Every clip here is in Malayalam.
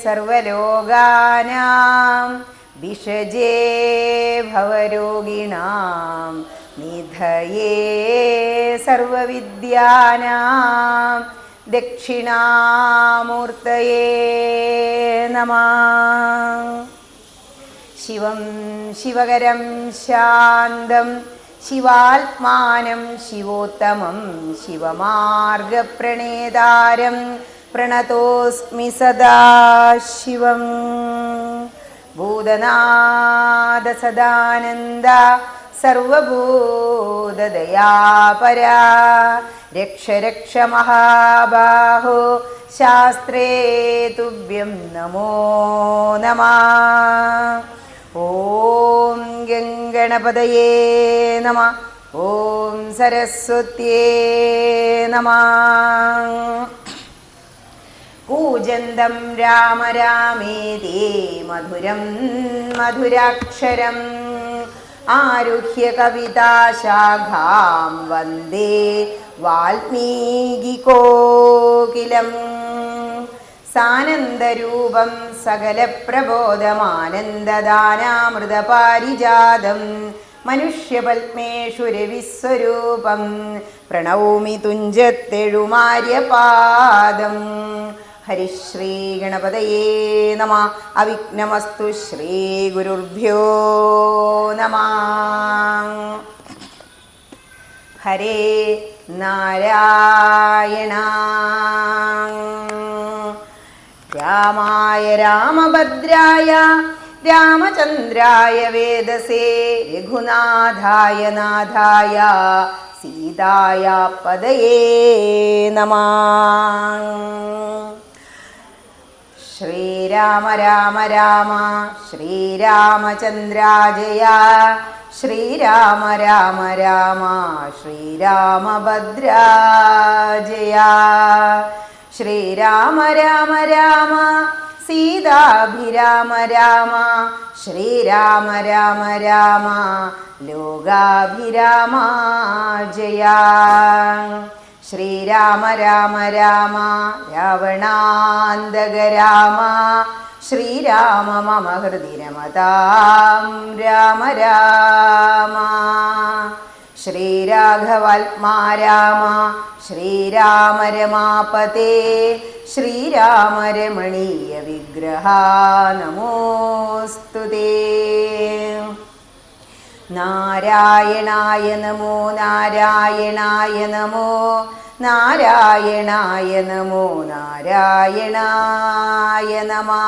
സർവലോകാനാം വിഷജേ ഭവരോഗിണാം നിധയേ സർവവിദ്യാനാം ദക്ഷിണാമൂർത്തയേ നമഃ. ശിവം ശിവകരം ശാന്തം ശിവാത്മാനം ശിവോത്തമം ശിവമാർഗപ്രണേതാരം പ്രണതോസ്മി സദാ ശിവം. ഭൂതനാഥ സദാനന്ദ സർവഭൂതദയാപരാ രക്ഷ രക്ഷ മഹാബാഹോ ശാസ്ത്രേ തുഭ്യം നമോ നമഃ. ഓം ഗംഗണപതയേ നമഃ. ഓം സരസ്വത്യേ നമഃ. കൂജന്തം രാമ രാമേതി മധുരം മധുരാക്ഷരം ആരുഹ്യ കവിതാശാഖാം വന്ദേ വാൽമീകികോകിലം. സാനന്ദരൂപം സകലപ്രബോധമാനന്ദദാനാമൃതപാരിജാതം മനുഷ്യപത്മേഷു രവിസ്വരൂപം പ്രണൗമി തുഞ്ചത്തെഴുമാര്യപാദം. ഹരിശ്രീ ഗണപതയേ നമഃ. അവിഘ്നമസ്തു ശ്രീ ഗുരുർഭ്യോ നമഃ. ഹരേ നാരായണ. രാമായ രാമഭദ്രായ രാമചന്ദ്രായ വേദസേ രഘുനാഥായ നാഥായ സീതായ പദയേ നമഃ. ശ്രീരാമ രാമ രാമ ശ്രീരാമചന്ദ്ര ജയ ശ്രീരാമ രാമ രാമ ശ്രീരാമഭദ്ര ജയ. ശ്രീരാമ രാമ രാമ സീതാഭിരാമ രാമ ശ്രീരാമ രാമ രാമ ലോകാഭിരാമ ജയ. ശ്രീരാമ രാമ രാമ രാവണാന്തക രാമ ശ്രീരാമ മമ ഹൃദി രമതാം രാമ രാമ. ശ്രീരാഘവാത്മാ രാമ ശ്രീരാമ രമാപതേ ശ്രീരാമ രമണീയ വിഗ്രഹ നമോസ്തുതേ. നാരായണായ നമോ നാരായണായ നമോ നാരായണായ നമോ നാരായണായ നമഃ.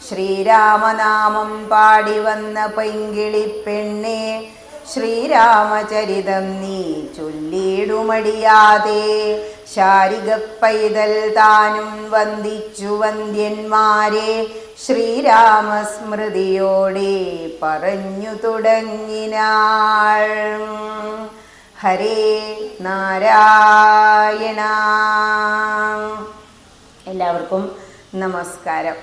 ശ്രീരാമനാമം പാടി വന്ന പൈങ്കിളിപ്പെണ്ണേ ശ്രീരാമചരിതം നീ ചൊല്ലിടുമടിയാതെ. ശാരിക പൈതൽ താനും വന്ദിച്ചു വന്ദ്യന്മാരെ ശ്രീരാമസ്മൃതിയോടെ പറഞ്ഞു തുടങ്ങിനാൾ. ഹരേ നാരായണ. എല്ലാവർക്കും നമസ്കാരം.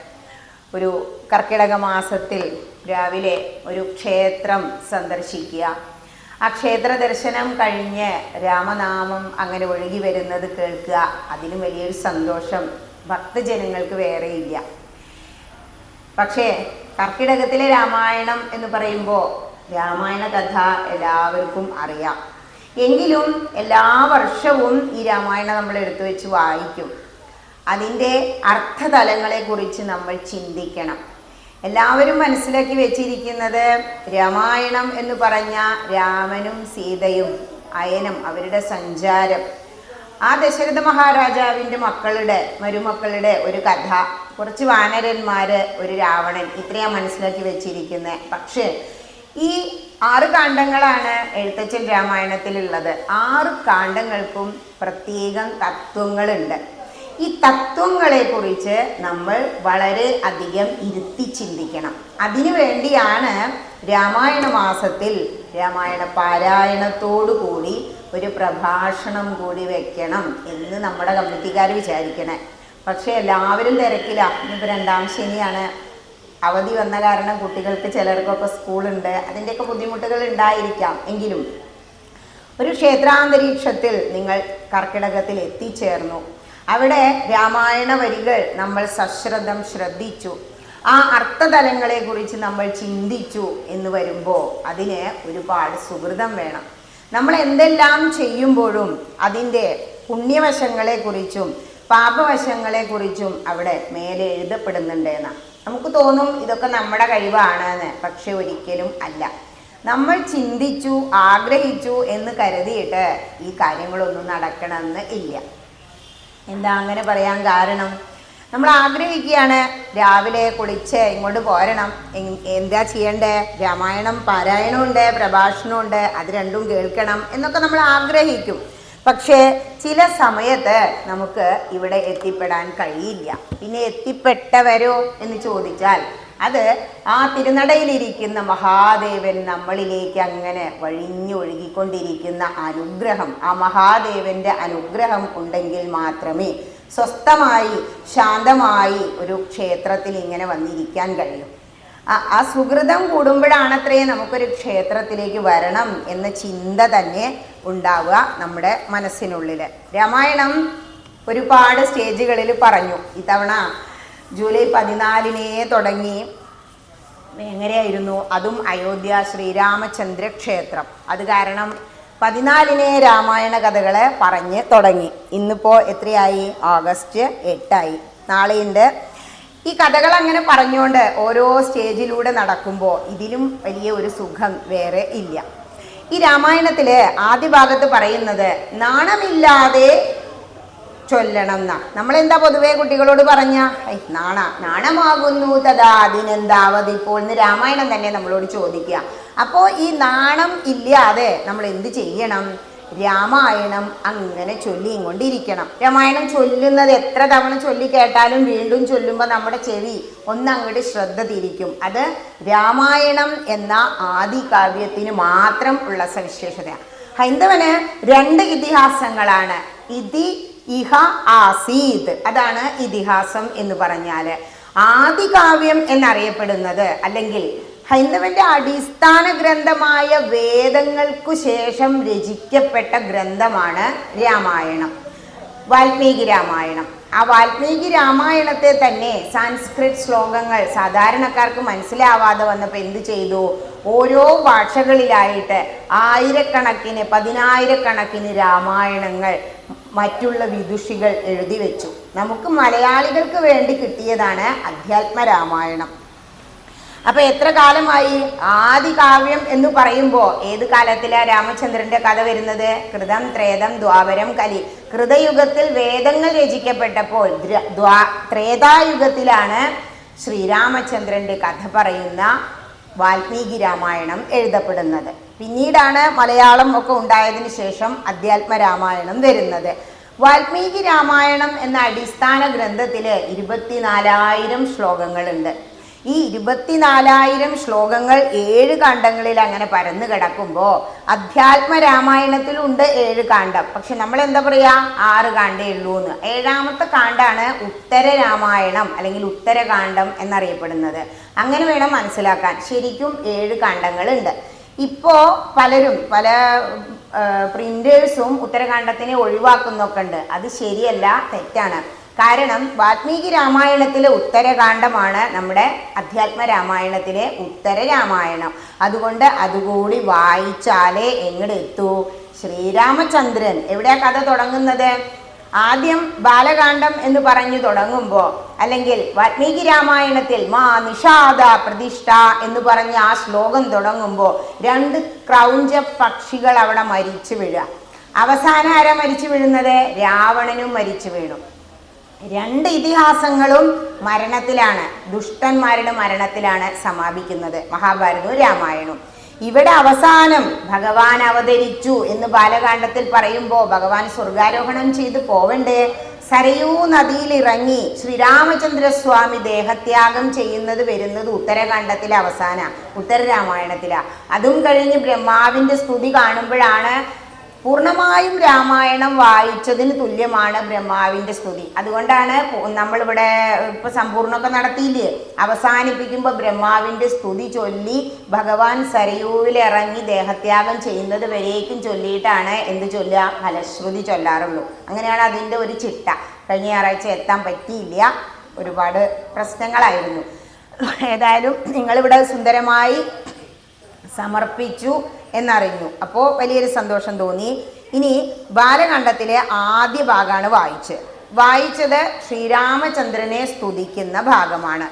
ഒരു കർക്കിടക മാസത്തിൽ രാവിലെ ഒരു ക്ഷേത്രം സന്ദർശിക്കുക. ആ ക്ഷേത്ര ദർശനം കഴിഞ്ഞ് രാമനാമം അങ്ങനെ ഒഴുകി വരുന്നത് കേൾക്കുക. അതിന് വലിയൊരു സന്തോഷം ഭക്തജനങ്ങൾക്ക് വേറെയില്ല. പക്ഷേ കർക്കിടകത്തിലെ രാമായണം എന്ന് പറയുമ്പോൾ രാമായണ കഥ എല്ലാവർക്കും അറിയാം. എങ്കിലും എല്ലാ വർഷവും ഈ രാമായണം നമ്മൾ എടുത്തു വെച്ച് വായിക്കും. അതിൻ്റെ അർത്ഥതലങ്ങളെക്കുറിച്ച് നമ്മൾ ചിന്തിക്കണം. എല്ലാവരും മനസ്സിലാക്കി വെച്ചിരിക്കുന്നത് രാമായണം എന്ന് പറഞ്ഞ രാമനും സീതയും അയനം അവരുടെ സഞ്ചാരം, ആ ദശരഥ മഹാരാജാവിൻ്റെ മരുമക്കളുടെ ഒരു കഥ, കുറച്ച് വാനരന്മാർ, ഒരു രാവണൻ, ഇത്രയാണ് മനസ്സിലാക്കി വെച്ചിരിക്കുന്നത്. പക്ഷേ ഈ 6 കാണ്ഡങ്ങളാണ് എഴുത്തച്ഛൻ രാമായണത്തിലുള്ളത്. 6 കാണ്ഡങ്ങൾക്കും പ്രത്യേകം തത്വങ്ങളുണ്ട്. ഈ തത്വങ്ങളെക്കുറിച്ച് നമ്മൾ വളരെ അധികം ഇരുത്തി ചിന്തിക്കണം. അതിനു വേണ്ടിയാണ് രാമായണ മാസത്തിൽ രാമായണ പാരായണത്തോടു കൂടി ഒരു പ്രഭാഷണം കൂടി വെക്കണം എന്ന് നമ്മുടെ കമ്മിറ്റിക്കാർ വിചാരിക്കണേ. പക്ഷേ എല്ലാവരും തിരക്കിലാണ്. ഇന്നിപ്പോൾ 2ാം ശനിയാണ്, അവധി വന്ന കാരണം കുട്ടികൾക്ക് ചിലർക്കൊക്കെ സ്കൂളുണ്ട്, അതിൻ്റെയൊക്കെ ബുദ്ധിമുട്ടുകൾ ഉണ്ടായിരിക്കാം. എങ്കിലും ഒരു ക്ഷേത്രാന്തരീക്ഷത്തിൽ നിങ്ങൾ കർക്കിടകത്തിൽ എത്തിച്ചേർന്നു. അവിടെ രാമായണ വരികൾ നമ്മൾ സശ്രദ്ധം ശ്രദ്ധിച്ചു, ആ അർത്ഥതലങ്ങളെ കുറിച്ച് നമ്മൾ ചിന്തിച്ചു എന്ന് വരുമ്പോൾ അതിന് ഒരുപാട് സുഹൃതം വേണം. നമ്മൾ എന്തെല്ലാം ചെയ്യുമ്പോഴും അതിൻ്റെ പുണ്യവശങ്ങളെക്കുറിച്ചും പാപവശങ്ങളെക്കുറിച്ചും അവിടെ മേലെ എഴുതപ്പെടുന്നുണ്ടെന്ന് നമുക്ക് തോന്നും ഇതൊക്കെ നമ്മുടെ കഴിവാണെന്ന്. പക്ഷെ ഒരിക്കലും അല്ല. നമ്മൾ ചിന്തിച്ചു ആഗ്രഹിച്ചു എന്ന് കരുതിയിട്ട് ഈ കാര്യങ്ങളൊന്നും നടക്കണമെന്ന് ഇല്ല. എന്താ അങ്ങനെ പറയാൻ കാരണം? നമ്മൾ ആഗ്രഹിക്കുകയാണ് രാവിലെ കുളിച്ച് ഇങ്ങോട്ട് പോരണം, എന്താ ചെയ്യണ്ടേ? രാമായണം പാരായണമുണ്ട്, പ്രഭാഷണമുണ്ട്, അത് രണ്ടും കേൾക്കണം എന്നൊക്കെ നമ്മൾ ആഗ്രഹിക്കും. പക്ഷേ ചില സമയത്ത് നമുക്ക് ഇവിടെ എത്തിപ്പെടാൻ കഴിയില്ല. പിന്നെ എത്തിപ്പെട്ടവരോ എന്ന് ചോദിച്ചാൽ അത് ആ തിരുനടയിലിരിക്കുന്ന മഹാദേവൻ നമ്മളിലേക്ക് അങ്ങനെ വഴിഞ്ഞൊഴുകിക്കൊണ്ടിരിക്കുന്ന അനുഗ്രഹം, ആ മഹാദേവൻ്റെ അനുഗ്രഹം ഉണ്ടെങ്കിൽ മാത്രമേ സ്വസ്ഥമായി ശാന്തമായി ഒരു ക്ഷേത്രത്തിൽ ഇങ്ങനെ വന്നിരിക്കാൻ കഴിയും. ആ സുഹൃതം കൂടുമ്പോഴാണത്രേ നമുക്കൊരു ക്ഷേത്രത്തിലേക്ക് വരണം എന്ന ചിന്ത തന്നെ ഉണ്ടാവുക നമ്മുടെ മനസ്സിനുള്ളിൽ. രാമായണം ഒരുപാട് സ്റ്റേജുകളിൽ പറഞ്ഞു. ഇത്തവണ ജൂലൈ 14 തുടങ്ങി. എങ്ങനെയായിരുന്നു? അതും അയോധ്യ ശ്രീരാമചന്ദ്ര ക്ഷേത്രം. അത് കാരണം 14 രാമായണ കഥകളെ പറഞ്ഞ് തുടങ്ങി. ഇന്നിപ്പോൾ എത്രയായി? ഓഗസ്റ്റ് 8 നാളെയുണ്ട്. ഈ കഥകൾ അങ്ങനെ പറഞ്ഞുകൊണ്ട് ഓരോ സ്റ്റേജിലൂടെ നടക്കുമ്പോൾ ഇതിലും വലിയ ഒരു സുഖം വേറെ ഇല്ല. ഈ രാമായണത്തിൽ ആദ്യ ഭാഗത്ത് പറയുന്നത് നാണമില്ലാതെ ചൊല്ലണം എന്നാ. നമ്മളെന്താ പൊതുവേ കുട്ടികളോട് പറഞ്ഞ നാണമാകുന്നു തഥാ അതിനെന്താവത് ഇപ്പോൾ എന്ന് രാമായണം തന്നെ നമ്മളോട് ചോദിക്കുക. അപ്പോൾ ഈ നാണം ഇല്ലാതെ നമ്മൾ എന്ത് ചെയ്യണം? രാമായണം അങ്ങനെ ചൊല്ലിക്കൊണ്ടിരിക്കണം. രാമായണം ചൊല്ലുന്നത് എത്ര തവണ ചൊല്ലി കേട്ടാലും വീണ്ടും ചൊല്ലുമ്പോൾ നമ്മുടെ ചെവി ഒന്നങ്ങോട്ട് ശ്രദ്ധ തിരിക്കും. അത് രാമായണം എന്ന ആദി കാവ്യത്തിന് മാത്രം ഉള്ള സവിശേഷതയാണ്. ഹൈന്ദവന് 2 ഇതിഹാസങ്ങളാണ്. ഇതി ഇഹ ആസീത്, അതാണ് ഇതിഹാസം എന്ന് പറഞ്ഞാൽ. ആദികാവ്യം എന്നറിയപ്പെടുന്നത് അല്ലെങ്കിൽ ഹൈന്ദവന്റെ അടിസ്ഥാന ഗ്രന്ഥമായ വേദങ്ങൾക്കു ശേഷം രചിക്കപ്പെട്ട ഗ്രന്ഥമാണ് രാമായണം, വാൽമീകി രാമായണം. ആ വാൽമീകി രാമായണത്തെ തന്നെ സാൻസ്ക്രിറ്റ് ശ്ലോകങ്ങൾ സാധാരണക്കാർക്ക് മനസ്സിലാവാതെ വന്നപ്പോൾ എന്ത് ചെയ്തു? ഓരോ ഭാഷകളിലായിട്ട് ആയിരക്കണക്കിന് 10,000 രാമായണങ്ങൾ മറ്റുള്ള വിദുഷികൾ എഴുതി വെച്ചു. നമുക്ക് മലയാളികൾക്ക് വേണ്ടി കിട്ടിയതാണ് അധ്യാത്മ രാമായണം. അപ്പൊ എത്ര കാലമായി? ആദികാവ്യം എന്ന് പറയുമ്പോൾ ഏത് കാലത്തിലാണ് രാമചന്ദ്രന്റെ കഥ വരുന്നത്? കൃതം ത്രേതം ദ്വാപരം കലി. കൃതയുഗത്തിൽ വേദങ്ങൾ രചിക്കപ്പെട്ടപ്പോൾ ത്രേതായുഗത്തിലാണ് ശ്രീരാമചന്ദ്രന്റെ കഥ പറയുന്ന വാൽമീകി രാമായണം എഴുതപ്പെടുന്നത്. പിന്നീടാണ് മലയാളം ഒക്കെ ഉണ്ടായതിനു ശേഷം അധ്യാത്മ രാമായണം വരുന്നത്. വാൽമീകി രാമായണം എന്ന അടിസ്ഥാന ഗ്രന്ഥത്തിൽ 24,000 ശ്ലോകങ്ങളുണ്ട്. ഈ 24,000 ശ്ലോകങ്ങൾ 7 കാണ്ഡങ്ങളിൽ അങ്ങനെ പരന്നു കിടക്കുമ്പോൾ അധ്യാത്മ രാമായണത്തിലുണ്ട് 7 കാണ്ഡം. പക്ഷെ നമ്മൾ എന്താ പറയാ? 6 കാണ്ഡേ ഉള്ളൂ എന്ന്. 7ാമത്തെ കാണ്ഡാണ് ഉത്തര രാമായണം അല്ലെങ്കിൽ ഉത്തരകാണ്ഡം എന്നറിയപ്പെടുന്നത്. അങ്ങനെ വേണം മനസ്സിലാക്കാൻ. ശരിക്കും 7 കാണ്ഡങ്ങളുണ്ട്. ഇപ്പോൾ പലരും പല പ്രിന്റേഴ്സും ഉത്തരകാണ്ഡത്തിനെ ഒഴിവാക്കുന്നൊക്കെ ഉണ്ട്. അത് ശരിയല്ല, തെറ്റാണ്. കാരണം വാൽമീകി രാമായണത്തിലെ ഉത്തരകാണ്ഡമാണ് നമ്മുടെ അധ്യാത്മ രാമായണത്തിലെ ഉത്തര രാമായണം. അതുകൊണ്ട് അതുകൂടി വായിച്ചാലേ എങ്ങോട്ട് എത്തൂ? ശ്രീരാമചന്ദ്രൻ എവിടെയാ കഥ തുടങ്ങുന്നത്? ആദ്യം ബാലകാണ്ഡം എന്ന് പറഞ്ഞു തുടങ്ങുമ്പോൾ അല്ലെങ്കിൽ വാൽമീകി രാമായണത്തിൽ മാ നിഷാദ പ്രതിഷ്ഠ എന്ന് പറഞ്ഞ് ആ ശ്ലോകം തുടങ്ങുമ്പോൾ 2 ക്രൗഞ്ച പക്ഷികൾ അവിടെ മരിച്ചു വീഴുക. അവസാനം ആരാ മരിച്ചു വീഴുന്നത്? രാവണനും മരിച്ചു വീണു. 2 ഇതിഹാസങ്ങളും മരണത്തിലാണ്, ദുഷ്ടന്മാരുടെ മരണത്തിലാണ് സമാപിക്കുന്നത്, മഹാഭാരതവും രാമായണവും. ഇവിടെ അവസാനം ഭഗവാൻ അവതരിച്ചു എന്ന് ബാലകാണ്ഡത്തിൽ പറയുമ്പോൾ ഭഗവാൻ സ്വർഗാരോഹണം ചെയ്ത് പോവണ്ടേ? സരയൂ നദിയിലിറങ്ങി ശ്രീരാമചന്ദ്രസ്വാമി ദേഹത്യാഗം ചെയ്യുന്നത് വരുന്നത് ഉത്തരകാണ്ഡത്തിലെ അവസാന ഉത്തര രാമായണത്തിലാണ്. അതും കഴിഞ്ഞ് ബ്രഹ്മാവിൻ്റെ സ്തുതി കാണുമ്പോഴാണ് പൂർണ്ണമായും രാമായണം വായിച്ചതിന് തുല്യമാണ് ബ്രഹ്മാവിൻ്റെ സ്തുതി. അതുകൊണ്ടാണ് നമ്മളിവിടെ ഇപ്പോൾ സമ്പൂർണ്ണമൊക്കെ നടത്തിയില്ലേ, അവസാനിപ്പിക്കുമ്പോൾ ബ്രഹ്മാവിൻ്റെ സ്തുതി ചൊല്ലി ഭഗവാൻ സരയൂവിലിറങ്ങി ദേഹത്യാഗം ചെയ്യുന്നത് വരേക്കും ചൊല്ലിയിട്ടാണ് എന്ത് ചൊല്ലുക? ഫലശ്രുതി ചൊല്ലാറുള്ളൂ. അങ്ങനെയാണ് അതിൻ്റെ ഒരു ചിട്ട. കഴിഞ്ഞ ഞായറാഴ്ച എത്താൻ പറ്റിയില്ല, ഒരുപാട് പ്രശ്നങ്ങളായിരുന്നു. ഏതായാലും നിങ്ങളിവിടെ സുന്ദരമായി സമർപ്പിച്ചു എന്നറിഞ്ഞു, അപ്പോൾ വലിയൊരു സന്തോഷം തോന്നി. ഇനി ബാലകാണ്ഡത്തിലെ ആദ്യ ഭാഗമാണ് വായിച്ചത് ശ്രീരാമചന്ദ്രനെ സ്തുതിക്കുന്ന ഭാഗമാണ്.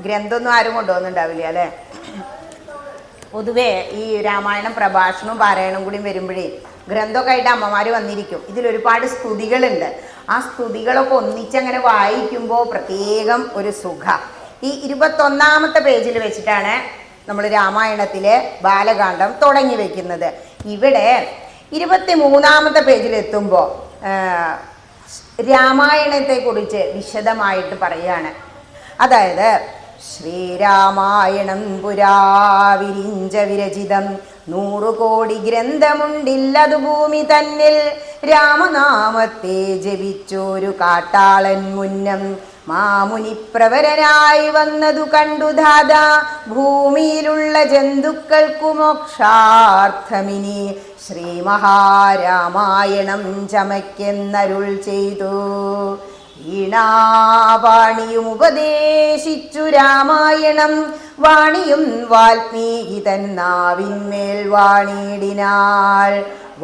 ഗ്രന്ഥമൊന്നും ആരും കൊണ്ടുപോകുന്നുണ്ടാവില്ല അല്ലേ? പൊതുവേ ഈ രാമായണം പ്രഭാഷണവും പാരായണവും കൂടി വരുമ്പോഴേ ഗ്രന്ഥമൊക്കെ ആയിട്ട് അമ്മമാർ വന്നിരിക്കും. ഇതിലൊരുപാട് സ്തുതികളുണ്ട്. ആ സ്തുതികളൊക്കെ ഒന്നിച്ചങ്ങനെ വായിക്കുമ്പോൾ പ്രത്യേകം ഒരു സുഖ. ഈ 21ാമത്തെ പേജിൽ വെച്ചിട്ടാണ് നമ്മൾ രാമായണത്തിലെ ബാലകാണ്ഡം തുടങ്ങി വെക്കുന്നത്. ഇവിടെ 23ാമത്തെ പേജിലെത്തുമ്പോൾ രാമായണത്തെക്കുറിച്ച് വിശദമായിട്ട് പറയുകയാണ്. അതായത് ശ്രീരാമായണം പുരാ വിരിഞ്ച വിരചിതം 100 കോടി ഗ്രന്ഥമുണ്ടില്ലതു ഭൂമി തന്നിൽ രാമനാമത്തെ ജപിച്ചോരു കാട്ടാളൻ മുന്നം മാമുനിപ്രവരനായി വന്നതു കണ്ടു ദാദാ ഭൂമിയിലുള്ള ജന്തുക്കൾക്കു മോക്ഷാർത്ഥമിനി ശ്രീ മഹാരാമായണം ചമയ്ക്കെന്നരുൾ ചെയ്തു. വീണാവാണിയും ഉപദേശിച്ചു രാമായണം വാണിയും വാൽമീകി തൻ നാവിന്മേൽ വാണിയിടിനാൾ.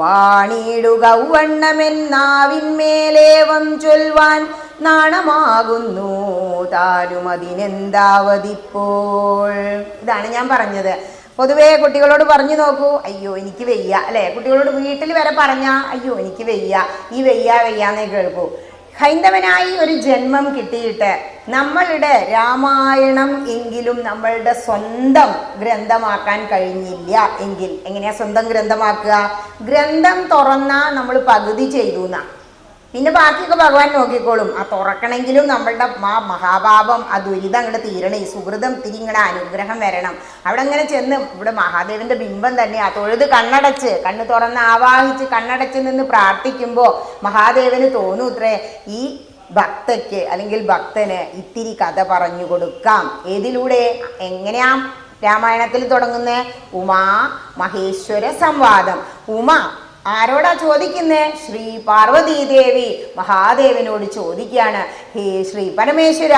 വാണിയിടുക വണ്ണമെന്നാവിന്മേലേവം ചൊൽവാൻ നാണമാകുന്നു താനും അതിനെന്താവതിപ്പോൾ. ഇതാണ് ഞാൻ പറഞ്ഞത്. പൊതുവേ കുട്ടികളോട് പറഞ്ഞു നോക്കൂ, അയ്യോ എനിക്ക് വയ്യ അല്ലേ? കുട്ടികളോട് വീട്ടിൽ വരെ പറഞ്ഞാൽ അയ്യോ എനിക്ക് വയ്യ, ഈ വയ്യാന്നേ കേൾക്കൂ. ഹൈന്ദവനായി ഒരു ജന്മം കിട്ടിയിട്ട് നമ്മളുടെ രാമായണം എങ്കിലും നമ്മളുടെ സ്വന്തം ഗ്രന്ഥമാക്കാൻ കഴിഞ്ഞില്ല എങ്കിൽ എങ്ങനെയാ സ്വന്തം ഗ്രന്ഥമാക്കുക? ഗ്രന്ഥം തുറന്നാൽ നമ്മൾ പകുതി ചെയ്തു എന്നാ, പിന്നെ ബാക്കിയൊക്കെ ഭഗവാൻ നോക്കിക്കോളും. ആ തുറക്കണമെങ്കിലും നമ്മളുടെ മഹാപാപം ആ ദുരിതം അങ്ങോട്ട് തീരണേ, സുഹൃതം തിരിങ്ങണ അനുഗ്രഹം വരണം. അവിടെ അങ്ങനെ ചെന്ന് ഇവിടെ മഹാദേവന്റെ ബിംബം തന്നെയാ തൊഴുത് കണ്ണ് തുറന്ന് ആവാഹിച്ച് കണ്ണടച്ച് നിന്ന് പ്രാർത്ഥിക്കുമ്പോൾ മഹാദേവന് തോന്നൂത്രേ ഈ ഭക്തയ്ക്ക് അല്ലെങ്കിൽ ഭക്തന് ഇത്തിരി കഥ പറഞ്ഞു കൊടുക്കാം. ഏതിലൂടെ? എങ്ങനെയാ രാമായണത്തിൽ തുടങ്ങുന്ന? ഉമാ മഹേശ്വര സംവാദം. ഉമ ആരോടാ ചോദിക്കുന്നേ? ശ്രീ പാർവതീദേവി മഹാദേവനോട് ചോദിക്കുകയാണ്, ഹേ ശ്രീ പരമേശ്വര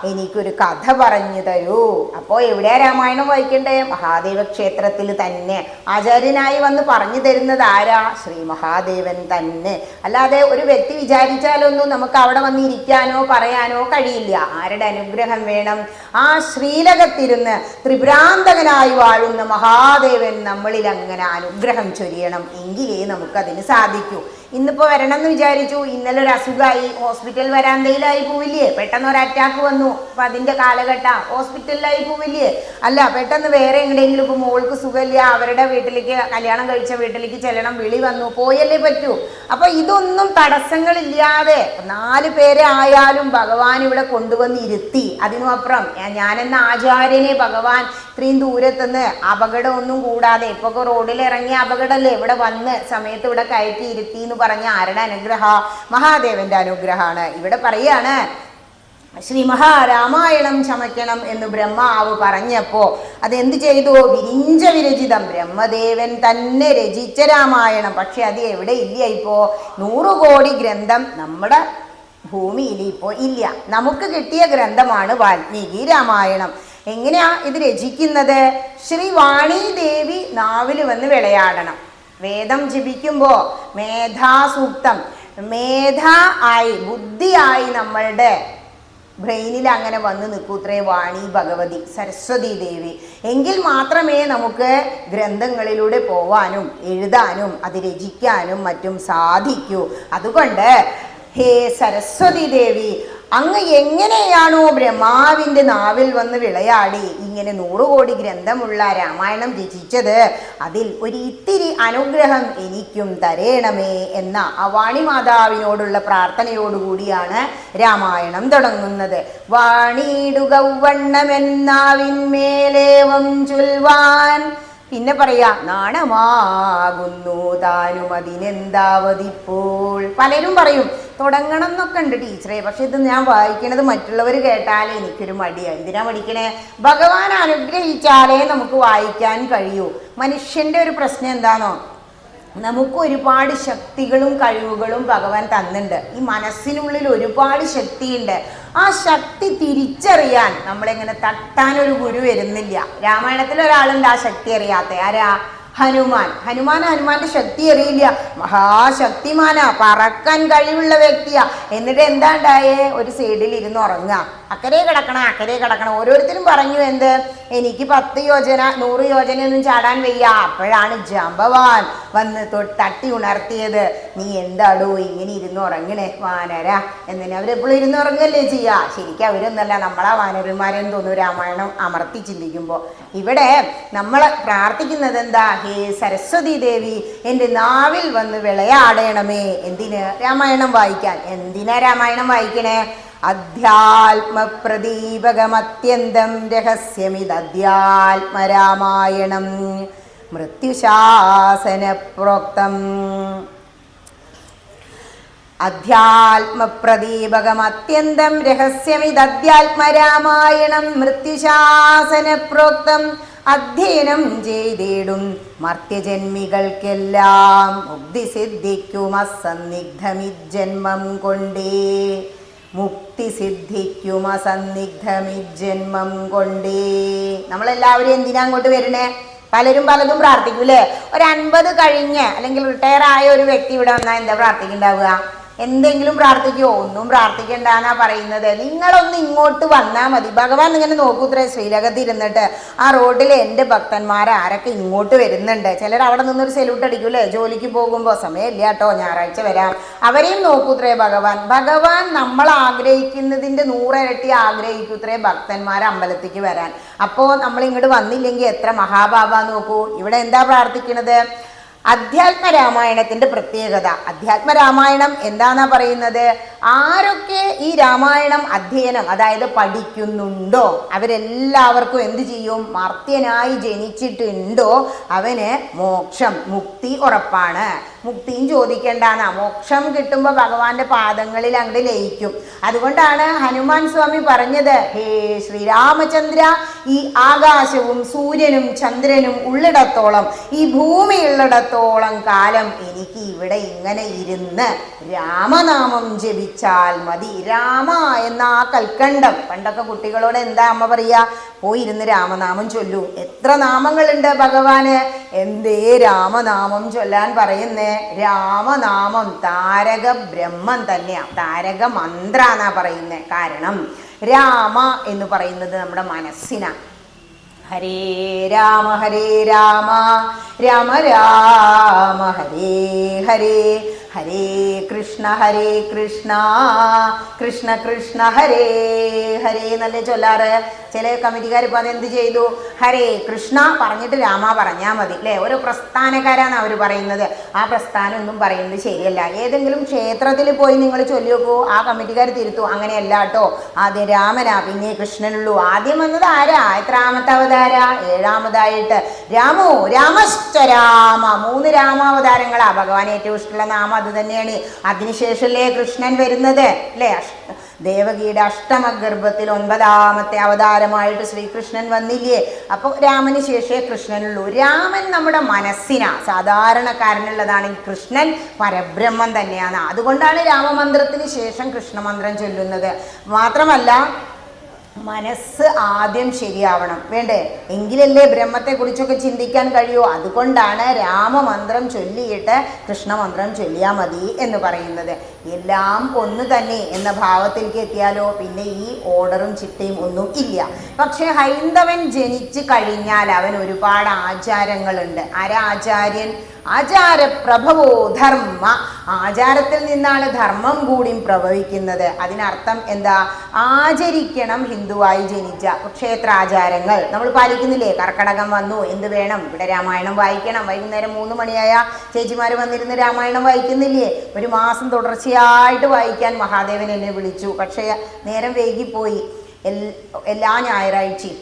എനിക്കൊരു കഥ പറഞ്ഞു തരൂ. അപ്പോൾ എവിടെയാ രാമായണം വായിക്കണ്ടേ? മഹാദേവ ക്ഷേത്രത്തിൽ തന്നെ. ആചാര്യനായി വന്ന് പറഞ്ഞു തരുന്നത് ആരാ? ശ്രീ മഹാദേവൻ തന്നെ. അല്ലാതെ ഒരു വ്യക്തി വിചാരിച്ചാലൊന്നും നമുക്ക് അവിടെ വന്നിരിക്കാനോ പറയാനോ കഴിയില്ല. ആരുടെ അനുഗ്രഹം വേണം? ആ ശ്രീലകത്തിരുന്ന് ത്രിപുരാന്തകനായി വാഴുന്ന മഹാദേവൻ നമ്മളിൽ അങ്ങനെ അനുഗ്രഹം ചൊരിയണം, എങ്കിലേ നമുക്കതിന് സാധിക്കൂ. ഇന്നിപ്പോൾ വരണം എന്ന് വിചാരിച്ചു, ഇന്നലെ ഒരു അസുഖമായി, ഹോസ്പിറ്റൽ വരാന്തയിലായി പോവില്ലേ? പെട്ടെന്ന് ഒരു അറ്റാക്ക് വന്നു, അപ്പം അതിൻ്റെ കാലഘട്ടം ഹോസ്പിറ്റലിലായി പോവില്ലേ? അല്ല, പെട്ടെന്ന് വേറെ എങ്ങനെയെങ്കിലും ഇപ്പോൾ മോൾക്ക് സുഖമില്ല, അവരുടെ വീട്ടിലേക്ക്, കല്യാണം കഴിച്ച വീട്ടിലേക്ക് ചെല്ലണം, വിളി വന്നു, പോയല്ലേ പറ്റൂ. അപ്പോൾ ഇതൊന്നും തടസ്സങ്ങളില്ലാതെ 4 പേരെ ആയാലും ഭഗവാൻ ഇവിടെ കൊണ്ടുവന്ന് ഇരുത്തി. അതിനുമപ്പുറം ഞാനെന്ന ആചാര്യനെ ഭഗവാൻ ഇത്രയും ദൂരത്തുനിന്ന് അപകടമൊന്നും കൂടാതെ, ഇപ്പോൾ റോഡിൽ ഇറങ്ങിയ അപകടമല്ലേ, ഇവിടെ വന്ന് സമയത്ത് ഇവിടെ കയറ്റി ഇരുത്തി എന്ന് പറഞ്ഞ ആരുടെ അനുഗ്രഹ? മഹാദേവന്റെ അനുഗ്രഹമാണ്. ഇവിടെ പറയാണ് ശ്രീ മഹാരാമായണം ചമയ്ക്കണം എന്ന് ബ്രഹ്മാവ് പറഞ്ഞപ്പോൾ അതെന്ത് ചെയ്തു? വിരിഞ്ച വിരചിതം, ബ്രഹ്മദേവൻ തന്നെ രചിച്ച രാമായണം. പക്ഷെ അത് എവിടെ ഇല്ല? ഇപ്പോൾ 100 കോടി ഗ്രന്ഥം നമ്മുടെ ഭൂമിയിൽ ഇപ്പോൾ ഇല്ല. നമുക്ക് കിട്ടിയ ഗ്രന്ഥമാണ് വാൽമീകി രാമായണം. എങ്ങനെയാ ഇത് രചിക്കുന്നത്? ശ്രീ വാണീദേവി നാവിൽ വന്ന് വിളയാടണം. വേദം ജപിക്കുമ്പോൾ മേധാസൂക്തം, ആയി ബുദ്ധിയായി നമ്മളുടെ ബ്രെയിനിൽ അങ്ങനെ വന്ന് നിൽക്കൂത്രേ വാണി ഭഗവതി സരസ്വതി ദേവി. എങ്കിൽ മാത്രമേ നമുക്ക് ഗ്രന്ഥങ്ങളിലൂടെ പോവാനും എഴുതാനും അത് രചിക്കാനും മറ്റും സാധിക്കൂ. അതുകൊണ്ട് ഹേ സരസ്വതി ദേവി, അങ്ങ് എങ്ങനെയാണോ ബ്രഹ്മാവിൻ്റെ നാവിൽ വന്ന് വിളയാടി ഇങ്ങനെ 100 കോടി ഗ്രന്ഥമുള്ള രാമായണം രചിച്ചത്, അതിൽ ഒരു ഇത്തിരി അനുഗ്രഹം എനിക്കും തരേണമേ എന്ന വാണി മാതാവിനോടുള്ള പ്രാർത്ഥനയോടുകൂടിയാണ് രാമായണം തുടങ്ങുന്നത്. വാണിയിടുക വണ്ണമെന്നാവിന്മേലേവം ചൊൽവാൻ. പിന്നെ പറയാ, നാണമാകുന്നു താനും അതിനെന്താവതിപ്പോൾ. പലരും പറയും തുടങ്ങണം എന്നൊക്കെ ഉണ്ട് ടീച്ചറെ, പക്ഷെ ഇത് ഞാൻ വായിക്കണത് മറ്റുള്ളവർ കേട്ടാലേ എനിക്കൊരു മടിയാണ്. എന്തിനാ പഠിക്കണേ? ഭഗവാൻ അനുഗ്രഹിച്ചാലേ നമുക്ക് വായിക്കാൻ കഴിയൂ. മനുഷ്യൻ്റെ ഒരു പ്രശ്നം എന്താണോ? നമുക്ക് ഒരുപാട് ശക്തികളും കഴിവുകളും ഭഗവാൻ തന്നിട്ടുണ്ട്. ഈ മനസ്സിനുള്ളിൽ ഒരുപാട് ശക്തിയുണ്ട്. ആ ശക്തി തിരിച്ചറിയാൻ നമ്മളെങ്ങനെ തട്ടാനൊരു ഗുരു വരുന്നില്ല. രാമായണത്തിൽ ഒരാളുണ്ട് ആ ശക്തി അറിയാത്ത. ആരാ? ഹനുമാൻ. ഹനുമാന്റെ ശക്തി അറിയില്ല. മഹാശക്തിമാനാ, പറക്കാൻ കഴിവുള്ള വ്യക്തിയാ. എന്നിട്ട് എന്താ ഉണ്ടായേ? ഒരു സൈഡിൽ ഇരുന്ന് ഉറങ്ങുക. അക്കരെ കിടക്കണം. ഓരോരുത്തരും പറഞ്ഞു എന്ത്, എനിക്ക് 10 യോജന 100 യോജന ഒന്നും ചാടാൻ വയ്യ. അപ്പോഴാണ് ജാമ്പവാൻ വന്ന് തട്ടി ഉണർത്തിയത്. നീ എന്താടോ ഇങ്ങനെ ഇരുന്ന് ഉറങ്ങണേ വാനര എന്നിനെ. അവരെപ്പോഴും ഇരുന്ന് ഉറങ്ങല്ലേ ചെയ്യുക. ശരിക്കും അവരൊന്നല്ല, നമ്മളാ വാനരന്മാരെന്ന് തോന്നുന്നു രാമായണം അമർത്തി ചിന്തിക്കുമ്പോൾ. ഇവിടെ നമ്മൾ പ്രാർത്ഥിക്കുന്നത് എന്താ? ഹേ സരസ്വതി ദേവി, എൻ്റെ നാവിൽ വന്ന് വിളയാടണമേ. എന്തിന്? രാമായണം വായിക്കാൻ. എന്തിനാ രാമായണം വായിക്കണേ? അധ്യാത്മപ്രദീപകമത്യന്തം രഹസ്യമിതധ്യാത്മരാമായണം മൃത്യുശാസന പ്രോക്തം. അധ്യാത്മപ്രദീപകമത്യന്തം രഹസ്യമിതധ്യാത്മരാമായണം മൃത്യുശാസന പ്രോക്തം. അധ്യയനം ചെയ്തിടും മർത്യജന്മികൾക്കെല്ലാം മുക്തി സിദ്ധിക്കുമസന്നിഗ്ധമിജ്ജന്മം കൊണ്ടേ. മുക്തി സിദ്ധിക്കുമസന്നിഗ്ധമിജ്ജന്മം കൊണ്ടേ. നമ്മളെല്ലാവരും എന്തിനാ അങ്ങോട്ട് വരണേ? പലരും പലതും പ്രാർത്ഥിക്കൂലേ? ഒരു 50 കഴിഞ്ഞ് അല്ലെങ്കിൽ റിട്ടയർ ആയ ഒരു വ്യക്തി ഇവിടെ വന്നാൽ എന്താ പ്രാർത്ഥിക്കുന്നുണ്ടാവുക? എന്തെങ്കിലും പ്രാർത്ഥിക്കുമോ? ഒന്നും പ്രാർത്ഥിക്കണ്ടെന്നാ പറയുന്നത്. നിങ്ങളൊന്ന് ഇങ്ങോട്ട് വന്നാൽ മതി. ഭഗവാൻ ഇങ്ങനെ നോക്കൂത്രേ ശ്രീലകത്ത് ഇരുന്നിട്ട് ആ റോഡിൽ എൻ്റെ ഭക്തന്മാർ ആരൊക്കെ ഇങ്ങോട്ട് വരുന്നുണ്ട്. ചിലർ അവിടെ നിന്നൊരു സെല്യൂട്ട് അടിക്കൂലേ ജോലിക്ക് പോകുമ്പോൾ. സമയമില്ല കേട്ടോ, ഞായറാഴ്ച വരാം. അവരെയും നോക്കൂത്രേ ഭഗവാൻ. ഭഗവാൻ നമ്മൾ ആഗ്രഹിക്കുന്നതിൻ്റെ 100 ഇരട്ടി ആഗ്രഹിക്കൂത്രേ ഭക്തന്മാർ അമ്പലത്തേക്ക് വരാൻ. അപ്പോൾ നമ്മൾ ഇങ്ങോട്ട് വന്നില്ലെങ്കിൽ എത്ര മഹാഭാവ നോക്കൂ. ഇവിടെ എന്താ പ്രാർത്ഥിക്കണത്? അധ്യാത്മരാമായണത്തിൻ്റെ പ്രത്യേകത. അധ്യാത്മരാമായണം എന്താണെന്നാ പറയുന്നത്? ആരൊക്കെ ഈ രാമായണം അധ്യയനം അതായത് പഠിക്കുന്നുണ്ടോ അവരെല്ലാവർക്കും എന്ത് ചെയ്യും? മർത്യനായി ജനിച്ചിട്ടുണ്ടോ അവന് മോക്ഷം, മുക്തി ഉറപ്പാണ്. മുക്തിയും ചോദിക്കേണ്ടാന്നാ. മോക്ഷം കിട്ടുമ്പോൾ ഭഗവാന്റെ പാദങ്ങളിൽ അങ്ങോട്ട് ലയിക്കും. അതുകൊണ്ടാണ് ഹനുമാൻ സ്വാമി പറഞ്ഞത്, ഹേ ശ്രീരാമചന്ദ്ര, ഈ ആകാശവും സൂര്യനും ചന്ദ്രനും ഉള്ളിടത്തോളം, ഈ ഭൂമി ഉള്ളിടത്തോളം കാലം എനിക്ക് ഇവിടെ ഇങ്ങനെ ഇരുന്ന് രാമനാമം ജപിച്ചാൽ മതി. രാമ എന്ന ആ കൽക്കണ്ടം, പണ്ടൊക്കെ കുട്ടികളോട് എന്താ അമ്മ പറയാ? പോയിരുന്ന് രാമനാമം ചൊല്ലൂ. എത്ര നാമങ്ങളുണ്ട് ഭഗവാന്. എന്തേ രാമനാമം ചൊല്ലാൻ പറയുന്നേ? രാമനാമം താരക ബ്രഹ്മം തന്നെയാണ്, താരക മന്ത്ര എന്നാ പറയുന്നത്. കാരണം രാമ എന്ന് പറയുന്നത് നമ്മുടെ മനസ്സിനാണ്. ഹരേ രാമ രാമ രാമ ഹരേ ഹരേ, ഹരേ കൃഷ്ണ കൃഷ്ണ കൃഷ്ണ ഹരേ ഹരേ എന്നല്ലേ ചൊല്ലാറ്. ചില കമ്മിറ്റിക്കാർ ഇപ്പോൾ അതെന്ത് ചെയ്തു? ഹരേ കൃഷ്ണ പറഞ്ഞിട്ട് രാമ പറഞ്ഞാൽ മതി അല്ലേ? ഓരോ പ്രസ്ഥാനക്കാരാണ് അവർ പറയുന്നത്. ആ പ്രസ്ഥാനം ഒന്നും പറയുന്നത് ശരിയല്ല. ഏതെങ്കിലും ക്ഷേത്രത്തിൽ പോയി നിങ്ങൾ ചൊല്ലി നോക്കൂ, ആ കമ്മിറ്റിക്കാർ തിരുത്തു. അങ്ങനെയല്ല കേട്ടോ. ആദ്യം രാമനാ, പിന്നെ കൃഷ്ണനുള്ളൂ. ആദ്യം വന്നത് ആരാ? എത്രാമത്തെ അവതാര? 7ാമതായിട്ട്. രാമശ്ച രാമ. 3 രാമാവതാരങ്ങളാ. ഭഗവാൻ ഏറ്റവും ഇഷ്ടമുള്ള നാമം അത് തന്നെയാണ്. അതിനുശേഷമല്ലേ കൃഷ്ണൻ വരുന്നത് അല്ലേ? ദേവകിയുടെ അഷ്ടമഗർഭത്തിൽ 9ാമത്തെ അവതാരമായിട്ട് ശ്രീകൃഷ്ണൻ വന്നില്ലേ? അപ്പോൾ രാമന് ശേഷമേ കൃഷ്ണനുള്ളൂ. രാമൻ നമ്മുടെ മനസ്സിനാ. സാധാരണക്കാരനുള്ളതാണെങ്കിൽ കൃഷ്ണൻ പരബ്രഹ്മം തന്നെയാണ്. അതുകൊണ്ടാണ് രാമമന്ത്രത്തിന് ശേഷം കൃഷ്ണമന്ത്രം ചൊല്ലുന്നത്. മാത്രമല്ല മനസ്സ് ആദ്യം ശരിയാവണം വേണ്ടേ? എങ്കിലല്ലേ ബ്രഹ്മത്തെക്കുറിച്ചൊക്കെ ചിന്തിക്കാൻ കഴിയുമോ? അതുകൊണ്ടാണ് രാമമന്ത്രം ചൊല്ലിയിട്ട് കൃഷ്ണമന്ത്രം ചൊല്ലിയാൽ മതി എന്ന് പറയുന്നത്. എല്ലാം ഒന്ന് തന്നെ എന്ന ഭാവത്തിലേക്ക് എത്തിയാലോ പിന്നെ ഈ ഓർഡറും ചിട്ടയും ഒന്നും ഇല്ല. പക്ഷെ ഹൈന്ദവൻ ജനിച്ചു കഴിഞ്ഞാൽ അവൻ ഒരുപാട് ആചാരങ്ങളുണ്ട്. ആചാര്യൻ? ആചാരപ്രഭവോ ധർമ്മ. ആചാരത്തിൽ നിന്നാണ് ധർമ്മം കൂടി പ്രഭവിക്കുന്നത്. അതിനർത്ഥം എന്താ? ആചരിക്കണം. ഹിന്ദുവായി ജനിച്ച ക്ഷേത്രാചാരങ്ങൾ നമ്മൾ പാലിക്കുന്നില്ലേ? കർക്കടകം വന്നു, എന്ത് വേണം? ഇവിടെ രാമായണം വായിക്കണം. വൈകുന്നേരം 3 മണിയായ ചേച്ചിമാർ വന്നിരുന്ന് രാമായണം വായിക്കുന്നില്ലേ? 1 മാസം തുടർച്ചയായിട്ട് വായിക്കാൻ മഹാദേവൻ എന്നെ വിളിച്ചു. പക്ഷേ നേരം വൈകിപ്പോയി. എല്ലാ ഞായറാഴ്ചയും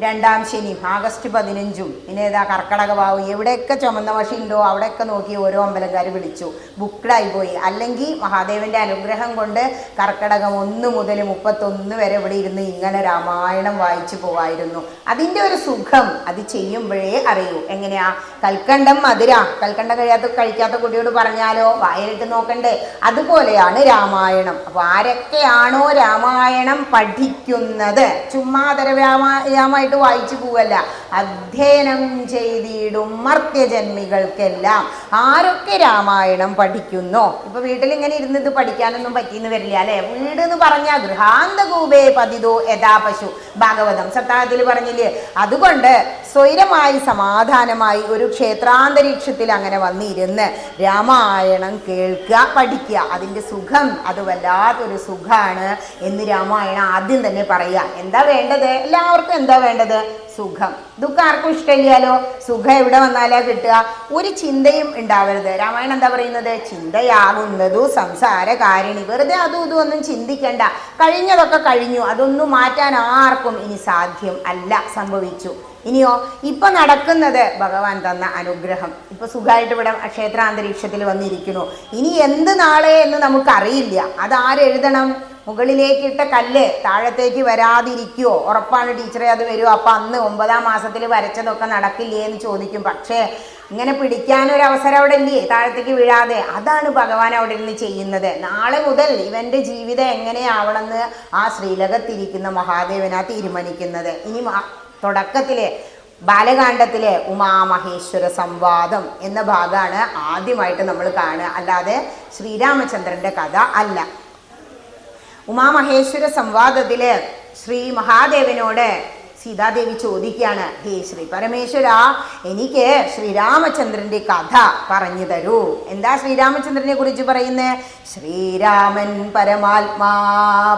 രണ്ടാം ശനിയും ആഗസ്റ്റ് 15 പിന്നെ ഏതാ കർക്കടക വാവ് എവിടെയൊക്കെ ചുമന്ന മഷി ഉണ്ടോ അവിടെയൊക്കെ നോക്കി ഓരോ അമ്പലക്കാർ വിളിച്ചു, ബുക്ക്ഡായി പോയി. അല്ലെങ്കിൽ മഹാദേവന്റെ അനുഗ്രഹം കൊണ്ട് കർക്കടകം 1 മുതൽ 31 വരെ ഇവിടെ ഇരുന്ന് ഇങ്ങനെ രാമായണം വായിച്ചു പോവായിരുന്നു. അതിൻ്റെ ഒരു സുഖം അത് ചെയ്യുമ്പോഴേ അറിയൂ. എങ്ങനെയാ? കൽക്കണ്ടം മധുര, കൽക്കണ്ടം കഴിക്കാത്ത കുട്ടിയോട് പറഞ്ഞാലോ വായിലിട്ട് നോക്കണ്ടേ? അതുപോലെയാണ് രാമായണം. അപ്പൊ ആരൊക്കെയാണോ രാമായണം പഠിക്കുന്നത്, ചുമ്മാതര വ്യായാമമായിട്ട് വായിച്ചു പോവല്ല, അധ്യയനം ചെയ്തിടും മർത്യജന്മികൾക്കെല്ലാം ആരൊക്കെ രാമായണം പഠിക്കുന്നോ. ഇപ്പൊ വീട്ടിൽ ഇങ്ങനെ ഇരുന്നത് പഠിക്കാനൊന്നും പറ്റിയെന്ന് വരില്ല അല്ലെ? വീട് എന്ന് പറഞ്ഞാൽ ഗൃഹാന്തകൂപേ പതിതോ യഥാ പശു, ഭാഗവതം സപ്താഹത്തിൽ പറഞ്ഞില്ലേ. അതുകൊണ്ട് സ്വൈരമായി സമാധാനമായി ഒരു ക്ഷേത്രാന്തരീക്ഷത്തിൽ അങ്ങനെ വന്നിരുന്ന് രാമായണം കേൾക്കുക, പഠിക്കുക. അതിൻ്റെ സുഖം അത് വല്ലാത്തൊരു സുഖമാണ് എന്ന് രാമായണം ആദ്യം തന്നെ പറയുക. എന്താ വേണ്ടത്? എല്ലാവർക്കും എന്താ വേണ്ടത്? സുഖം. ദുഃഖം ആർക്കും ഇഷ്ടമില്ലല്ലോ. സുഖം എവിടെ വന്നാലാ കിട്ടുക? ഒരു ചിന്തയും ഉണ്ടാവരുത്. രാമായണം എന്താ പറയുന്നത്? ചിന്തയാകുന്നതു സംസാരകാരിണി. വെറുതെ അതും ഇതും ഒന്നും ചിന്തിക്കണ്ട. കഴിഞ്ഞതൊക്കെ കഴിഞ്ഞു, അതൊന്നും മാറ്റാൻ ആർക്കും ഇനി സാധ്യം അല്ല, സംഭവിച്ചു. ഇനിയോ ഇപ്പൊ നടക്കുന്നത് ഭഗവാൻ തന്ന അനുഗ്രഹം. ഇപ്പൊ സുഖമായിട്ട് ഇവിടെ ക്ഷേത്രാന്തരീക്ഷത്തിൽ വന്നിരിക്കുന്നു. ഇനി എന്ത് നാളെ എന്ന് നമുക്കറിയില്ല. അതാരെഴുതണം? മുകളിലേക്കിട്ട കല്ല് താഴത്തേക്ക് വരാതിരിക്കുവോ? ഉറപ്പാണ് ടീച്ചറെ അത് വരുമോ? അപ്പം അന്ന് 9ാം മാസത്തിൽ വരച്ചതൊക്കെ നടക്കില്ലേ എന്ന് ചോദിക്കും. പക്ഷേ ഇങ്ങനെ പിടിക്കാനൊരവസരം അവിടെ ഇല്ലേ, താഴത്തേക്ക് വീഴാതെ? അതാണ് ഭഗവാൻ അവിടെ ഇരുന്ന് ചെയ്യുന്നത്. നാളെ മുതൽ ഇവൻ്റെ ജീവിതം എങ്ങനെയാവണമെന്ന് ആ ശ്രീലകത്തിരിക്കുന്ന മഹാദേവനാ തീരുമാനിക്കുന്നത്. ഇനി തുടക്കത്തിലെ ബാലകാണ്ഡത്തിലെ ഉമാമഹേശ്വര സംവാദം എന്ന ഭാഗമാണ് ആദ്യമായിട്ട് നമ്മൾ കാണുക, അല്ലാതെ ശ്രീരാമചന്ദ്രൻ്റെ കഥ അല്ല. ഉമാമഹേശ്വര സംവാദത്തില് ശ്രീ മഹാദേവനോട് സീതാദേവി ചോദിക്കുകയാണ്, ഹേ ശ്രീ പരമേശ്വര, എനിക്ക് ശ്രീരാമചന്ദ്രൻ്റെ കഥ പറഞ്ഞു തരൂ. എന്താ ശ്രീരാമചന്ദ്രനെ കുറിച്ച് പറയുന്നത്? ശ്രീരാമൻ പരമാത്മാ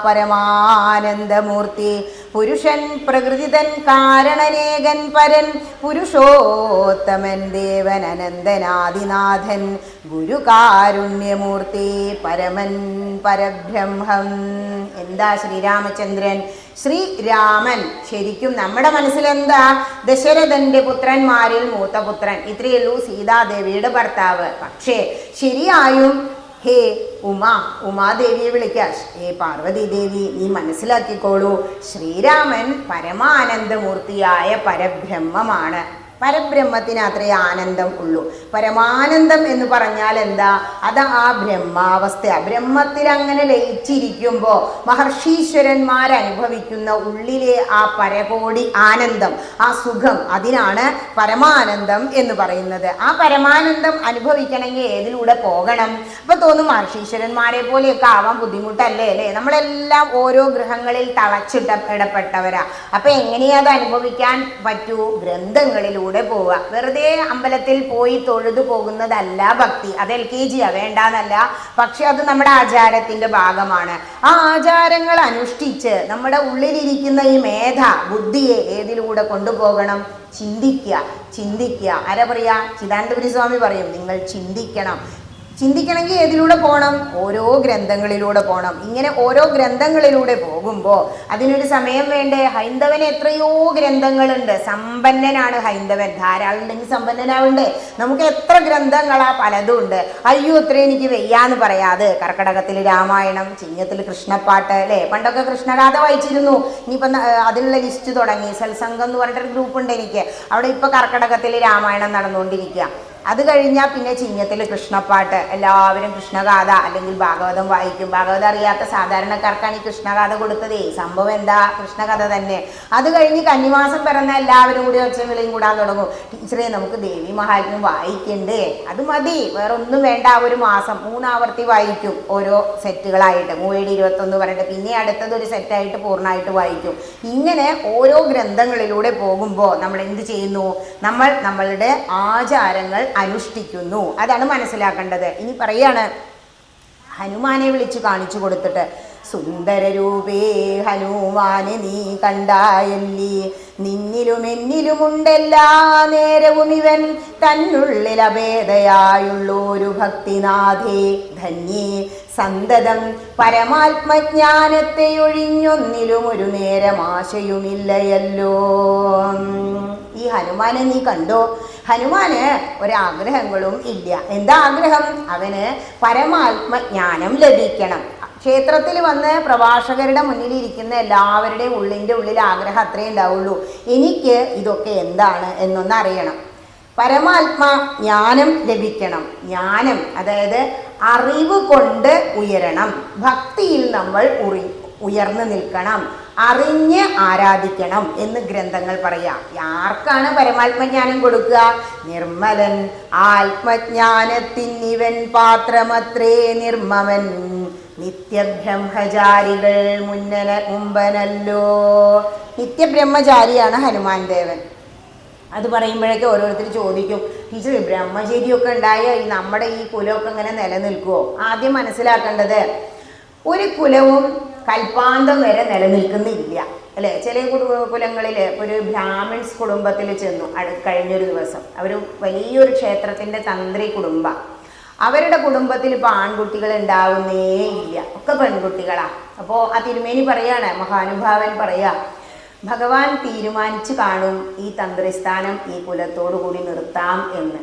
പരമാനന്ദമൂർത്തി, പുരുഷൻ പ്രകൃതിതൻ കാരണനേകൻ പരൻ, പുരുഷോത്തമൻ ദേവൻ അനന്തനാദിനാഥൻ, ഗുരുകാരുണ്യമൂർത്തി പരമൻ പരബ്രഹ്മം. എന്താ ശ്രീരാമചന്ദ്രൻ? ശ്രീരാമൻ ശരിക്കും നമ്മുടെ മനസ്സിലെന്താ? ദശരഥന്റെ പുത്രന്മാരിൽ മൂത്ത പുത്രൻ, ഇത്രയേ ഉള്ളൂ, സീതാദേവിയുടെ ഭർത്താവ്. പക്ഷേ ശരിയായും ഹേ ഉമാദേവിയെ വിളിക്കുക, ഹേ പാർവതി ദേവി, നീ മനസ്സിലാക്കിക്കോളൂ, ശ്രീരാമൻ പരമാനന്ദമൂർത്തിയായ പരബ്രഹ്മമാണ്. പരബ്രഹ്മത്തിന് അത്രേ ആനന്ദം ഉള്ളൂ. പരമാനന്ദം എന്ന് പറഞ്ഞാൽ എന്താ? അത് ആ ബ്രഹ്മാവസ്ഥ. ബ്രഹ്മത്തിൽ അങ്ങനെ ലയിച്ചിരിക്കുമ്പോൾ മഹർഷീശ്വരന്മാരനുഭവിക്കുന്ന ഉള്ളിലെ ആ പരകോടി ആനന്ദം, ആ സുഖം, അതിനാണ് പരമാനന്ദം എന്ന് പറയുന്നത്. ആ പരമാനന്ദം അനുഭവിക്കണമെങ്കിൽ ഏതിലൂടെ പോകണം? അപ്പൊ തോന്നും മഹർഷീശ്വരന്മാരെ പോലെയൊക്കെ ആവാൻ ബുദ്ധിമുട്ടല്ലേ അല്ലേ? നമ്മളെല്ലാം ഓരോ ഗ്രഹങ്ങളിൽ തളച്ചിടപ്പെട്ടവരാ. അപ്പൊ എങ്ങനെയാ അത് അനുഭവിക്കാൻ പറ്റൂ? ഗ്രന്ഥങ്ങളിലൂടെ പോവുക. വെറുതെ അമ്പലത്തിൽ പോയി തൊഴുതു പോകുന്നതല്ല ഭക്തി. അത് LKG വേണ്ടാന്നല്ല, പക്ഷെ അത് നമ്മുടെ ആചാരത്തിന്റെ ഭാഗമാണ്. ആ ആചാരങ്ങൾ അനുഷ്ഠിച്ച് നമ്മുടെ ഉള്ളിലിരിക്കുന്ന ഈ മേധ ബുദ്ധിയെ ഏതിലൂടെ കൊണ്ടുപോകണം? ചിന്തിക്കുക. ആരാ പറയാ? ചിദാനന്ദപുരി സ്വാമി പറയും, നിങ്ങൾ ചിന്തിക്കണം. ചിന്തിക്കണമെങ്കിൽ ഏതിലൂടെ പോകണം? ഓരോ ഗ്രന്ഥങ്ങളിലൂടെ പോകണം. ഇങ്ങനെ ഓരോ ഗ്രന്ഥങ്ങളിലൂടെ പോകുമ്പോൾ അതിനൊരു സമയം വേണ്ടേ? ഹൈന്ദവന് എത്രയോ ഗ്രന്ഥങ്ങളുണ്ട്. സമ്പന്നനാണ് ഹൈന്ദവൻ. ധാരാളം ഉണ്ടെങ്കിൽ സമ്പന്നനാവണ്ടേ? നമുക്ക് എത്ര ഗ്രന്ഥങ്ങളാ, പലതും ഉണ്ട്. അയ്യോ ഇത്ര എനിക്ക് വെയ്യാന്ന് പറയാതെ കർക്കടകത്തിൽ രാമായണം, ചിങ്ങത്തിൽ കൃഷ്ണപ്പാട്ട് അല്ലേ? പണ്ടൊക്കെ കൃഷ്ണഗാഥ വായിച്ചിരുന്നു. ഇനിയിപ്പം അതിനുള്ള ലിസ്റ്റ് തുടങ്ങി. സത്സംഗം എന്ന് പറഞ്ഞിട്ടൊരു ഗ്രൂപ്പ് ഉണ്ട് എനിക്ക്. അവിടെ ഇപ്പം കർക്കടകത്തിൽ രാമായണം നടന്നുകൊണ്ടിരിക്കുക. അത് കഴിഞ്ഞാൽ പിന്നെ ചിങ്ങത്തിൽ കൃഷ്ണപ്പാട്ട്, എല്ലാവരും കൃഷ്ണഗാഥ അല്ലെങ്കിൽ ഭാഗവതം വായിക്കും. ഭാഗവതം അറിയാത്ത സാധാരണക്കാർക്കാണ് ഈ കൃഷ്ണഗാഥ കൊടുത്തതേ. സംഭവം എന്താ? കൃഷ്ണകഥ തന്നെ. അത് കഴിഞ്ഞ് കന്നിമാസം പിറന്ന എല്ലാവരും കൂടി ഒച്ചയും വിളിയും കൂടാൻ തുടങ്ങും. ടീച്ചറെ നമുക്ക് ദേവി മഹാത്മ്യം വായിക്കണ്ടേ? അത് മതി, വേറെ ഒന്നും വേണ്ട. ഒരു മാസം 3 ആവർത്തി വായിക്കും, ഓരോ സെറ്റുകളായിട്ട്. 3/21 പറഞ്ഞിട്ട് പിന്നെ അടുത്തതൊരു സെറ്റായിട്ട് പൂർണ്ണമായിട്ട് വായിക്കും. ഇങ്ങനെ ഓരോ ഗ്രന്ഥങ്ങളിലൂടെ പോകുമ്പോൾ നമ്മൾ എന്ത് ചെയ്യുന്നു? നമ്മൾ നമ്മളുടെ ആചാരങ്ങൾ അനുഷ്ഠിക്കുന്നു. അതാണ് മനസ്സിലാക്കേണ്ടത്. ഇനി പറയാണ്, ഹനുമാനെ വിളിച്ചു കാണിച്ചു കൊടുത്തിട്ട്, സുന്ദരരൂപേ ഹനുമാനെ നീ കണ്ടായല്ലി, നിന്നിലും എന്നിലുമുണ്ടെല്ലാ നേരവും ഇവൻ, തന്നുള്ളിൽ അഭേദയായുള്ളൊരു ഭക്തിനാഥേ ധന്യേ സന്തതം പരമാത്മജ്ഞാനത്തെ ഒഴിഞ്ഞൊന്നിലും ഒരു നേരം ആശയുമില്ലയല്ലോ. ഈ ഹനുമാനെ നീ കണ്ടോ? ഹനുമാന് ഒരാഗ്രഹങ്ങളും ഇല്ല. എന്താ ആഗ്രഹം? അവന് പരമാത്മജ്ഞാനം ലഭിക്കണം. ക്ഷേത്രത്തിൽ വന്ന് പ്രഭാഷകരുടെ മുന്നിലിരിക്കുന്ന എല്ലാവരുടെയും ഉള്ളിൽ ആഗ്രഹം അത്രേ ഉണ്ടാവുള്ളൂ, എനിക്ക് ഇതൊക്കെ എന്താണ് എന്നൊന്ന് അറിയണം. പരമാത്മാ ജ്ഞാനം ലഭിക്കണം. ജ്ഞാനം അതായത് അറിവ് കൊണ്ട് ഉയരണം. ഭക്തിയിൽ നമ്മൾ ഉയർന്നു നിൽക്കണം, അറിഞ്ഞ് ആരാധിക്കണം എന്ന് ഗ്രന്ഥങ്ങൾ പറയാം. ആർക്കാണ് പരമാത്മജ്ഞാനം കൊടുക്കുക? നിർമ്മലൻ ആത്മജ്ഞാനത്തിനിവൻ പാത്രമത്രേ നിർമ്മമൻ നിത്യബ്രഹ്മചാരികൾ മുമ്പനല്ലോ. നിത്യബ്രഹ്മചാരിയാണ് ഹനുമാൻ ദേവൻ. അത് പറയുമ്പോഴേക്കും ഓരോരുത്തർ ചോദിക്കും, ടീച്ചർ ബ്രഹ്മചര്യയൊക്കെ ഉണ്ടായ നമ്മുടെ ഈ കുലമൊക്കെ ഇങ്ങനെ നിലനിൽക്കുമോ? ആദ്യം മനസ്സിലാക്കേണ്ടത്, ഒരു കുലവും കൽപ്പാന്തം വരെ നിലനിൽക്കുന്നില്ല അല്ലേ. ചില കുലങ്ങളിൽ ഒരു ബ്രാഹ്മിൺസ് കുടുംബത്തിൽ ചെന്നു കഴിഞ്ഞൊരു ദിവസം. അവർ വലിയൊരു ക്ഷേത്രത്തിൻ്റെ തന്ത്രി കുടുംബം. അവരുടെ കുടുംബത്തിൽ ഇപ്പോൾ ആൺകുട്ടികൾ ഉണ്ടാവുന്നേ ഇല്ല, ഒക്കെ പെൺകുട്ടികളാണ്. അപ്പോൾ ആ തിരുമേനി പറയാണ്, മഹാനുഭാവൻ പറയാ, ഭഗവാൻ തീരുമാനിച്ചു കാണും ഈ തന്ത്രിസ്ഥാനം ഈ കുലത്തോടു കൂടി നിർത്താം എന്ന്.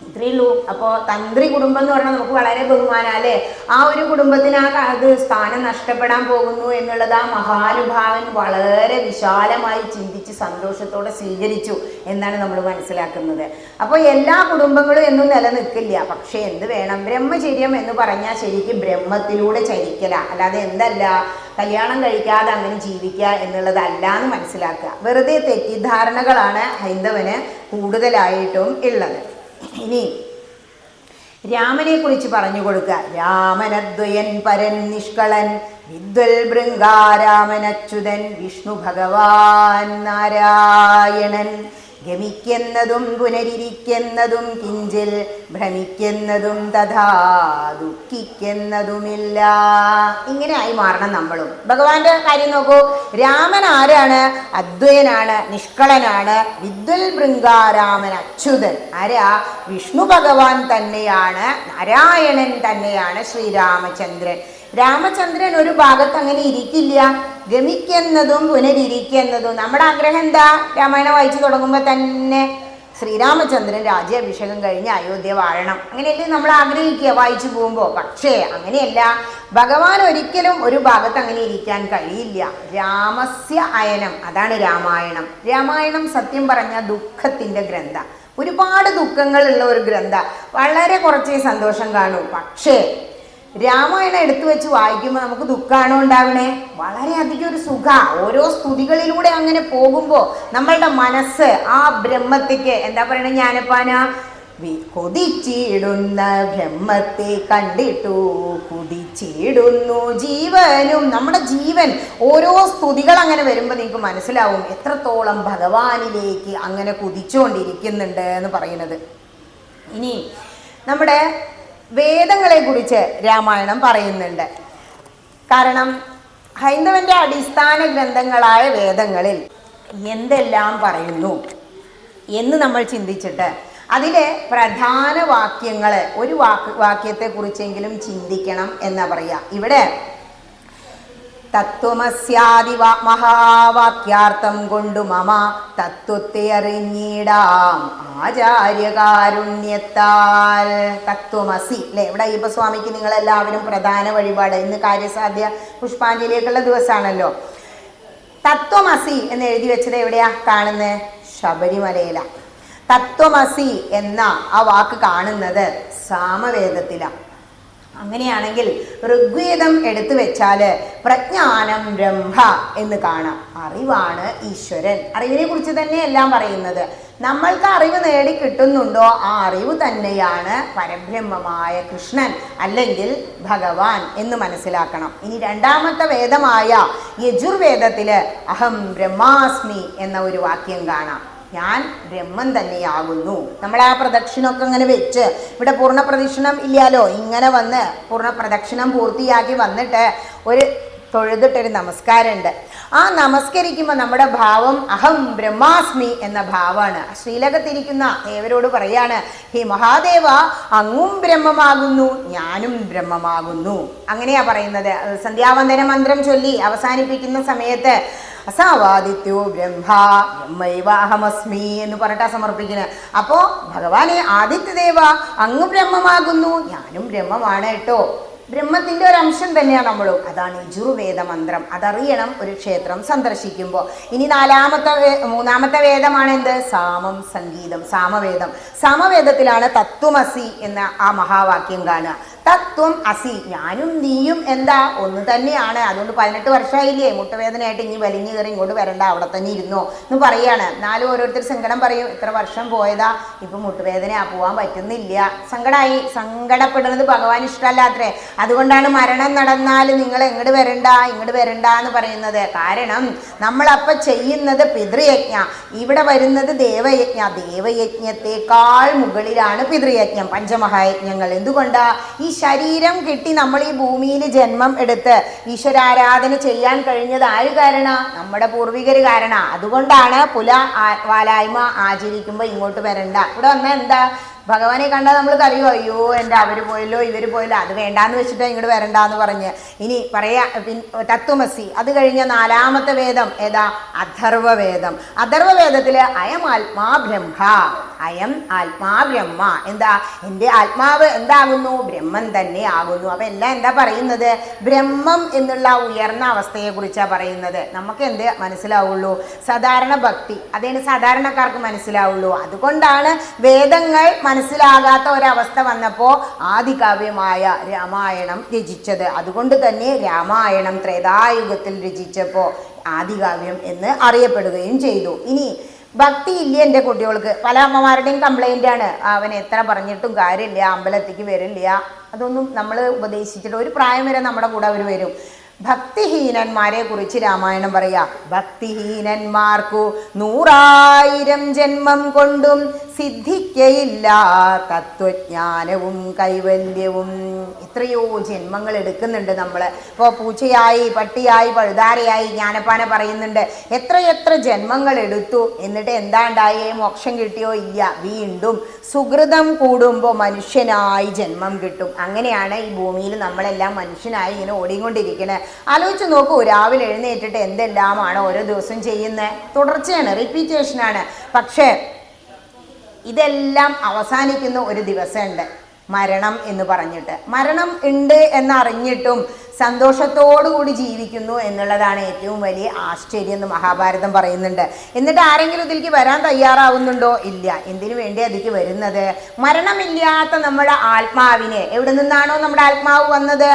ഇത്രയേ ഉള്ളൂ. അപ്പോൾ തന്ത്രി കുടുംബം എന്ന് പറഞ്ഞാൽ നമുക്ക് വളരെ ബഹുമാനം അല്ലേ. ആ ഒരു കുടുംബത്തിന് അത് സ്ഥാനം നഷ്ടപ്പെടാൻ പോകുന്നു എന്നുള്ളത് ആ മഹാനുഭാവൻ വളരെ വിശാലമായി ചിന്തിച്ച് സന്തോഷത്തോടെ സ്വീകരിച്ചു എന്നാണ് നമ്മൾ മനസ്സിലാക്കുന്നത്. അപ്പോൾ എല്ലാ കുടുംബങ്ങളും എന്നും നിലനിൽക്കില്ല. പക്ഷേ എന്ത് വേണം? ബ്രഹ്മചര്യം എന്ന് പറഞ്ഞാൽ ശരിക്കും ബ്രഹ്മത്തിലൂടെ ചരിക്കല, അല്ലാതെ എന്തല്ല കല്യാണം കഴിക്കാതെ അങ്ങനെ ജീവിക്കുക എന്നുള്ളതല്ല എന്ന് മനസ്സിലാക്കുക. വെറുതെ തെറ്റിദ്ധാരണകളാണ് ഹൈന്ദവന് കൂടുതലായിട്ടും ഉള്ളത്. ഇനി രാമനെ കുറിച്ച് പറഞ്ഞു കൊടുക്കുക. രാമനദ്വയൻ പരൻ നിഷ്കളൻ വിദ്വൽ ഭൃംഗാരാമനച്യുതൻ വിഷ്ണു ഭഗവാൻ നാരായണൻ ഗമിക്കുന്നതും പുനരിരിക്കുന്നതും കിഞ്ചിൽ ഭ്രമിക്കുന്നതും തഥാ ദുഃഖിക്കുന്നതുമില്ല. ഇങ്ങനെ ആയി മാറണം നമ്മളും. ഭഗവാന്റെ കാര്യം നോക്കൂ. രാമൻ ആരാണ്? അദ്വയനാണ്, നിഷ്കളനാണ്. വിദ്വൽ ഭൃംഗാരാമൻ അച്യുതൻ ആരാ? വിഷ്ണു ഭഗവാൻ തന്നെയാണ്, നാരായണൻ തന്നെയാണ് ശ്രീരാമചന്ദ്രൻ. രാമചന്ദ്രൻ ഒരു ഭാഗത്ത് അങ്ങനെ ഇരിക്കില്ല. ഗമിക്കുന്നതും പുനരിരിക്കുന്നതും. നമ്മുടെ ആഗ്രഹം എന്താ? രാമായണം വായിച്ചു തുടങ്ങുമ്പോൾ തന്നെ ശ്രീരാമചന്ദ്രൻ രാജ്യാഭിഷേകം കഴിഞ്ഞ് അയോധ്യ വാഴണം, അങ്ങനെയല്ലേ നമ്മൾ ആഗ്രഹിക്കുക വായിച്ചു പോകുമ്പോൾ. പക്ഷേ അങ്ങനെയല്ല. ഭഗവാൻ ഒരിക്കലും ഒരു ഭാഗത്ത് അങ്ങനെ ഇരിക്കാൻ കഴിയില്ല. രാമസ്യ അയനം, അതാണ് രാമായണം. രാമായണം സത്യം പറഞ്ഞ ദുഃഖത്തിൻ്റെ ഗ്രന്ഥ. ഒരുപാട് ദുഃഖങ്ങളുള്ള ഒരു ഗ്രന്ഥ. വളരെ കുറച്ചേ സന്തോഷം കാണൂ. പക്ഷേ രാമായണം എടുത്തു വെച്ച് വായിക്കുമ്പോൾ നമുക്ക് ദുഃഖമാണോ ഉണ്ടാവണേ? വളരെയധികം ഒരു സുഖ. ഓരോ സ്തുതികളിലൂടെ അങ്ങനെ പോകുമ്പോൾ നമ്മളുടെ മനസ്സ് ആ ബ്രഹ്മത്തേക്ക് എന്താ പറയണേ? ജ്ഞാനപ്പാന കൊതിച്ചിടുന്ന ബ്രഹ്മത്തെ കണ്ടിട്ടു കുതിച്ചിടുന്നു ജീവനും. നമ്മുടെ ജീവൻ ഓരോ സ്തുതികൾ അങ്ങനെ വരുമ്പോൾ നിങ്ങൾക്ക് മനസ്സിലാവും എത്രത്തോളം ഭഗവാനിലേക്ക് അങ്ങനെ കുതിച്ചുകൊണ്ടിരിക്കുന്നുണ്ട് എന്ന് പറയുന്നത്. ഇനി നമ്മുടെ വേദങ്ങളെ കുറിച്ച് രാമായണം പറയുന്നുണ്ട്. കാരണം ഹൈന്ദവന്റെ അടിസ്ഥാന ഗ്രന്ഥങ്ങളായ വേദങ്ങളിൽ എന്തെല്ലാം പറയുന്നു എന്ന് നമ്മൾ ചിന്തിച്ചിട്ട് അതിലെ പ്രധാന വാക്യങ്ങൾ, ഒരു വാക്യത്തെക്കുറിച്ചെങ്കിലും ചിന്തിക്കണം എന്നാ പറയുക. ഇവിടെ തത്വമസ്യാദി മഹാവാക്യാർത്ഥം കൊണ്ടു മമ തത്വത്തെ അറിഞ്ഞിടാം ആചാര്യകാരുണ്യത്താൽ. തത്വമസി അല്ലെ. ഇവിടെ അയ്യപ്പസ്വാമിക്ക് നിങ്ങളെല്ലാവരും പ്രധാന വഴിപാട്, ഇന്ന് കാര്യസാധ്യ പുഷ്പാഞ്ജലിയൊക്കെയുള്ള ദിവസമാണല്ലോ. തത്വമസി എന്ന് എഴുതി വെച്ചത് എവിടെയാ കാണുന്നത്? ശബരിമലയില. തത്വമസി എന്ന ആ വാക്ക് കാണുന്നത് സാമവേദത്തിലാണ്. അങ്ങനെയാണെങ്കിൽ ഋഗ്വേദം എടുത്തു വെച്ചാൽ പ്രജ്ഞാനം ബ്രഹ്മ എന്ന് കാണാം. അറിവാണ് ഈശ്വരൻ. അറിവിനെ കുറിച്ച് തന്നെ എല്ലാം പറയുന്നത്. നമ്മൾക്ക് അറിവ് നേടി കിട്ടുന്നുണ്ടോ ആ അറിവ് തന്നെയാണ് പരബ്രഹ്മമായ കൃഷ്ണൻ അല്ലെങ്കിൽ ഭഗവാൻ എന്ന് മനസ്സിലാക്കണം. ഇനി രണ്ടാമത്തെ വേദമായ യജുർവേദത്തില് അഹം ബ്രഹ്മാസ്മി എന്ന ഒരു വാക്യം കാണാം. ഞാൻ ബ്രഹ്മൻ തന്നെയാകുന്നു. നമ്മൾ ആ പ്രദക്ഷിണമൊക്കെ ഇങ്ങനെ വെച്ച്, ഇവിടെ പൂർണ്ണ പ്രദക്ഷിണം ഇല്ലാലോ, ഇങ്ങനെ വന്ന് പൂർണ്ണ പ്രദക്ഷിണം പൂർത്തിയാക്കി വന്നിട്ട് ഒരു തൊഴുതിട്ടൊരു നമസ്കാരമുണ്ട്. ആ നമസ്കരിക്കുമ്പോൾ നമ്മുടെ ഭാവം അഹം ബ്രഹ്മാസ്മി എന്ന ഭാവമാണ്. ശ്രീലകത്തിരിക്കുന്ന ദേവരോട് പറയാണ്, ഹേ മഹാദേവ, അങ്ങും ബ്രഹ്മമാകുന്നു, ഞാനും ബ്രഹ്മമാകുന്നു. അങ്ങനെയാ പറയുന്നത്. സന്ധ്യാവന്ദന മന്ത്രം ചൊല്ലി അവസാനിപ്പിക്കുന്ന സമയത്ത് അസാവാദിത്യോ ബ്രഹ്മ ബ്രഹ്മൈവാഹമസ്മി എന്ന് പറഞ്ഞിട്ടാ സമർപ്പിക്കുന്നത്. അപ്പോൾ ഭഗവാനെ ആദിത്യദേവ, അങ്ങ് ബ്രഹ്മമാകുന്നു, ഞാനും ബ്രഹ്മമാണ് കേട്ടോ. ബ്രഹ്മത്തിൻ്റെ ഒരു അംശം തന്നെയാണ് നമ്മളും. അതാണ് യജുർവേദ മന്ത്രം. അതറിയണം ഒരു ക്ഷേത്രം സന്ദർശിക്കുമ്പോൾ. ഇനി മൂന്നാമത്തെ വേദമാണ് എന്ത്? സാമം സംഗീതം, സാമവേദം. സാമവേദത്തിലാണ് തത്വമസി എന്ന ആ മഹാവാക്യം കാണുക. തത്വം അസി, ഞാനും നീയും എന്താ ഒന്ന് തന്നെയാണ്. അതുകൊണ്ട് 18 വർഷമായില്ലേ മുട്ടുവേദനയായിട്ട്, ഇനി വലിഞ്ഞു കയറി ഇങ്ങോട്ട് വരണ്ട, അവിടെ തന്നെ ഇരുന്നോ എന്ന് പറയാണ്. എന്നാലും ഓരോരുത്തർ സങ്കടം പറയും, ഇത്ര വർഷം പോയതാ, ഇപ്പം മുട്ടുവേദന പോകാൻ പറ്റുന്നില്ല. സങ്കടമായി. സങ്കടപ്പെടുന്നത് ഭഗവാൻ ഇഷ്ടമല്ലാത്രേ. അതുകൊണ്ടാണ് മരണം നടന്നാൽ നിങ്ങൾ ഇങ്ങോട്ട് വരണ്ട എന്ന് പറയുന്നത്. കാരണം നമ്മളപ്പം ചെയ്യുന്നത് പിതൃയജ്ഞ, ഇവിടെ വരുന്നത് ദേവയജ്ഞ. ദേവയജ്ഞത്തെക്കാൾ മുകളിലാണ് പിതൃയജ്ഞം, പഞ്ചമഹായജ്ഞങ്ങൾ. എന്തുകൊണ്ടാ? ഈ ശരീരം കിട്ടി നമ്മൾ ഈ ഭൂമിയിൽ ജന്മം എടുത്ത് ഈശ്വരാരാധന ചെയ്യാൻ കഴിഞ്ഞത് ആര് കാരണ? നമ്മുടെ പൂർവികർ കാരണ. അതുകൊണ്ടാണ് വാലായ്മ ആചരിക്കുമ്പോൾ ഇങ്ങോട്ട് വരണ്ട. ഇവിടെ വന്നാൽ എന്താ? ഭഗവാനെ കണ്ടാൽ നമ്മൾ കറിയോ, അയ്യോ എൻ്റെ അവർ പോയല്ലോ ഇവർ പോയല്ലോ, അത് വേണ്ടാന്ന് വെച്ചിട്ട് ഇങ്ങോട്ട് വരണ്ടാന്ന് പറഞ്ഞ്. ഇനി പറയാ തത്വമസി. അത് കഴിഞ്ഞ 4ാമത്തെ വേദം ഏതാ? അഥർവവേദം. അഥർവവേദത്തിൽ അയം ആത്മാ ബ്രഹ്മ, അയം ആത്മാ ബ്രഹ്മ. എന്താ? എൻ്റെ ആത്മാവ് എന്താകുന്നു? ബ്രഹ്മം തന്നെ ആകുന്നു. അപ്പം എല്ലാം എന്താ പറയുന്നത്? ബ്രഹ്മം എന്നുള്ള ഉയർന്ന അവസ്ഥയെക്കുറിച്ചാണ് പറയുന്നത്. നമുക്ക് എന്ത് മനസ്സിലാവുള്ളൂ? സാധാരണ ഭക്തി, അതേന് സാധാരണക്കാർക്ക് മനസ്സിലാവുള്ളൂ. അതുകൊണ്ടാണ് വേദങ്ങൾ മനസ്സിലാകാത്ത ഒരവസ്ഥ വന്നപ്പോൾ ആദികാവ്യമായ രാമായണം രചിച്ചത്. അതുകൊണ്ട് തന്നെ രാമായണം ത്രേതായുഗത്തിൽ രചിച്ചപ്പോൾ ആദികാവ്യം എന്ന് അറിയപ്പെടുകയും ചെയ്തു. ഇനി ഭക്തി ഇല്ല എൻ്റെ കുട്ടികൾക്ക്. പല അമ്മമാരുടെയും കംപ്ലൈൻ്റ് ആണ്, അവൻ എത്ര പറഞ്ഞിട്ടും കാര്യമില്ല, അമ്പലത്തേക്ക് വരില്ല. അതൊന്നും നമ്മൾ ഉപദേശിച്ചിട്ട് ഒരു പ്രായം വരെ നമ്മുടെ കൂടെ അവർ വരും. ഭക്തിഹീനന്മാരെ കുറിച്ച് രാമായണം പറയാ. ഭക്തിഹീനന്മാർക്കു 100,000 ജന്മം കൊണ്ടും സിദ്ധിക്കയില്ല തത്വജ്ഞാനവും കൈവല്യവും. എത്രയോ ജന്മങ്ങൾ എടുക്കുന്നുണ്ട് നമ്മൾ. ഇപ്പോൾ പൂച്ചയായി, പട്ടിയായി, പഴുതാരയായി ജ്ഞാനപ്പാന പറയുന്നുണ്ട്. എത്രയെത്ര ജന്മങ്ങൾ എടുത്തു, എന്നിട്ട് എന്താ ഉണ്ടായേ? മോക്ഷം കിട്ടിയോ? ഇല്ല. വീണ്ടും സുഹൃതം കൂടുമ്പോൾ മനുഷ്യനായി ജന്മം കിട്ടും. അങ്ങനെയാണ് ഈ ഭൂമിയിൽ നമ്മളെല്ലാം മനുഷ്യനായി ഇങ്ങനെ ഓടിക്കൊണ്ടിരിക്കുന്നത്. ആലോചിച്ച് നോക്കൂ, രാവിലെ എഴുന്നേറ്റിട്ട് എന്തെല്ലാമാണ് ഓരോ ദിവസം ചെയ്യുന്നത്? തുടർച്ചയാണ്, റിപ്പീറ്റേഷനാണ്. പക്ഷേ ഇതെല്ലാം അവസാനിക്കുന്ന ഒരു ദിവസമുണ്ട്, മരണം എന്ന് പറഞ്ഞിട്ട്. മരണം ഉണ്ട് എന്നറിഞ്ഞിട്ടും സന്തോഷത്തോടുകൂടി ജീവിക്കുന്നു എന്നുള്ളതാണ് ഏറ്റവും വലിയ ആശ്ചര്യം എന്ന് മഹാഭാരതം പറയുന്നുണ്ട്. എന്നിട്ട് ആരെങ്കിലും ഇതിലേക്ക് വരാൻ തയ്യാറാവുന്നുണ്ടോ? ഇല്ല. എന്തിനു വേണ്ടി അതിലേക്ക് വരുന്നത്? മരണമില്ലാത്ത നമ്മുടെ ആത്മാവിനെ, എവിടെ നിന്നാണോ നമ്മുടെ ആത്മാവ് വന്നത്,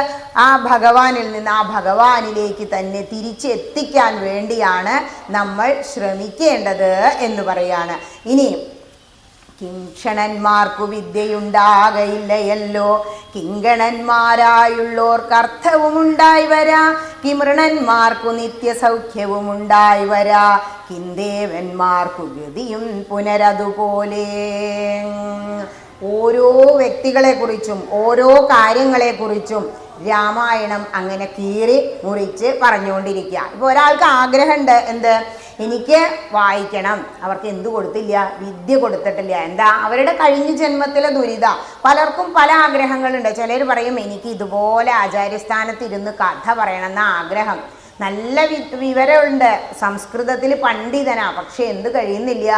ആ ഭഗവാനിൽ നിന്ന് ആ ഭഗവാനിലേക്ക് തന്നെ തിരിച്ചെത്തിക്കാൻ വേണ്ടിയാണ് നമ്മൾ ശ്രമിക്കേണ്ടത് എന്ന് പറയാണ്. ഇനി കിംക്ഷണന്മാർക്കു വിദ്യയുണ്ടാകയില്ലയല്ലോ, കിങ്കണന്മാരായുള്ളോർക്ക് അർത്ഥവും ഉണ്ടായി വരാ, കിമൃണന്മാർക്കു നിത്യസൗഖ്യവും ഉണ്ടായി വരാ, കിന്ദേവന്മാർക്കു ഗതിയും പുനരതുപോലെ. ഓരോ വ്യക്തികളെക്കുറിച്ചും ഓരോ കാര്യങ്ങളെക്കുറിച്ചും രാമായണം അങ്ങനെ കീറി മുറിച്ച് പറഞ്ഞുകൊണ്ടിരിക്കുക. ഇപ്പോൾ ഒരാൾക്ക് ആഗ്രഹമുണ്ട്, എന്ത്? എനിക്ക് വായിക്കണം. അവർക്ക് എന്ത് കൊടുത്തില്ല? വിദ്യ കൊടുത്തിട്ടില്ല. എന്താ? അവരുടെ കഴിഞ്ഞ ജന്മത്തിലെ ദുരിതം. പലർക്കും പല ആഗ്രഹങ്ങളുണ്ട്. ചിലർ പറയും, എനിക്ക് ഇതുപോലെ ആചാര്യസ്ഥാനത്തിരുന്ന് കഥ പറയണമെന്ന ആഗ്രഹം. നല്ല വിവരമുണ്ട്, സംസ്കൃതത്തിൽ പണ്ഡിതനാ, പക്ഷെ എന്ത് കഴിയുന്നില്ല?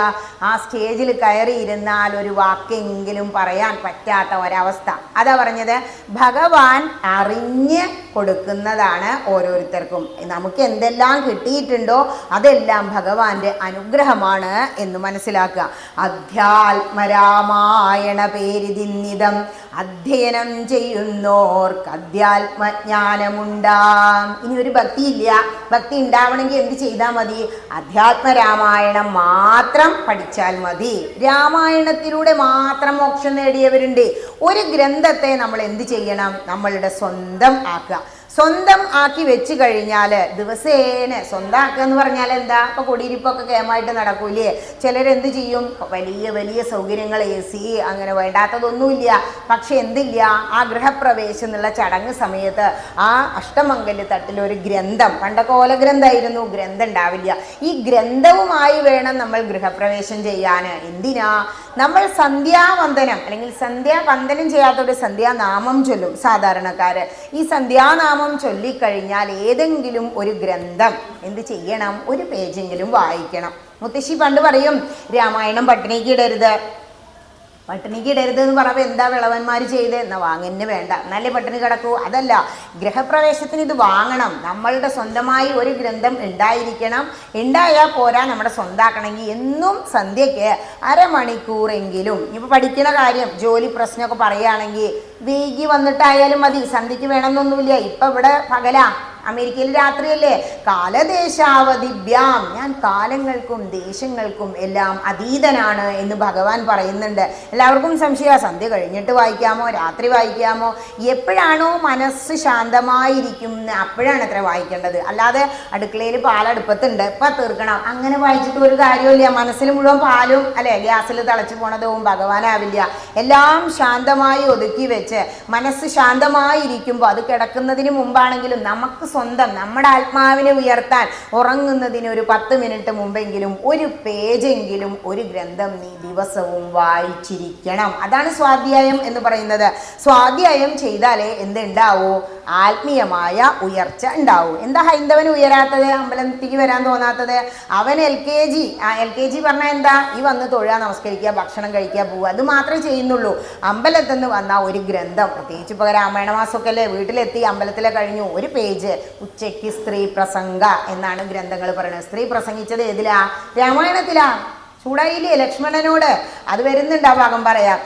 ആ സ്റ്റേജിൽ കയറി ഇരുന്നാൽ ഒരു വാക്കെങ്കിലും പറയാൻ പറ്റാത്ത ഒരവസ്ഥ. അതാ പറഞ്ഞത്, ഭഗവാൻ അറിഞ്ഞ് കൊടുക്കുന്നതാണ് ഓരോരുത്തർക്കും. നമുക്ക് എന്തെല്ലാം കിട്ടിയിട്ടുണ്ടോ അതെല്ലാം ഭഗവാന്റെ അനുഗ്രഹമാണ് എന്ന് മനസ്സിലാക്കുക. അധ്യാത്മരാമായണ പേരിതിന്നിതം അധ്യയനം ചെയ്യുന്നോർക്ക് അധ്യാത്മജ്ഞാനമുണ്ടാം. ഇനി ഒരു ഭക്തിയില്ല. ഭക്തി ഉണ്ടാവണമെങ്കിൽ എന്ത് ചെയ്താൽ മതി? അധ്യാത്മരാമായണം മാത്രം പഠിച്ചാൽ മതി. രാമായണത്തിലൂടെ മാത്രം മോക്ഷം നേടിയവരുണ്ട്. ഒരു ഗ്രന്ഥത്തെ നമ്മൾ എന്ത് ചെയ്യണം? നമ്മളുടെ സ്വന്തം ആക്കുക. സ്വന്തം ആക്കി വെച്ച് കഴിഞ്ഞാൽ ദിവസേന സ്വന്തമാക്കുക എന്ന് പറഞ്ഞാൽ എന്താ? ഇപ്പോൾ കുടിയിരിപ്പൊക്കെ കേമായിട്ട് നടക്കൂലേ? ചിലരെന്ത് ചെയ്യും? വലിയ വലിയ സൗകര്യങ്ങൾ, AC, അങ്ങനെ വേണ്ടാത്തതൊന്നുമില്ല. പക്ഷെ എന്തില്ല, ആ ഗൃഹപ്രവേശം എന്നുള്ള ചടങ്ങ് സമയത്ത് ആ അഷ്ടമംഗല്യ തട്ടിലൊരു ഗ്രന്ഥം, പണ്ടൊക്കെ ഓലഗ്രന്ഥമായിരുന്നു, ഗ്രന്ഥം ഉണ്ടാവില്ല. ഈ ഗ്രന്ഥവുമായി വേണം നമ്മൾ ഗൃഹപ്രവേശം ചെയ്യാൻ. എന്തിനാ? നമ്മൾ സന്ധ്യാവന്ദനം അല്ലെങ്കിൽ സന്ധ്യാവന്ദനം ചെയ്യാത്തൊരു സന്ധ്യാനാമം ചൊല്ലും സാധാരണക്കാർ. ഈ സന്ധ്യാനാമം ചൊല്ലിക്കഴിഞ്ഞാൽ ഏതെങ്കിലും ഒരു ഗ്രന്ഥം എന്ത് ചെയ്യണം? ഒരു പേജെങ്കിലും വായിക്കണം. മുത്തശ്ശി പണ്ട് പറയും, രാമായണം പട്ടിണിക്ക് ഇടരുത്. പട്ടിണിക്ക് ഇടരുത് എന്ന് പറയുമ്പോൾ എന്താ വിളവന്മാർ ചെയ്ത്? എന്നാൽ വാങ്ങന്നെ വേണ്ട, എന്നാലേ പട്ടിണി കിടക്കൂ. അതല്ല, ഗൃഹപ്രവേശത്തിന് ഇത് വാങ്ങണം. നമ്മളുടെ സ്വന്തമായി ഒരു ഗ്രന്ഥം ഉണ്ടായിരിക്കണം. ഉണ്ടായാൽ പോരാ, നമ്മുടെ സ്വന്തമാക്കണമെങ്കിൽ എന്നും സന്ധ്യയ്ക്ക് അരമണിക്കൂറെങ്കിലും, ഇപ്പോൾ പഠിക്കുന്ന കാര്യം, ജോലി പ്രശ്നമൊക്കെ പറയുകയാണെങ്കിൽ വൈകി വന്നിട്ടായാലും മതി, സന്ധ്യയ്ക്ക് വേണമെന്നൊന്നുമില്ല. ഇപ്പം ഇവിടെ പകലാ, അമേരിക്കയിൽ രാത്രിയല്ലേ. കാലദേശാവധിഭ്യാം, ഞാൻ കാലങ്ങൾക്കും ദേശങ്ങൾക്കും എല്ലാം അതീതനാണ് എന്ന് ഭഗവാൻ പറയുന്നുണ്ട്. എല്ലാവർക്കും സംശയമാണ്, സന്ധ്യ കഴിഞ്ഞിട്ട് വായിക്കാമോ രാത്രി വായിക്കാമോ? എപ്പോഴാണോ മനസ്സ് ശാന്തമായിരിക്കും അപ്പോഴാണ് അത്ര വായിക്കേണ്ടത്. അല്ലാതെ അടുക്കളയിൽ പാലടുപ്പത്തുണ്ട്, ഇപ്പം തീർക്കണം, അങ്ങനെ വായിച്ചിട്ട് ഒരു കാര്യമില്ല. മനസ്സിൽ മുഴുവൻ പാലും അല്ലെ ഗ്യാസിൽ തിളച്ച് പോണതും ഭഗവാനാവില്ല. എല്ലാം ശാന്തമായി ഒതുക്കി വെച്ച് മനസ്സ് ശാന്തമായിരിക്കുമ്പോൾ, അത് കിടക്കുന്നതിന് മുമ്പാണെങ്കിലും നമുക്ക് സ്വന്തം നമ്മുടെ ആത്മാവിനെ ഉയർത്താൻ ഉറങ്ങുന്നതിന് ഒരു 10 മിനിറ്റ് മുമ്പെങ്കിലും ഒരു പേജെങ്കിലും ഒരു ഗ്രന്ഥം നീ ദിവസവും വായിച്ചിരിക്കണം. അതാണ് സ്വാധ്യായം എന്ന് പറയുന്നത്. സ്വാധ്യായം ചെയ്താലേ എന്തുണ്ടാവൂ? ആത്മീയമായ ഉയർച്ച ഉണ്ടാവും. എന്താ ഹൈന്ദവന് ഉയരാത്തത്? അമ്പലത്തിലേക്ക് വരാൻ തോന്നാത്തത്? അവൻ LKG പറഞ്ഞാൽ എന്താ? ഈ വന്ന് തൊഴുക, നമസ്കരിക്കുക, ഭക്ഷണം കഴിക്കുക, പോവുക, അത് മാത്രമേ ചെയ്യുന്നുള്ളൂ. അമ്പലത്തിൽ നിന്ന് വന്നാൽ ഒരു ഗ്രന്ഥം, പ്രത്യേകിച്ച് ഇപ്പോൾ രാമായണ മാസമൊക്കെ അല്ലേ, വീട്ടിലെത്തി അമ്പലത്തിലെ കഴിഞ്ഞു ഒരു പേജ്. ഉച്ചയ്ക്ക് സ്ത്രീ പ്രസംഗ എന്നാണ് ഗ്രന്ഥങ്ങൾ പറയുന്നത്. സ്ത്രീ പ്രസംഗിച്ചത് ഏതിലാ? രാമായണത്തിലാ. ചൂടായില്ലേ ലക്ഷ്മണനോട്? അത് വരുന്നുണ്ട്, ആ ഭാഗം പറയാം.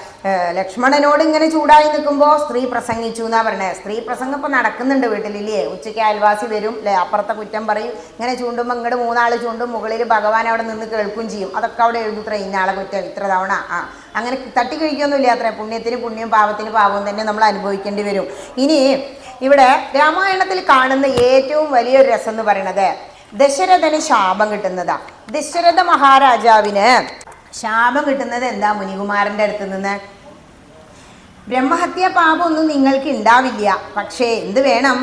ലക്ഷ്മണനോട് ഇങ്ങനെ ചൂടായി നിൽക്കുമ്പോൾ സ്ത്രീ പ്രസംഗിച്ചു എന്നാ പറഞ്ഞത്. സ്ത്രീ പ്രസംഗം ഇപ്പം നടക്കുന്നുണ്ട് വീട്ടിലില്ലേ. ഉച്ചയ്ക്ക് അയൽവാസി വരും അല്ലേ, അപ്പുറത്തെ കുറ്റം പറയും. ഇങ്ങനെ ചൂണ്ടുമ്പോൾ ഇങ്ങോട്ട് 3 ആൾ ചൂണ്ടും, മുകളിൽ ഭഗവാൻ അവിടെ നിന്ന് കേൾക്കുകയും ചെയ്യും. അതൊക്കെ അവിടെ എഴുതുത്ര, ഇന്നാളെ കുറ്റം ഇത്ര തവണ. അങ്ങനെ തട്ടിക്കഴിക്കൊന്നുമില്ല അത്ര. പുണ്യത്തിന് പുണ്യം, പാപത്തിന് പാപം തന്നെ നമ്മൾ അനുഭവിക്കേണ്ടി വരും. ഇനി ഇവിടെ രാമായണത്തിൽ കാണുന്ന ഏറ്റവും വലിയൊരു രസം എന്ന് പറയുന്നത് ദശരഥന് ശാപം കിട്ടുന്നതാ. ദശരഥ മഹാരാജാവിന് ശാപം കിട്ടുന്നത് എന്താ? മുനികുമാരൻ്റെ അടുത്ത് നിന്ന്. ബ്രഹ്മഹത്യ പാപമൊന്നും നിങ്ങൾക്ക് ഉണ്ടാവില്ല, പക്ഷേ എന്ത് വേണം?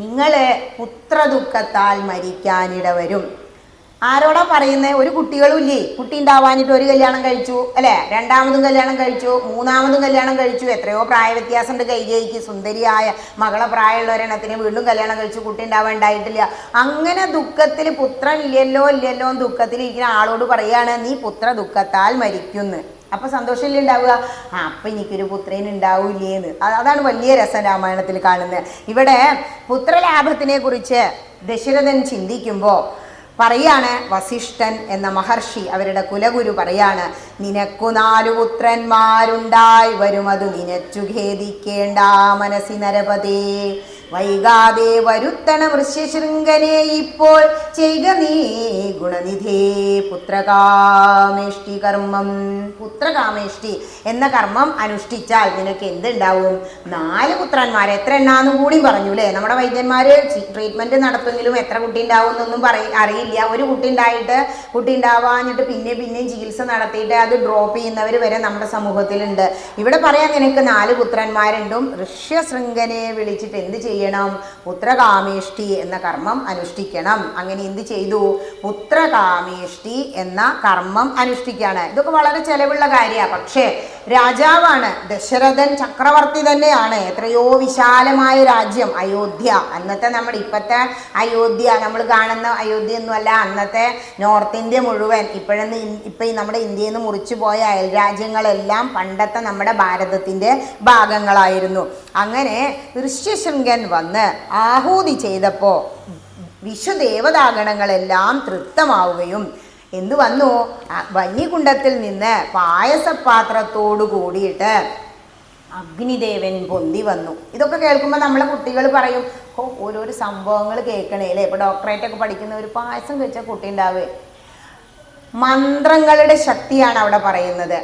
നിങ്ങൾ പുത്രദുഃഖത്താൽ മരിക്കാനിടവരും. ആരോടാ പറയുന്നത്? ഒരു കുട്ടികളും ഇല്ലേ? കുട്ടി ഉണ്ടാവാനിട്ട് ഒരു കല്യാണം കഴിച്ചു അല്ലേ, രണ്ടാമതും കല്യാണം കഴിച്ചു, മൂന്നാമതും കല്യാണം കഴിച്ചു. എത്രയോ പ്രായ വ്യത്യാസമുണ്ട്. കൈകേയിക്ക് സുന്ദരിയായ മകളെ പ്രായമുള്ള ഒരെണ്ണത്തിന് വീണ്ടും കല്യാണം കഴിച്ചു, കുട്ടി ഉണ്ടാവാണ്ടായിട്ടില്ല. അങ്ങനെ ദുഃഖത്തിൽ പുത്രൻ ഇല്ലല്ലോ ദുഃഖത്തിലിരിക്കുന്ന ആളോട് പറയാണ്, നീ പുത്ര ദുഃഖത്താൽ മരിക്കുന്നു. അപ്പോൾ സന്തോഷമല്ലേ ഉണ്ടാവുക? അപ്പം എനിക്കൊരു പുത്രൻ ഉണ്ടാവില്ലേന്ന്. അതാണ് വലിയ രസം രാമായണത്തിൽ കാണുന്നത്. ഇവിടെ പുത്രലാഭത്തിനെ കുറിച്ച് ദശരഥൻ ചിന്തിക്കുമ്പോൾ പറയാണ്, വസിഷ്ഠൻ എന്ന മഹർഷി അവരുടെ കുലഗുരു പറയാണ്, നിനക്കു 4 പുത്രന്മാരുണ്ടായി വരുമതു നിനച്ചു ഖേദിക്കേണ്ട മനസ്സി നരപതേ. വൈകാതെ വരുത്തണ വൃശ്യശൃംഗനെ ഇപ്പോൾ ചെയ്ക നീ ഗുണനിധേ പുത്രകാമേഷ്ടി കർമ്മം. പുത്രകാമേഷ്ടി എന്ന കർമ്മം അനുഷ്ഠിച്ചാൽ നിനക്ക് എന്തുണ്ടാവും? 4 പുത്രന്മാർ. എത്ര എണ്ണാന്നും കൂടി പറഞ്ഞു അല്ലേ. നമ്മുടെ വൈദ്യന്മാർ ട്രീറ്റ്മെൻറ്റ് നടത്തുമെങ്കിലും എത്ര കുട്ടി ഉണ്ടാവും എന്നൊന്നും അറിയില്ല. ഒരു കുട്ടി ഉണ്ടായിട്ട് കുട്ടി ഉണ്ടാവാഞ്ഞിട്ട് പിന്നെയും ചികിത്സ നടത്തിയിട്ട് അത് ഡ്രോപ്പ് ചെയ്യുന്നവർ വരെ നമ്മുടെ സമൂഹത്തിലുണ്ട്. ഇവിടെ പറയാൻ നിനക്ക് 4 പുത്രന്മാരുണ്ടും ഋഷ്യശൃംഗനെ വിളിച്ചിട്ട് എന്ത് ചെയ്യണം? പുത്രകാമേഷ്ടി എന്ന കർമ്മം അനുഷ്ഠിക്കണം. അങ്ങനെ എന്ത് ചെയ്തു? പുത്രകാമേഷ്ടി എന്ന കർമ്മം അനുഷ്ഠിക്കുകയാണ്. ഇതൊക്കെ വളരെ ചെലവുള്ള കാര്യമാണ്. പക്ഷേ രാജാവാണ് ദശരഥൻ, ചക്രവർത്തി തന്നെയാണ്. എത്രയോ വിശാലമായ രാജ്യം അയോധ്യ. അന്നത്തെ നമ്മുടെ ഇപ്പോഴത്തെ അയോധ്യ, നമ്മൾ കാണുന്ന അയോധ്യ ഒന്നുമല്ല, അന്നത്തെ നോർത്ത് ഇന്ത്യ മുഴുവൻ. ഇപ്പം നമ്മുടെ ഇന്ത്യയിൽ നിന്ന് മുറിച്ചു പോയ അയൽ രാജ്യങ്ങളെല്ലാം പണ്ടത്തെ നമ്മുടെ ഭാരതത്തിൻ്റെ ഭാഗങ്ങളായിരുന്നു. അങ്ങനെ ഋഷ്യശൃംഗൻ വന്ന് ആഹൂതി ചെയ്തപ്പോൾ വിശ്വദേവതാഗണങ്ങളെല്ലാം തൃപ്തമാവുകയും എന്തു വന്നു? വന്യകുണ്ടത്തിൽ നിന്ന് പായസപാത്രത്തോടു കൂടിയിട്ട് അഗ്നിദേവൻ പൊന്തി വന്നു. ഇതൊക്കെ കേൾക്കുമ്പോൾ നമ്മളെ കുട്ടികൾ പറയും, ഓരോരോ സംഭവങ്ങൾ കേൾക്കണേ അല്ലേ. ഇപ്പോൾ ഡോക്ടറേറ്റൊക്കെ പഠിക്കുന്ന ഒരു പായസം കഴിച്ചാൽ കുട്ടി ഉണ്ടാവുക. മന്ത്രങ്ങളുടെ ശക്തിയാണ് അവിടെ പറയുന്നത്.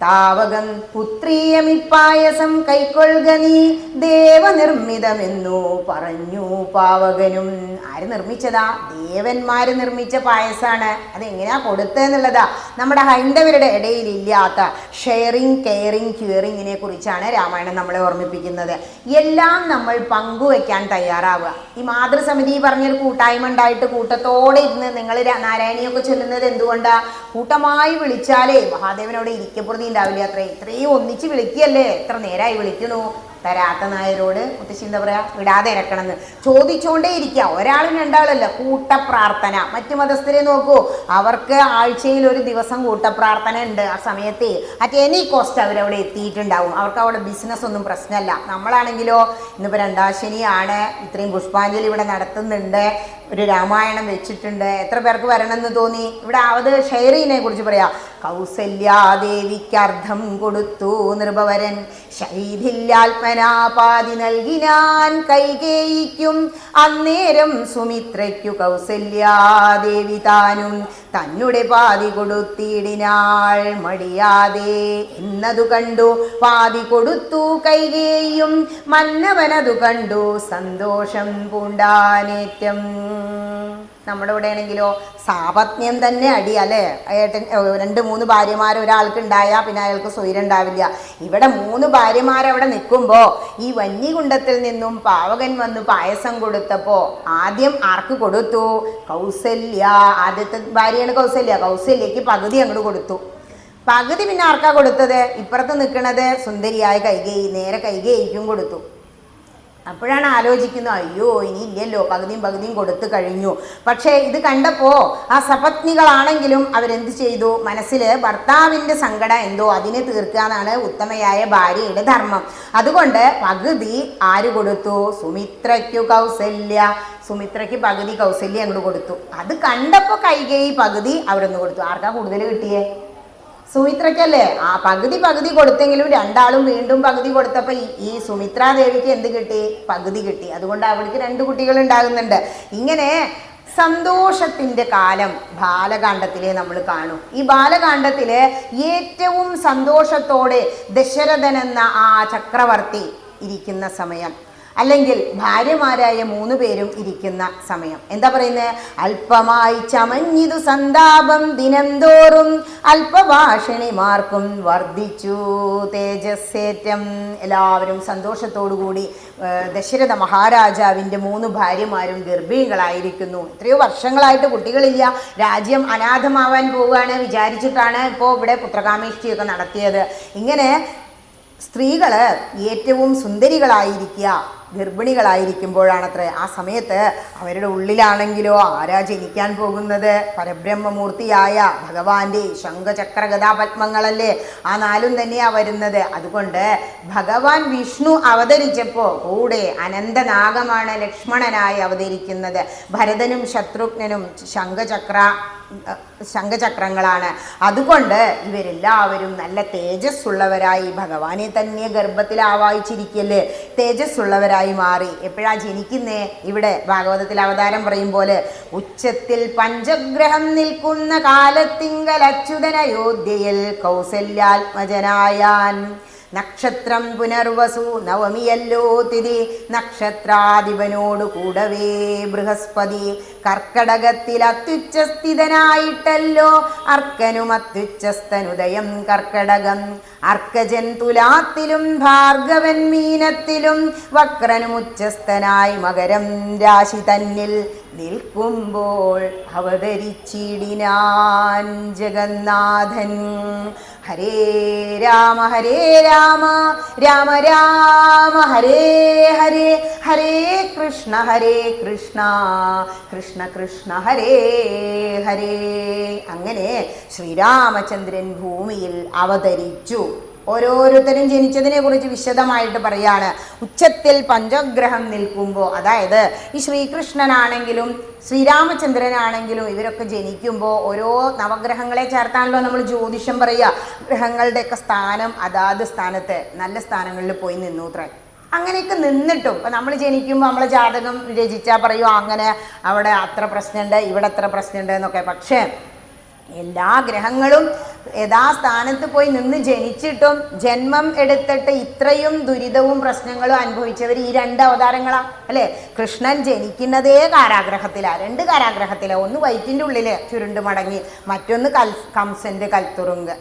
താവകം പുത്രീയമിപ്പായസം കൈക്കൊള്ളുക നീ ദേവനിർമ്മിതമെന്നു പറഞ്ഞു പാവകനും. ആര് നിർമ്മിച്ചതാ? ദേവന്മാര് നിർമ്മിച്ച പായസാണ്. അതെങ്ങനെയാ കൊടുത്തതെന്നുള്ളതാ നമ്മുടെ ഹൈന്ദവരുടെ ഇടയിൽ ഇല്ലാത്ത ഷെയറിങ്, കെയറിങ്, ക്യൂറിങ്ങിനെ കുറിച്ചാണ് രാമായണം നമ്മളെ ഓർമ്മിപ്പിക്കുന്നത്. എല്ലാം നമ്മൾ പങ്കുവെക്കാൻ തയ്യാറാവുക. ഈ മാതൃസമിതി പറഞ്ഞൊരു കൂട്ടായ്മ ഉണ്ടായിട്ട് കൂട്ടത്തോടെ ഇരുന്ന് നിങ്ങൾ നാരായണിയൊക്കെ ചൊല്ലുന്നത് എന്തുകൊണ്ടാ? കൂട്ടമായി വിളിച്ചാലേ മഹാദേവനോട് ഇരിക്കപ്പുറതി ഉണ്ടാവില്ല. ഇത്രയും ഒന്നിച്ച് വിളിക്കുകയല്ലേ, എത്ര നേരമായി വിളിക്കണു. തരാത്ത നായരോട് മുത്തശ്ശി എന്താ പറയാ, വിടാതെ ഇറക്കണമെന്ന് ചോദിച്ചുകൊണ്ടേ ഇരിക്കുക. ഒരാളും രണ്ടാളല്ല, കൂട്ടപ്രാർത്ഥന. മറ്റു മതസ്ഥരെ നോക്കൂ, അവർക്ക് ആഴ്ചയിൽ ഒരു ദിവസം കൂട്ടപ്രാർത്ഥന ഉണ്ട്. ആ സമയത്ത് അറ്റ് എനി കോസ്റ്റ് അവരവിടെ എത്തിയിട്ടുണ്ടാവും. അവർക്ക് അവിടെ ബിസിനസ് ഒന്നും പ്രശ്നമല്ല. നമ്മളാണെങ്കിലോ ഇന്നിപ്പോൾ രണ്ടാം ശനിയാണ്, ഇത്രയും പുഷ്പാഞ്ജലി ഇവിടെ നടത്തുന്നുണ്ട്, ഒരു രാമായണം വെച്ചിട്ടുണ്ട്. എത്ര പേർക്ക് വരണമെന്ന് തോന്നി? ഇവിടെ ആവത് ഷെയറിനെ കുറിച്ച് പറയാം. കൗസല്യാദേവിക്ക് അർദ്ധം കൊടുത്തു നൃപവരൻ, ശൈഥില്യാത്മനാപാതി നൽകിനാൻ കൈകേയിക്കും. അന്നേരം സുമിത്രയ്ക്കു കൗസല്യാദേവി താനും തന്നെ പാതി കൊടുത്തിടിനാൾ മടിയാതെ എന്നതു കണ്ടു പാതി കൊടുത്തു കൈകേയും. മന്നവനതു കണ്ടു സന്തോഷം പൂണ്ടാനേറ്റം. നമ്മുടെ ഇവിടെ ആണെങ്കിലോ സാപത്ന്യം തന്നെ അടി അല്ലേ. ഏട്ടൻ 2-3 ഭാര്യമാർ ഒരാൾക്ക് ഉണ്ടായാൽ പിന്നെ അയാൾക്ക് സ്വൈരം ഉണ്ടാവില്ല. ഇവിടെ 3 ഭാര്യമാരവിടെ നിൽക്കുമ്പോൾ ഈ വന്യകുണ്ടത്തിൽ നിന്നും പാവകൻ വന്ന് പായസം കൊടുത്തപ്പോൾ ആദ്യം ആർക്ക് കൊടുത്തു? കൗസല്യ. ആദ്യത്തെ ഭാര്യയാണ് കൗസല്യ. കൗസല്യക്ക് പകുതി അങ്ങോട്ട് കൊടുത്തു. പകുതി പിന്നെ ആർക്കാ കൊടുത്തത്? ഇപ്പുറത്ത് നിൽക്കുന്നത് സുന്ദരിയായ കൈകേയി. നേരെ കൈകേയിക്കും കൊടുത്തു. അപ്പോഴാണ് ആലോചിക്കുന്നത്, അയ്യോ ഇനി ഇല്ലല്ലോ, പകുതിയും കൊടുത്തു കഴിഞ്ഞു. പക്ഷേ ഇത് കണ്ടപ്പോൾ ആ സപത്നികളാണെങ്കിലും അവരെന്ത് ചെയ്തു? മനസ്സിൽ ഭർത്താവിൻ്റെ സങ്കടം എന്തോ അതിനെ തീർക്കാനാണ് ഉത്തമയായ ഭാര്യയുടെ ധർമ്മം. അതുകൊണ്ട് പകുതി ആര് കൊടുത്തു? സുമിത്രയ്ക്കു കൗസല്യ. സുമിത്രയ്ക്ക് പകുതി കൗസല്യ അങ്ങോട്ട് കൊടുത്തു. അത് കണ്ടപ്പോൾ കൈകേയി പകുതി അവിടെ നിന്ന് കൊടുത്തു. ആർക്കാ കൂടുതൽ കിട്ടിയേ? സുമിത്രയ്ക്കല്ലേ. ആ പകുതി കൊടുത്തെങ്കിലും രണ്ടാളും വീണ്ടും പകുതി കൊടുത്തപ്പോൾ ഈ സുമിത്രാദേവിക്ക് എന്ത് കിട്ടി? പകുതി കിട്ടി. അതുകൊണ്ട് അവൾക്ക് 2 കുട്ടികൾ ഉണ്ടാകുന്നുണ്ട്. ഇങ്ങനെ സന്തോഷത്തിൻ്റെ കാലം ബാലകാണ്ഡത്തിലെ നമ്മൾ കാണും. ഈ ബാലകാണ്ഡത്തിലെ ഏറ്റവും സന്തോഷത്തോടെ ദശരഥൻ എന്ന ആ ചക്രവർത്തി ഇരിക്കുന്ന സമയം, അല്ലെങ്കിൽ ഭാര്യമാരായ 3 പേരും ഇരിക്കുന്ന സമയം. എന്താ പറയുന്നത്? അല്പമായി ചമഞ്ഞിതു സന്താപം ദിനം തോറും അല്പഭാഷിണിമാർക്കും വർദ്ധിച്ചു തേജസ്സേറ്റം. എല്ലാവരും സന്തോഷത്തോടു കൂടി ദശരഥ മഹാരാജാവിൻ്റെ 3 ഭാര്യമാരും ഗർഭിണികളായിരിക്കുന്നു. എത്രയോ വർഷങ്ങളായിട്ട് കുട്ടികളില്ല, രാജ്യം അനാഥമാവാൻ പോവുകയാണ് വിചാരിച്ചിട്ടാണ് ഇപ്പോൾ ഇവിടെ പുത്രകാമേഷ്ടിയൊക്കെ നടത്തിയത്. ഇങ്ങനെ സ്ത്രീകൾ ഏറ്റവും സുന്ദരികളായിരിക്കുക ഗർഭിണികളായിരിക്കുമ്പോഴാണത്രേ. ആ സമയത്ത് അവരുടെ ഉള്ളിലാണെങ്കിലോ ആരാ ജനിക്കാൻ പോകുന്നത്? പരബ്രഹ്മമൂർത്തിയായ ഭഗവാന്റെ ശംഖചക്ര ഗദാപത്മങ്ങളല്ലേ. ആ 4 തന്നെയാണ് വരുന്നത്. അതുകൊണ്ട് ഭഗവാൻ വിഷ്ണു അവതരിച്ചപ്പോൾ കൂടെ അനന്തനാഗമാണ് ലക്ഷ്മണനായി അവതരിക്കുന്നത്. ഭരതനും ശത്രുഘ്നനും ശംഖചക്രങ്ങളാണ്. അതുകൊണ്ട് ഇവരെല്ലാവരും നല്ല തേജസ്സുള്ളവരായി ഭഗവാനെ തന്നെ ഗർഭത്തിൽ ആവാഹിച്ചിരിക്കല്ലേ, തേജസ്സുള്ളവരായി മാറി. എപ്പോഴാ ജനിക്കുന്നേ? ഇവിടെ ഭാഗവതത്തിൽ അവതാരം പറയും പോലെ ഉച്ചത്തിൽ പഞ്ചഗ്രഹം നിൽക്കുന്ന കാലത്തിങ്കൽ അച്യുതൻ അയോധ്യയിൽ കൗസല്യാത്മജനായാൻ. നക്ഷത്രം പുനർവസു നവമിയല്ലോ തിഥി, നക്ഷത്രാധിപനോട് കൂടവേ ബൃഹസ്പതി. കർക്കടകത്തിൽ അത്യുച്ചസ്ഥിതനായിട്ടല്ലോ അർക്കനും അത്യുച്ചസ്ഥനുദയം കർക്കടകം. അർക്കജൻ തുലാത്തിലും ഭാർഗവൻ മീനത്തിലും വക്രനും ഉച്ചസ്ഥനായി മകരം രാശി തന്നിൽ നിൽക്കുമ്പോൾ അവതരിച്ചിടിനാൻ ജഗന്നാഥൻ. ഹരേ രാമ രാമ രാമ ഹരേ ഹരേ, ഹരേ കൃഷ്ണ കൃഷ്ണ കൃഷ്ണ ഹരേ ഹരേ. അങ്ങനെ ശ്രീരാമചന്ദ്രൻ ഭൂമിയിൽ അവതരിച്ചു. ഓരോരുത്തരും ജനിച്ചതിനെ കുറിച്ച് വിശദമായിട്ട് പറയാണ്. ഉച്ചത്തിൽ പഞ്ചഗ്രഹം നിൽക്കുമ്പോൾ, അതായത് ഈ ശ്രീകൃഷ്ണനാണെങ്കിലും ശ്രീരാമചന്ദ്രനാണെങ്കിലും ഇവരൊക്കെ ജനിക്കുമ്പോൾ ഓരോ നവഗ്രഹങ്ങളെ ചേർത്താണല്ലോ നമ്മൾ ജ്യോതിഷം പറയുക. ഗ്രഹങ്ങളുടെയൊക്കെ സ്ഥാനം അതാത് സ്ഥാനത്ത് നല്ല സ്ഥാനങ്ങളിൽ പോയി നിന്നു അത്രേ. അങ്ങനെയൊക്കെ നിന്നിട്ടും ഇപ്പം നമ്മൾ ജനിക്കുമ്പോൾ നമ്മളെ ജാതകം രചിച്ചാൽ പറയുമോ അങ്ങനെ അവിടെ അത്ര പ്രശ്നമുണ്ട് ഇവിടെ അത്ര പ്രശ്നമുണ്ട് എന്നൊക്കെ. പക്ഷേ എല്ലാ ഗ്രഹങ്ങളും യഥാസ്ഥാനത്ത് പോയി നിന്ന് ജനിച്ചിട്ടും ജന്മം എടുത്തിട്ട് ഇത്രയും ദുരിതവും പ്രശ്നങ്ങളും അനുഭവിച്ചവർ ഈ 2 അവതാരങ്ങളാ അല്ലേ? കൃഷ്ണൻ ജനിക്കുന്നതേ കാരാഗ്രഹത്തിലാണ്, 2 കാരാഗ്രഹത്തിലാണ്. ഒന്ന് വയറ്റിൻ്റെ ഉള്ളിൽ ചുരുണ്ട് മടങ്ങി, മറ്റൊന്ന് കംസന്റെ കൽത്തുറുങ്ക്.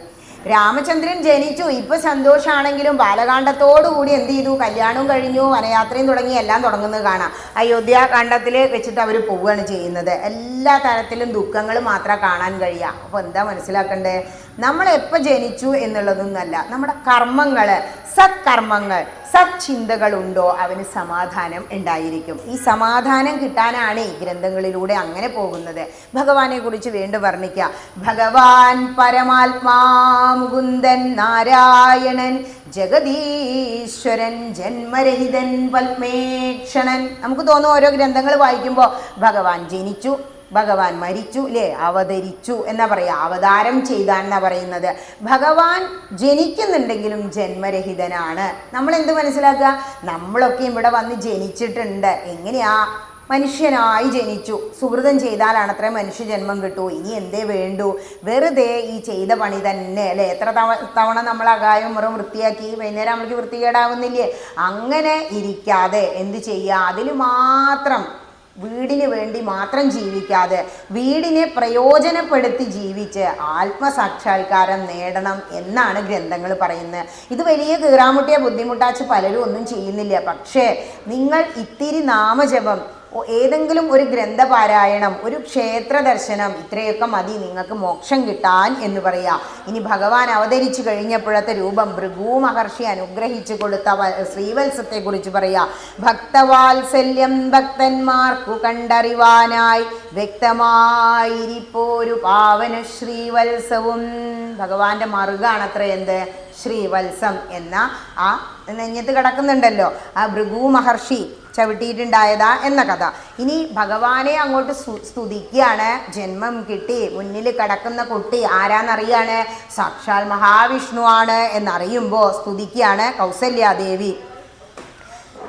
രാമചന്ദ്രൻ ജനിച്ചു, ഇപ്പൊ സന്തോഷമാണെങ്കിലും ബാലകാണ്ഡത്തോടുകൂടി എന്ത് ചെയ്തു? കല്യാണവും കഴിഞ്ഞു, വനയാത്രയും തുടങ്ങി, എല്ലാം തുടങ്ങുന്നത് കാണാം. അയോധ്യാകാണ്ഡത്തിൽ വെച്ചിട്ട് അവർ പോവുകയാണ് ചെയ്യുന്നത്. എല്ലാ തരത്തിലും ദുഃഖങ്ങൾ മാത്രമേ കാണാൻ കഴിയുക. അപ്പോൾ എന്താ മനസ്സിലാക്കണ്ടേ? നമ്മൾ എപ്പോൾ ജനിച്ചു എന്നുള്ളതൊന്നല്ല, നമ്മുടെ കർമ്മങ്ങൾ, സത്കർമ്മങ്ങൾ, സത്ചിന്തകളുണ്ടോ അവന് സമാധാനം ഉണ്ടായിരിക്കും. ഈ സമാധാനം കിട്ടാനാണ് ഈ ഗ്രന്ഥങ്ങളിലൂടെ അങ്ങനെ പോകുന്നത്. ഭഗവാനെ കുറിച്ച് വീണ്ടും വർണ്ണിക്കുക. ഭഗവാൻ പരമാത്മാ മുകുന്ദൻ നാരായണൻ ജഗദീശ്വരൻ ജന്മരഹിതൻ പത്മേക്ഷണൻ. നമുക്ക് തോന്നും ഓരോ ഗ്രന്ഥങ്ങൾ വായിക്കുമ്പോൾ ഭഗവാൻ ജനിച്ചു, ഭഗവാൻ മരിച്ചു, അല്ലേ? അവതരിച്ചു എന്നാ പറയുക, അവതാരം ചെയ്താന്നാ പറയുന്നത്. ഭഗവാൻ ജനിക്കുന്നുണ്ടെങ്കിലും ജന്മരഹിതനാണ്. നമ്മൾ എന്ത് മനസ്സിലാക്കുക? നമ്മളൊക്കെ ഇവിടെ വന്ന് ജനിച്ചിട്ടുണ്ട്. എങ്ങനെയാ? മനുഷ്യനായി ജനിച്ചു. സുഹൃതം ചെയ്താലാണ് അത്ര മനുഷ്യജന്മം കിട്ടൂ. ഇനി എന്തേ വേണ്ടു? വെറുതെ ഈ ചെയ്ത പണി തന്നെ അല്ലേ? എത്ര തവണ നമ്മൾ അകായും മുറം വൃത്തിയാക്കി, വൈകുന്നേരം നമ്മൾക്ക് വൃത്തികേടാവുന്നില്ലേ? അങ്ങനെ ഇരിക്കാതെ എന്ത് ചെയ്യുക? അതിൽ മാത്രം, വീടിന് വേണ്ടി മാത്രം ജീവിക്കാതെ വീടിനെ പ്രയോജനപ്പെടുത്തി ജീവിച്ച് ആത്മസാക്ഷാത്കാരം നേടണം എന്നാണ് ഗ്രന്ഥങ്ങൾ പറയുന്നത്. ഇത് വലിയ കീറാമുട്ടിയെ ബുദ്ധിമുട്ടാച്ച് പലരും ഒന്നും ചെയ്യുന്നില്ല. പക്ഷേ നിങ്ങൾ ഇത്തിരി നാമജപം, ഏതെങ്കിലും ഒരു ഗ്രന്ഥപാരായണം, ഒരു ക്ഷേത്ര ദർശനം, ഇത്രയൊക്കെ മതി നിങ്ങൾക്ക് മോക്ഷം കിട്ടാൻ എന്ന് പറയാം. ഇനി ഭഗവാൻ അവതരിച്ചു കഴിഞ്ഞപ്പോഴത്തെ രൂപം, ഭൃഗു മഹർഷി അനുഗ്രഹിച്ചു കൊടുത്ത ശ്രീവത്സത്തെ കുറിച്ച് പറയാം. ഭക്തവാത്സല്യം ഭക്തന്മാർക്കു കണ്ടറിവാനായി വ്യക്തമായിരിപ്പോരു പാവന ശ്രീവത്സവും. ഭഗവാന്റെ മറുകാണത്ര എന്ത്? ശ്രീവത്സം എന്ന ആ നെഞ്ഞത്ത് കിടക്കുന്നുണ്ടല്ലോ, ആ ഭൃഗു മഹർഷി ചവിട്ടിയിട്ടുണ്ടായതാ എന്ന കഥ. ഇനി ഭഗവാനെ അങ്ങോട്ട് സ്തുതിക്കുകയാണ്. ജന്മം കിട്ടി, മുന്നിൽ കിടക്കുന്ന കുട്ടി ആരാന്നറിയാണ്? സാക്ഷാൽ മഹാവിഷ്ണുവാണ് എന്നറിയുമ്പോൾ സ്തുതിക്കുകയാണ് കൗസല്യാദേവി.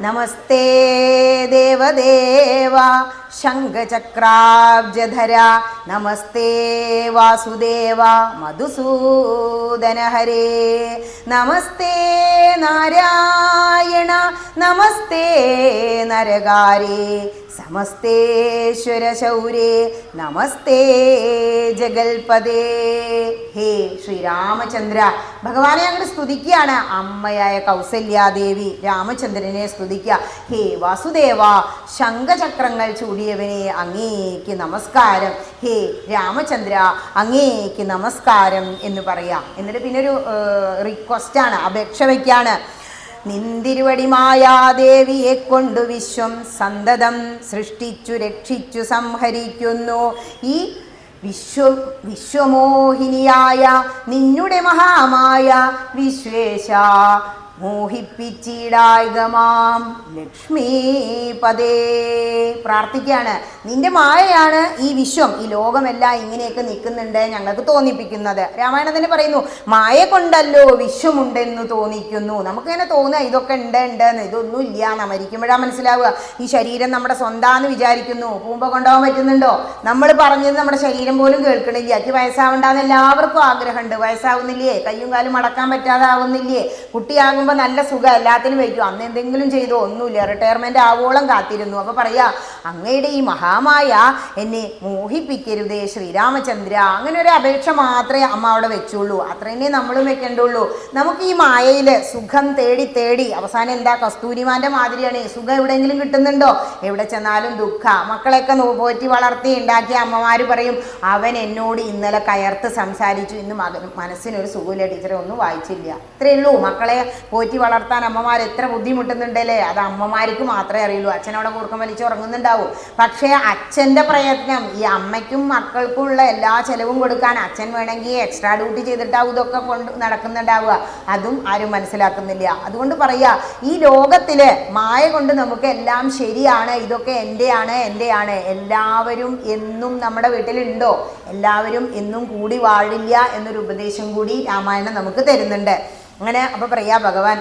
നമസ്തേ ദേവദേവ ശംഖചക്രാബ്ജധര നമസ്തേ വാസുദേവ മധുസൂദന ഹരേ നമസ്തേ നാരായണ നമസ്തേ നരകാരേ സമസ്തേശ്വര ശൗരേ നമസ്തേ ജഗൽപദേ. ഹേ ശ്രീരാമചന്ദ്ര, ഭഗവാനെ അങ്ങോട്ട് സ്തുതിക്കുകയാണ്. അമ്മയായ കൗസല്യാദേവി രാമചന്ദ്രനെ സ്തുതിക്കുക. ഹേ വാസുദേവ, ശംഖചക്രങ്ങൾ ചൂടിയവനെ അങ്ങേക്ക് നമസ്കാരം. ഹേ രാമചന്ദ്ര, അങ്ങേക്ക് നമസ്കാരം എന്ന് പറയാം. എന്നിട്ട് പിന്നെ ഒരു റിക്വസ്റ്റാണ്, അപേക്ഷ വയ്ക്കാണ്. നിന്തിരുവടി മായാദേവിയെ കൊണ്ടു വിശ്വം സന്തതം സൃഷ്ടിച്ചു രക്ഷിച്ചു സംഹരിക്കുന്നു. ഈ വിശ്വമോഹിനിയായ നിന്നുടെ മഹാമായ വിശ്വേശ മോഹിപ്പിച്ചിടായികമാം ലക്ഷ്മീപദേ. പ്രാർത്ഥിക്കുകയാണ്. നിന്റെ മായയാണ് ഈ വിശ്വം, ഈ ലോകമെല്ലാം ഇങ്ങനെയൊക്കെ നിൽക്കുന്നുണ്ട് ഞങ്ങൾക്ക് തോന്നിപ്പിക്കുന്നത്. രാമായണം തന്നെ പറയുന്നു, മായ കൊണ്ടല്ലോ വിശ്വമുണ്ടെന്ന് തോന്നിക്കുന്നു. നമുക്കിങ്ങനെ തോന്നുക ഇതൊക്കെ ഉണ്ടെന്ന്, ഇതൊന്നും ഇല്ല എന്ന്. മരിക്കുമ്പോഴാണ് മനസ്സിലാവുക ഈ ശരീരം നമ്മുടെ സ്വന്തമാണെന്ന് വിചാരിക്കുന്നു. പൂമ്പ കൊണ്ടുപോകാൻ പറ്റുന്നുണ്ടോ? നമ്മൾ പറഞ്ഞത് നമ്മുടെ ശരീരം പോലും കേൾക്കണില്ല. എനിക്ക് വയസ്സാവണ്ടെന്ന് എല്ലാവർക്കും ആഗ്രഹമുണ്ട്. വയസ്സാവുന്നില്ലേ? കയ്യും കാലും മടക്കാൻ പറ്റാതെ ആവുന്നില്ലേ? കുട്ടിയാകുമ്പോൾ നല്ല സുഖം, എല്ലാത്തിനും വയ്ക്കും. അന്ന് എന്തെങ്കിലും ചെയ്തോ? ഒന്നുമില്ല. റിട്ടയർമെന്റ് ആവോളം കാത്തിരുന്നു. അപ്പൊ പറയാ, അങ്ങയുടെ ഈ മഹാമായ എന്നെ മോഹിപ്പിക്കരുതേ ശ്രീരാമചന്ദ്ര. അങ്ങനെ ഒരു അപേക്ഷ മാത്രമേ അമ്മ അവിടെ വെച്ചുള്ളൂ. അത്രേനെ നമ്മളും വെക്കേണ്ടുള്ളൂ. നമുക്ക് ഈ മായയില് സുഖം തേടി തേടി അവസാനം എന്താ? കസ്തൂരിമാന്റെ മാതിരിയാണ്. സുഖം എവിടെയെങ്കിലും കിട്ടുന്നുണ്ടോ? എവിടെ ചെന്നാലും ദുഃഖ. മക്കളെയൊക്കെ പോറ്റി വളർത്തി ഉണ്ടാക്കിയ അമ്മമാര് പറയും, അവൻ എന്നോട് ഇന്നലെ കയർത്ത് സംസാരിച്ചു, ഇന്ന് മനസ്സിനൊരു സുഖമില്ല ടീച്ചറെ, ഒന്നും വായിച്ചില്ല. ഇത്രയേ ഉള്ളൂ. മക്കളെ പോറ്റി വളർത്താൻ അമ്മമാർ എത്ര ബുദ്ധിമുട്ടുന്നുണ്ടല്ലേ? അത് അമ്മമാർക്ക് മാത്രമേ അറിയുള്ളൂ. അച്ഛനവിടെ കൂർക്കം വലിച്ച് ഉറങ്ങുന്നുണ്ടാവും. പക്ഷേ അച്ഛൻ്റെ പ്രയത്നം, ഈ അമ്മയ്ക്കും മക്കൾക്കും ഉള്ള എല്ലാ ചെലവും കൊടുക്കാൻ അച്ഛൻ വേണമെങ്കിൽ എക്സ്ട്രാ ഡ്യൂട്ടി ചെയ്തിട്ടാവും ഇതൊക്കെ കൊണ്ട് നടക്കുന്നുണ്ടാവുക. അതും ആരും മനസ്സിലാക്കുന്നില്ല. അതുകൊണ്ട് പറയുക, ഈ ലോകത്തില് മായ കൊണ്ട് നമുക്ക് എല്ലാം ശരിയാണ്, ഇതൊക്കെ എൻ്റെയാണ്. എല്ലാവരും എന്നും നമ്മുടെ വീട്ടിലുണ്ടോ? എല്ലാവരും എന്നും കൂടി വാഴില്ല എന്നൊരു ഉപദേശം കൂടി രാമായണം നമുക്ക് തരുന്നുണ്ട്. അങ്ങനെ അപ്പോൾ പറയാ, ഭഗവാൻ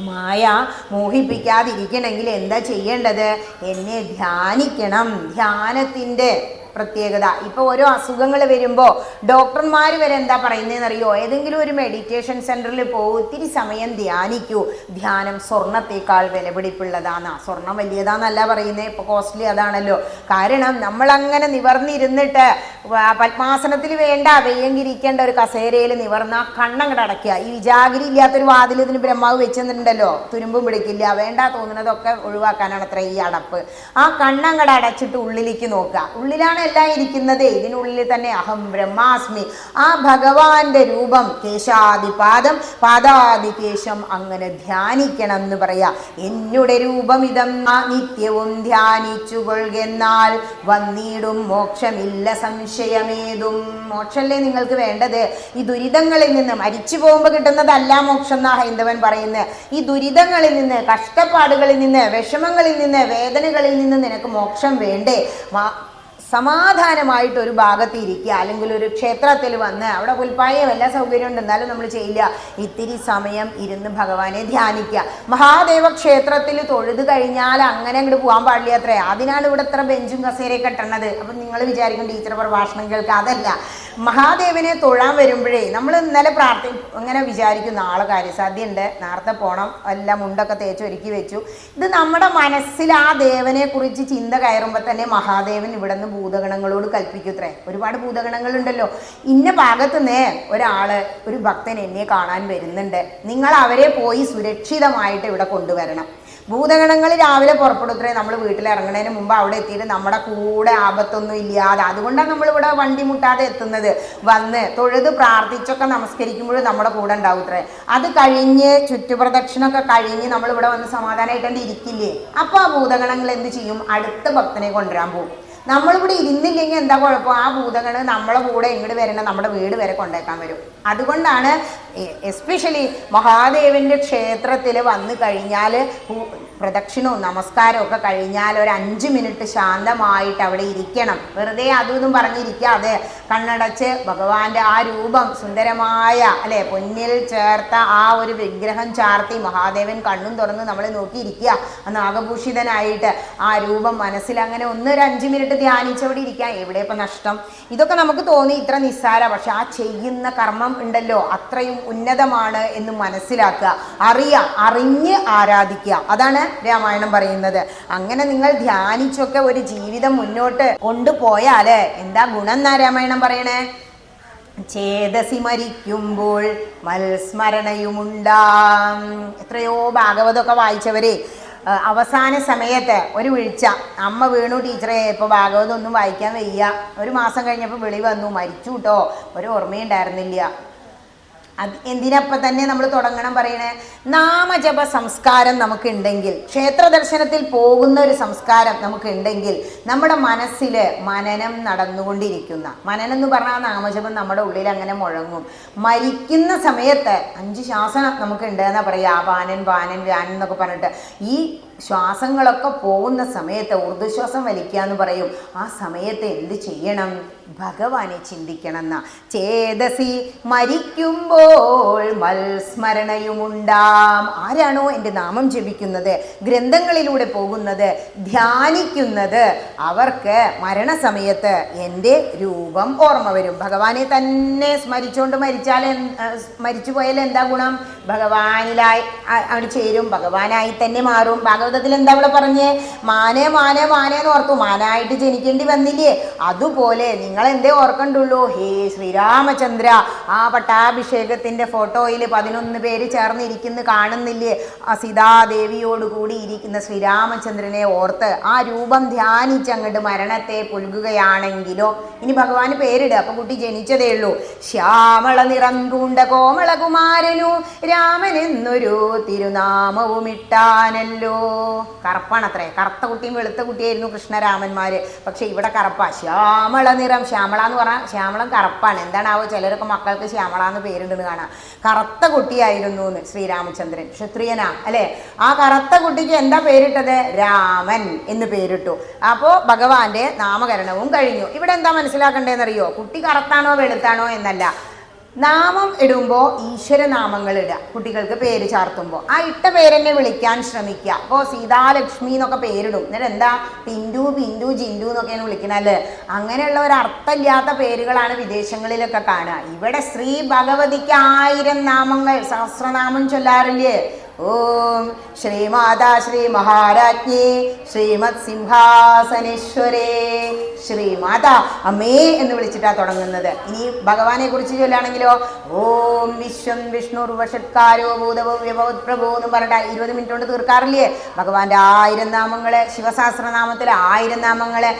മായ മോഹിപ്പിക്കാതിരിക്കണമെങ്കിൽ എന്താ ചെയ്യേണ്ടത്? എന്നെ ധ്യാനിക്കണം. ധ്യാനത്തിൻ്റെ പ്രത്യേകത. ഇപ്പോൾ ഓരോ അസുഖങ്ങൾ വരുമ്പോൾ ഡോക്ടർമാർ വരെ എന്താ പറയുന്നതെന്നറിയോ, ഏതെങ്കിലും ഒരു മെഡിറ്റേഷൻ സെൻറ്ററിൽ പോകും, ഒത്തിരി സമയം ധ്യാനിക്കൂ, ധ്യാനം സ്വർണ്ണത്തേക്കാൾ വിലപിടിപ്പുള്ളതാണ്. സ്വർണം വലിയതാന്നല്ല പറയുന്നത്, ഇപ്പോൾ കോസ്റ്റ്ലി അതാണല്ലോ. കാരണം നമ്മളങ്ങനെ നിവർന്നിരുന്നിട്ട് പത്മാസനത്തിൽ വേണ്ട വെയ്യങ്കിരിക്കേണ്ട ഒരു കസേരയിൽ നിവർന്ന കണ്ണങ്ങട് അടയ്ക്കുക. ഈ വിജാഗിരി ഇല്ലാത്തൊരു വാതിൽ ഇതിന് ബ്രഹ്മാവ് വെച്ചിട്ടുണ്ടല്ലോ, തുരുമ്പും പിടിക്കില്ല, വേണ്ട തോന്നുന്നതൊക്കെ ഒഴിവാക്കാനാണ് അത്ര ഈ അടപ്പ്. ആ കണ്ണങ്ങട് അടച്ചിട്ട് ഉള്ളിലേക്ക് നോക്കുക. ഉള്ളിലാണ് എല്ലാം ഇരിക്കുന്നത്, ഇതിനുള്ളിൽ തന്നെ അഹം ബ്രഹ്മാസ്മി, ആ ഭഗവാന്റെ രൂപം കേശാദിപാദം പാദാദികേശം അങ്ങനെ ധ്യാനിക്കണം എന്ന് പറയാ. എന്നുടെ രൂപം ഇതം നിത്യവും ധ്യാനിച്ചു കൊള്ളുകെന്നാൽ വന്നിടും മോക്ഷമില്ല സംശയമേതും. മോക്ഷമല്ലേ നിങ്ങൾക്ക് വേണ്ടത്? ഈ ദുരിതങ്ങളിൽ നിന്ന്, മരിച്ചു പോകുമ്പോൾ കിട്ടുന്നതല്ല മോക്ഷം എന്നാ ഹൈന്ദവൻ പറയുന്നത്. ഈ ദുരിതങ്ങളിൽ നിന്ന്, കഷ്ടപ്പാടുകളിൽ നിന്ന്, വിഷമങ്ങളിൽ നിന്ന്, വേദനകളിൽ നിന്ന് നിനക്ക് മോക്ഷം വേണ്ടേ? സമാധാനമായിട്ട് ഒരു ഭാഗത്ത് ഇരിക്കുക, അല്ലെങ്കിൽ ഒരു ക്ഷേത്രത്തിൽ വന്ന്, അവിടെ പുൽപ്പായും എല്ലാ സൗകര്യം ഉണ്ട്, എന്നാലും നമ്മൾ ചെയ്യില്ല, ഇത്തിരി സമയം ഇരുന്ന് ഭഗവാനെ ധ്യാനിക്കുക. മഹാദേവ ക്ഷേത്രത്തിൽ തൊഴുത് കഴിഞ്ഞാൽ അങ്ങനെ അങ്ങോട്ട് പോകാൻ പാടില്ല അത്രേ. അതിനാണ് ഇവിടെ ഇത്ര ബെഞ്ചും കസേരയൊക്കെ കെട്ടണത്. അപ്പം നിങ്ങൾ വിചാരിക്കും ടീച്ചർ പ്രഭാഷണം കേൾക്കുക, അതല്ല. മഹാദേവനെ തൊഴാൻ വരുമ്പോഴേ നമ്മൾ ഇന്നലെ അങ്ങനെ വിചാരിക്കും നാളെ കാര്യസാധ്യ ഉണ്ട്, നേരത്തെ പോകണം, എല്ലാം മുണ്ടൊക്കെ തേച്ച് ഒരുക്കി വെച്ചു. ഇത് നമ്മുടെ മനസ്സിൽ ആ ദേവനെ കുറിച്ച് ചിന്ത കയറുമ്പോൾ തന്നെ മഹാദേവൻ ഇവിടെ നിന്ന് ഭൂതഗണങ്ങളോട് കൽപ്പിക്കുത്രേ. ഒരുപാട് ഭൂതഗണങ്ങളുണ്ടല്ലോ. ഇന്ന ഭാഗത്തുനിന്ന് ഒരു ഭക്തൻ എന്നെ കാണാൻ വരുന്നുണ്ട്, നിങ്ങൾ അവരെ പോയി സുരക്ഷിതമായിട്ട് ഇവിടെ കൊണ്ടുവരണം. ഭൂതഗണങ്ങൾ രാവിലെ പുറപ്പെടുത്രേ. നമ്മൾ വീട്ടിൽ ഇറങ്ങുന്നതിന് മുമ്പ് അവിടെ എത്തിയിട്ട് നമ്മുടെ കൂടെ ആപത്തൊന്നും ഇല്ലാതെ, അതുകൊണ്ടാണ് നമ്മളിവിടെ വണ്ടി മുട്ടാതെ എത്തുന്നത്. വന്ന് തൊഴുത് പ്രാർത്ഥിച്ചൊക്കെ നമസ്കരിക്കുമ്പോഴും നമ്മുടെ കൂടെ ഉണ്ടാവുത്രേ. അത് കഴിഞ്ഞ് ചുറ്റുപ്രദക്ഷിണമൊക്കെ കഴിഞ്ഞ് നമ്മളിവിടെ വന്ന് സമാധാനമായിട്ട് ഇരിക്കില്ലേ, അപ്പോൾ ആ ഭൂതഗണങ്ങൾ എന്ത് ചെയ്യും? അടുത്ത ഭക്തനെ കൊണ്ടുവരാൻ പോകും. നമ്മളിവിടെ ഇരുന്നില്ലെങ്കിൽ എന്താ കുഴപ്പം? ആ ഭൂതഗണം നമ്മളെ കൂടെ ഇങ്ങോട്ട് വരണം, നമ്മുടെ വീട് വരെ കൊണ്ടേക്കാൻ വരും. അതുകൊണ്ടാണ് എസ്പെഷ്യലി മഹാദേവൻ്റെ ക്ഷേത്രത്തിൽ വന്നു കഴിഞ്ഞാൽ പ്രദക്ഷിണവും നമസ്കാരവും ഒക്കെ കഴിഞ്ഞാൽ ഒരു 5 മിനിറ്റ് ശാന്തമായിട്ട് അവിടെ ഇരിക്കണം. വെറുതെ അതും പറഞ്ഞിരിക്കാതെ കണ്ണടച്ച് ഭഗവാന്റെ ആ രൂപം സുന്ദരമായ അല്ലെ പൊന്നിൽ ചേർത്ത ആ ഒരു വിഗ്രഹം ചാർത്തി മഹാദേവൻ കണ്ണും തുറന്ന് നമ്മളെ നോക്കിയിരിക്കുക, നാഗഭൂഷിതനായിട്ട് ആ രൂപം മനസ്സിൽ അങ്ങനെ ഒരു 5 മിനിറ്റ് ധ്യാനിച്ചവിടെ ഇരിക്കാം. എവിടെ ഇപ്പം നഷ്ടം? ഇതൊക്കെ നമുക്ക് തോന്നി ഇത്ര നിസ്സാര, പക്ഷെ ആ ചെയ്യുന്ന കർമ്മം ഉണ്ടല്ലോ അത്രയും ഉന്നതമാണ് എന്ന് മനസ്സിലാക്കുക, അറിഞ്ഞ് ആരാധിക്കുക. അതാണ് രാമായണം പറയുന്നത്. അങ്ങനെ നിങ്ങൾ ധ്യാനിച്ചൊക്കെ ഒരു ജീവിതം മുന്നോട്ട് കൊണ്ടുപോയാല് എന്താ ഗുണം എന്നാ രാമായണം പറയണേ? ചേതസി മരിക്കുമ്പോൾ മൽസ്മരണയുമുണ്ടാം. എത്രയോ ഭാഗവതമൊക്കെ വായിച്ചവരെ അവസാന സമയത്ത് ഒരു വീഴ്ച, അമ്മ വീണു ടീച്ചറെ, ഇപ്പോൾ ഭാഗവതം ഒന്നും വായിക്കാൻ വയ്യ, ഒരു മാസം കഴിഞ്ഞപ്പോൾ വിളി വന്നു, മരിച്ചു കേട്ടോ, ഒരു ഓർമ്മയുണ്ടായിരുന്നില്ല. അത് എന്തിനപ്പം തന്നെ നമ്മൾ തുടങ്ങണം പറയണേ? നാമജപ സംസ്കാരം നമുക്കുണ്ടെങ്കിൽ, ക്ഷേത്ര ദർശനത്തിൽ പോകുന്ന ഒരു സംസ്കാരം നമുക്കുണ്ടെങ്കിൽ, നമ്മുടെ മനസ്സിൽ മനനം നടന്നുകൊണ്ടിരിക്കുന്ന, മനനം എന്ന് പറഞ്ഞാൽ നാമജപം നമ്മുടെ ഉള്ളിൽ അങ്ങനെ മുഴങ്ങും. മരിക്കുന്ന സമയത്ത് 5 ശ്വാസം നമുക്കുണ്ട് എന്നാ പറയുക, പാനൻ പാനൻ വ്യാനൻ എന്നൊക്കെ പറഞ്ഞിട്ട്. ഈ ശ്വാസങ്ങളൊക്കെ പോകുന്ന സമയത്ത് ഊർധ്വശ്വാസം വലിക്കുക എന്ന് പറയും. ആ സമയത്ത് എന്ത് ചെയ്യണം? ഭഗവാനെ ചിന്തിക്കണം എന്നാ. ചേതസി മരിക്കുമ്പോൾ മൽസ്മരണയുമുണ്ടാം. ആരാണോ എൻ്റെ നാമം ജപിക്കുന്നത്, ഗ്രന്ഥങ്ങളിലൂടെ പോകുന്നത്, ധ്യാനിക്കുന്നത്, അവർക്ക് മരണസമയത്ത് എൻ്റെ രൂപം ഓർമ്മ വരും. ഭഗവാനെ തന്നെ സ്മരിച്ചുകൊണ്ട് മരിച്ചു പോയാൽ എന്താ ഗുണം? ഭഗവാനിലായി അവിടെ ചേരും, ഭഗവാനായി തന്നെ മാറും. ഭാഗവതത്തിൽ എന്താ ഇവിടെ പറഞ്ഞേ? മാനേ മാനേ മാനേന്ന് ഓർത്തു, മാനായിട്ട് ജനിക്കേണ്ടി വന്നില്ലേ? അതുപോലെ നിങ്ങൾ എന്തേ ഓർക്കണ്ടുള്ളൂ? ഹേ ശ്രീരാമചന്ദ്ര, ആ പട്ടാഭിഷേകത്തിൻ്റെ ഫോട്ടോയിൽ 11 പേര് ചേർന്നിരിക്കുന്ന കാണുന്നില്ലേ? ആ സീതാദേവിയോടുകൂടി ഇരിക്കുന്ന ശ്രീരാമചന്ദ്രനെ ഓർത്ത് ആ രൂപം ധ്യാനിച്ചങ്ങോട്ട് മരണത്തെ പുൽകുകയാണെങ്കിലോ, ഇനി ഭഗവാന് പേരിടുക. അപ്പോൾ കുട്ടി ജനിച്ചതേ ഉള്ളൂ. ശ്യാമള നിറം പൂണ്ട കോമളകുമാരനു രാമനെന്നൊരു തിരുനാമവും ഇട്ടാനല്ലോ. കറുപ്പാണത്രേ. കറുത്ത കുട്ടിയും വെളുത്ത കുട്ടിയായിരുന്നു കൃഷ്ണരാമന്മാർ. പക്ഷെ ഇവിടെ കറുപ്പാ. ശ്യാമള നിറം, ശ്യാമള എന്ന് പറഞ്ഞാൽ ശ്യാമളം കറുപ്പാണ്. എന്താണാവോ ചിലരൊക്കെ മക്കൾക്ക് ശ്യാമള എന്ന് പേരുണ്ടെന്ന് കാണാം. കറുത്ത കുട്ടിയായിരുന്നു എന്ന് ശ്രീരാമചന്ദ്രൻ, ക്ഷത്രിയനാ അല്ലേ? ആ കറുത്ത കുട്ടിക്ക് എന്താ പേരിട്ടത്? രാമൻ എന്ന് പേരിട്ടു. അപ്പോൾ ഭഗവാന്റെ നാമകരണവും കഴിഞ്ഞു. ഇവിടെ എന്താ മനസ്സിലാക്കണ്ടേന്നറിയോ? കുട്ടി കറുത്താണോ വെളുത്താണോ എന്നല്ല, നാമം ഇടുമ്പോൾ ഈശ്വരനാമങ്ങൾ ഇടുക. കുട്ടികൾക്ക് പേര് ചാർത്തുമ്പോൾ ആ ഇട്ട പേരെന്നെ വിളിക്കാൻ ശ്രമിക്കുക. അപ്പോൾ സീതാലക്ഷ്മി എന്നൊക്കെ പേരിടും. എന്നിട്ട് എന്താ പിന്റു പിന്റു ജിന്റു എന്നൊക്കെയാണ് വിളിക്കണല്ലേ. അങ്ങനെയുള്ള ഒരു അർത്ഥമില്ലാത്ത പേരുകളാണ് വിദേശങ്ങളിലൊക്കെ കാണുക. ഇവിടെ ശ്രീ ഭഗവതിക്ക് 1000 നാമങ്ങൾ, സഹസ്രനാമം ചൊല്ലാറില്ലേ. ഓം ശ്രീമാതാ ശ്രീ മഹാരാജ്ഞി ശ്രീമത് സിംഹാസനേശ്വരേ. ശ്രീമാതാ അമ്മേ എന്ന് വിളിച്ചിട്ടാണ് തുടങ്ങുന്നത്. ഇനി ഭഗവാനെ കുറിച്ച് ചൊല്ലുകയാണെങ്കിലോ ഓം വിശ്വം വിഷ്ണുർവഷത്കാരോ ഭൂതഭവ്യഭവത്പ്രഭോ എന്ന് പറഞ്ഞിട്ട് 20 മിനിറ്റ് കൊണ്ട് തീർക്കാറില്ലേ. ഭഗവാന്റെ 1000 നാമങ്ങള്, ശിവസഹസ്രനാമത്തിൽ 1000 നാമങ്ങള്,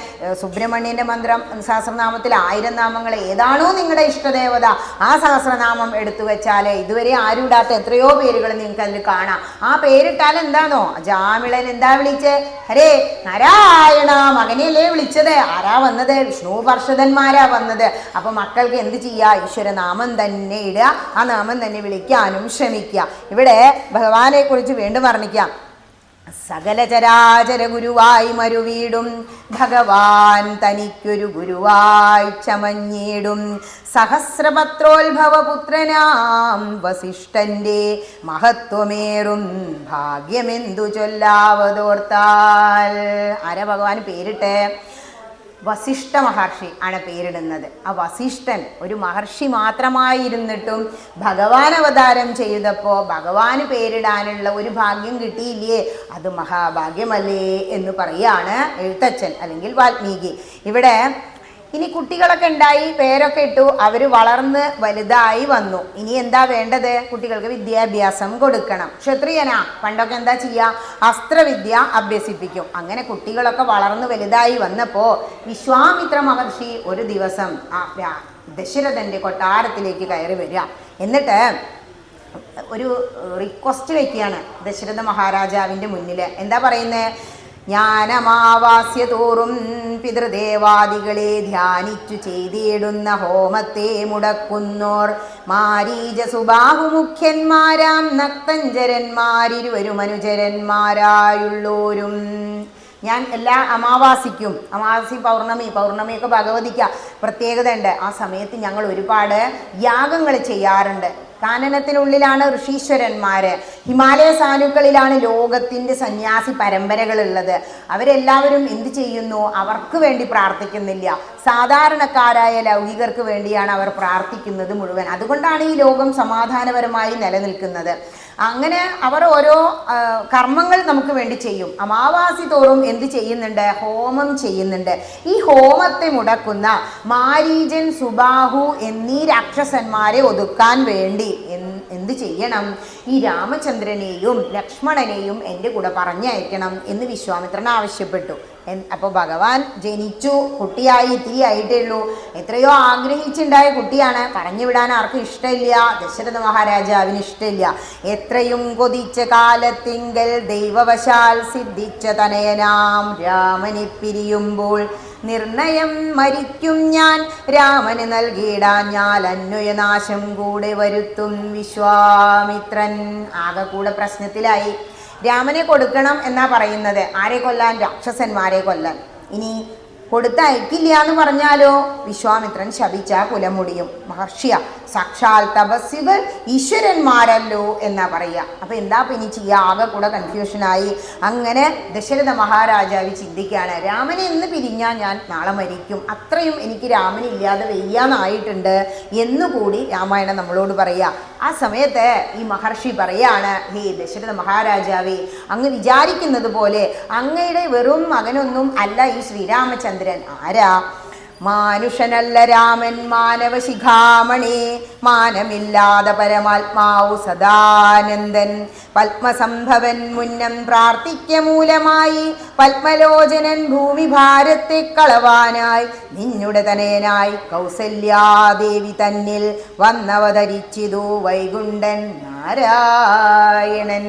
സുബ്രഹ്മണ്യന്റെ മന്ത്രം സഹസ്രനാമത്തിൽ 1000 നാമങ്ങൾ. ഏതാണോ നിങ്ങളുടെ ഇഷ്ടദേവത ആ സഹസ്രനാമം എടുത്തു വെച്ചാൽ ഇതുവരെ ആരും ഇടാത്ത എത്രയോ പേരുകൾ നിങ്ങൾക്ക് അതിൽ കാണാം. ആ പേരിട്ടാൽ എന്താണോ ജാമിളൻ എന്താ വിളിച്ച് ഹരേ നാരായണ മകനെയല്ലേ വിളിച്ചത്. ആരാ വന്നത്? വിഷ്ണു പാർഷദന്മാരാ വന്നത്. അപ്പൊ മക്കൾക്ക് എന്ത് ചെയ്യുക? ഈശ്വരനാമം തന്നെ ഇടുക, ആ നാമം തന്നെ വിളിക്കാനും ശ്രമിക്കുക. ഇവിടെ ഭഗവാനെ കുറിച്ച് വീണ്ടും വർണ്ണിക്കാം. സകല ചരാചര ഗുരുവായി മരുവീടും ഭഗവാൻ തനിക്കൊരു ഗുരുവായി ചമഞ്ഞിടും സഹസ്രപത്രോത്ഭവപുത്രനാം വസിഷ്ഠന്റെ മഹത്വമേറും ഭാഗ്യമെന്തു ചൊല്ലാവതോർത്താൽ. ആരാ ഭഗവാൻ പേരിട്ടെ? വസിഷ്ഠ മഹർഷി ആണ് പേരിടുന്നത്. ആ വസിഷ്ഠൻ ഒരു മഹർഷി മാത്രമായിരുന്നിട്ടും ഭഗവാൻ അവതാരം ചെയ്തപ്പോൾ ഭഗവാന് പേരിടാനുള്ള ഒരു ഭാഗ്യം കിട്ടിയില്ലേ, അത് മഹാഭാഗ്യമല്ലേ എന്ന് പറയാണ് എഴുത്തച്ഛൻ അല്ലെങ്കിൽ വാൽമീകി. ഇവിടെ ഇനി കുട്ടികളൊക്കെ ഉണ്ടായി, പേരൊക്കെ ഇട്ടു, അവർ വളർന്ന് വലുതായി വന്നു. ഇനി എന്താ വേണ്ടത്? കുട്ടികൾക്ക് വിദ്യാഭ്യാസം കൊടുക്കണം. ക്ഷത്രിയനാ പണ്ടൊക്കെ എന്താ ചെയ്യുക? അസ്ത്രവിദ്യ അഭ്യസിപ്പിക്കും. അങ്ങനെ കുട്ടികളൊക്കെ വളർന്ന് വലുതായി വന്നപ്പോൾ വിശ്വാമിത്ര മഹർഷി ഒരു ദിവസം ദശരഥൻ്റെ കൊട്ടാരത്തിലേക്ക് കയറി വരിക. എന്നിട്ട് ഒരു റിക്വസ്റ്റ് വയ്ക്കുകയാണ് ദശരഥ മഹാരാജാവിൻ്റെ മുന്നിൽ. എന്താ പറയുന്നത്? ജ്ഞാനമാവാസ്യ തോറും പിതൃദേവാദികളെ ധ്യാനിച്ചു ചെയ്തിടുന്ന ഹോമത്തെ മുടക്കുന്നോർ മാരീജ സുബാഹുമുഖ്യന്മാരാം നക്തഞ്ചരന്മാരിരുവരും അനുചരന്മാരായുള്ളോരും. ഞാൻ എല്ലാ അമാവാസിക്കും, അമാവാസി പൗർണമിയൊക്കെ ഭഗവതിക്ക് പ്രത്യേകത ഉണ്ട്. ആ സമയത്ത് ഞങ്ങൾ ഒരുപാട് യാഗങ്ങൾ ചെയ്യാറുണ്ട്. കാനനത്തിനുള്ളിലാണ് ഋഷീശ്വരന്മാർ, ഹിമാലയ സാനുക്കളിലാണ് ലോകത്തിൻ്റെ സന്യാസി പരമ്പരകളുള്ളത്. അവരെല്ലാവരും എന്ത് ചെയ്യുന്നു? അവർക്ക് വേണ്ടി പ്രാർത്ഥിക്കുന്നില്ല, സാധാരണക്കാരായ ലൗകികർക്ക് വേണ്ടിയാണ് അവർ പ്രാർത്ഥിക്കുന്നത് മുഴുവൻ. അതുകൊണ്ടാണ് ഈ ലോകം സമാധാനപരമായി നിലനിൽക്കുന്നത്. അങ്ങനെ അവർ ഓരോ കർമ്മങ്ങൾ നമുക്ക് വേണ്ടി ചെയ്യും. അമാവാസി തോറും എന്ത് ചെയ്യുന്നുണ്ട്? ഹോമം ചെയ്യുന്നുണ്ട്. ഈ ഹോമത്തെ മുടക്കുന്ന മാരീജൻ സുബാഹു എന്നീ രാക്ഷസന്മാരെ ഒതുക്കാൻ വേണ്ടി എന്ത് ചെയ്യണം? ഈ രാമചന്ദ്രനെയും ലക്ഷ്മണനെയും എൻ്റെ കൂടെ പറഞ്ഞയക്കണം എന്ന് വിശ്വാമിത്രൻ ആവശ്യപ്പെട്ടു. അപ്പോൾ ഭഗവാൻ ജനിച്ചു, കുട്ടിയായി, ഇത്തിരി ആയിട്ടേ ഉള്ളൂ. എത്രയോ ആഗ്രഹിച്ചുണ്ടായ കുട്ടിയാണ്. പറഞ്ഞു വിടാൻ ആർക്കും ഇഷ്ടമില്ല, ദശരഥ മഹാരാജാവിന് ഇഷ്ടമില്ല. എത്രയും കൊതിച്ച കാലത്തിങ്കൽ ദൈവവശാൽ സിദ്ധിച്ച തനയനാം രാമനെ പിരിയുമ്പോൾ നിർണയം മരിക്കും ഞാൻ, രാമന് നൽകിയിടാൻ ഞാൻ അന്വയനാശം കൂടെ വരുത്തും. വിശ്വാമിത്രൻ ആകെ കൂടെ പ്രശ്നത്തിലായി. രാമനെ കൊടുക്കണം എന്നാ പറയുന്നത്. ആരെ കൊല്ലാൻ? രാക്ഷസന്മാരെ കൊല്ലാൻ. ഇനി കൊടുത്തയക്കില്ല എന്ന് പറഞ്ഞാലോ വിശ്വാമിത്രൻ ശപിച്ച കുലം മുടിയും. മഹർഷിയ സാക്ഷാൽ തപസ്വികൾ ഈശ്വരന്മാരല്ലോ എന്നാ പറയുക. അപ്പം എന്താ ഇനി ചെയ്യുക? ആകെ കൂടെ കൺഫ്യൂഷനായി. അങ്ങനെ ദശരഥ മഹാരാജാവ് ചിന്തിക്കുകയാണ്, രാമനെ എന്ന് പിരിഞ്ഞാൽ ഞാൻ നാളെ മരിക്കും, അത്രയും എനിക്ക് രാമനില്ലാതെ വയ്യാന്നായിട്ടുണ്ട് എന്നുകൂടി രാമായണം നമ്മളോട് പറയുക. ആ സമയത്ത് ഈ മഹർഷി പറയാണ്, ഹേ ദശരഥ മഹാരാജാവേ, അങ്ങ് വിചാരിക്കുന്നത് പോലെ അങ്ങയുടെ വെറും മകനൊന്നും അല്ല ഈ ശ്രീരാമചന്ദ്രൻ. ആരാ? മാനുഷനല്ല രാമൻ, മാനവശിഖാമണി, മാനമില്ലാതെ പരമാത്മാവു സദാനന്ദൻ, പത്മസംഭവൻ മുന്നം പ്രാർത്ഥിക്ക മൂലമായി, പത്മലോചനൻ ഭൂമി ഭാരത്തെ കളവാനായി, നിന്നുടെ തനയനായി കൗസല്യാദേവി തന്നിൽ വന്നവതരിച്ചിതു വൈകുണ്ഠൻ നാരായണൻ.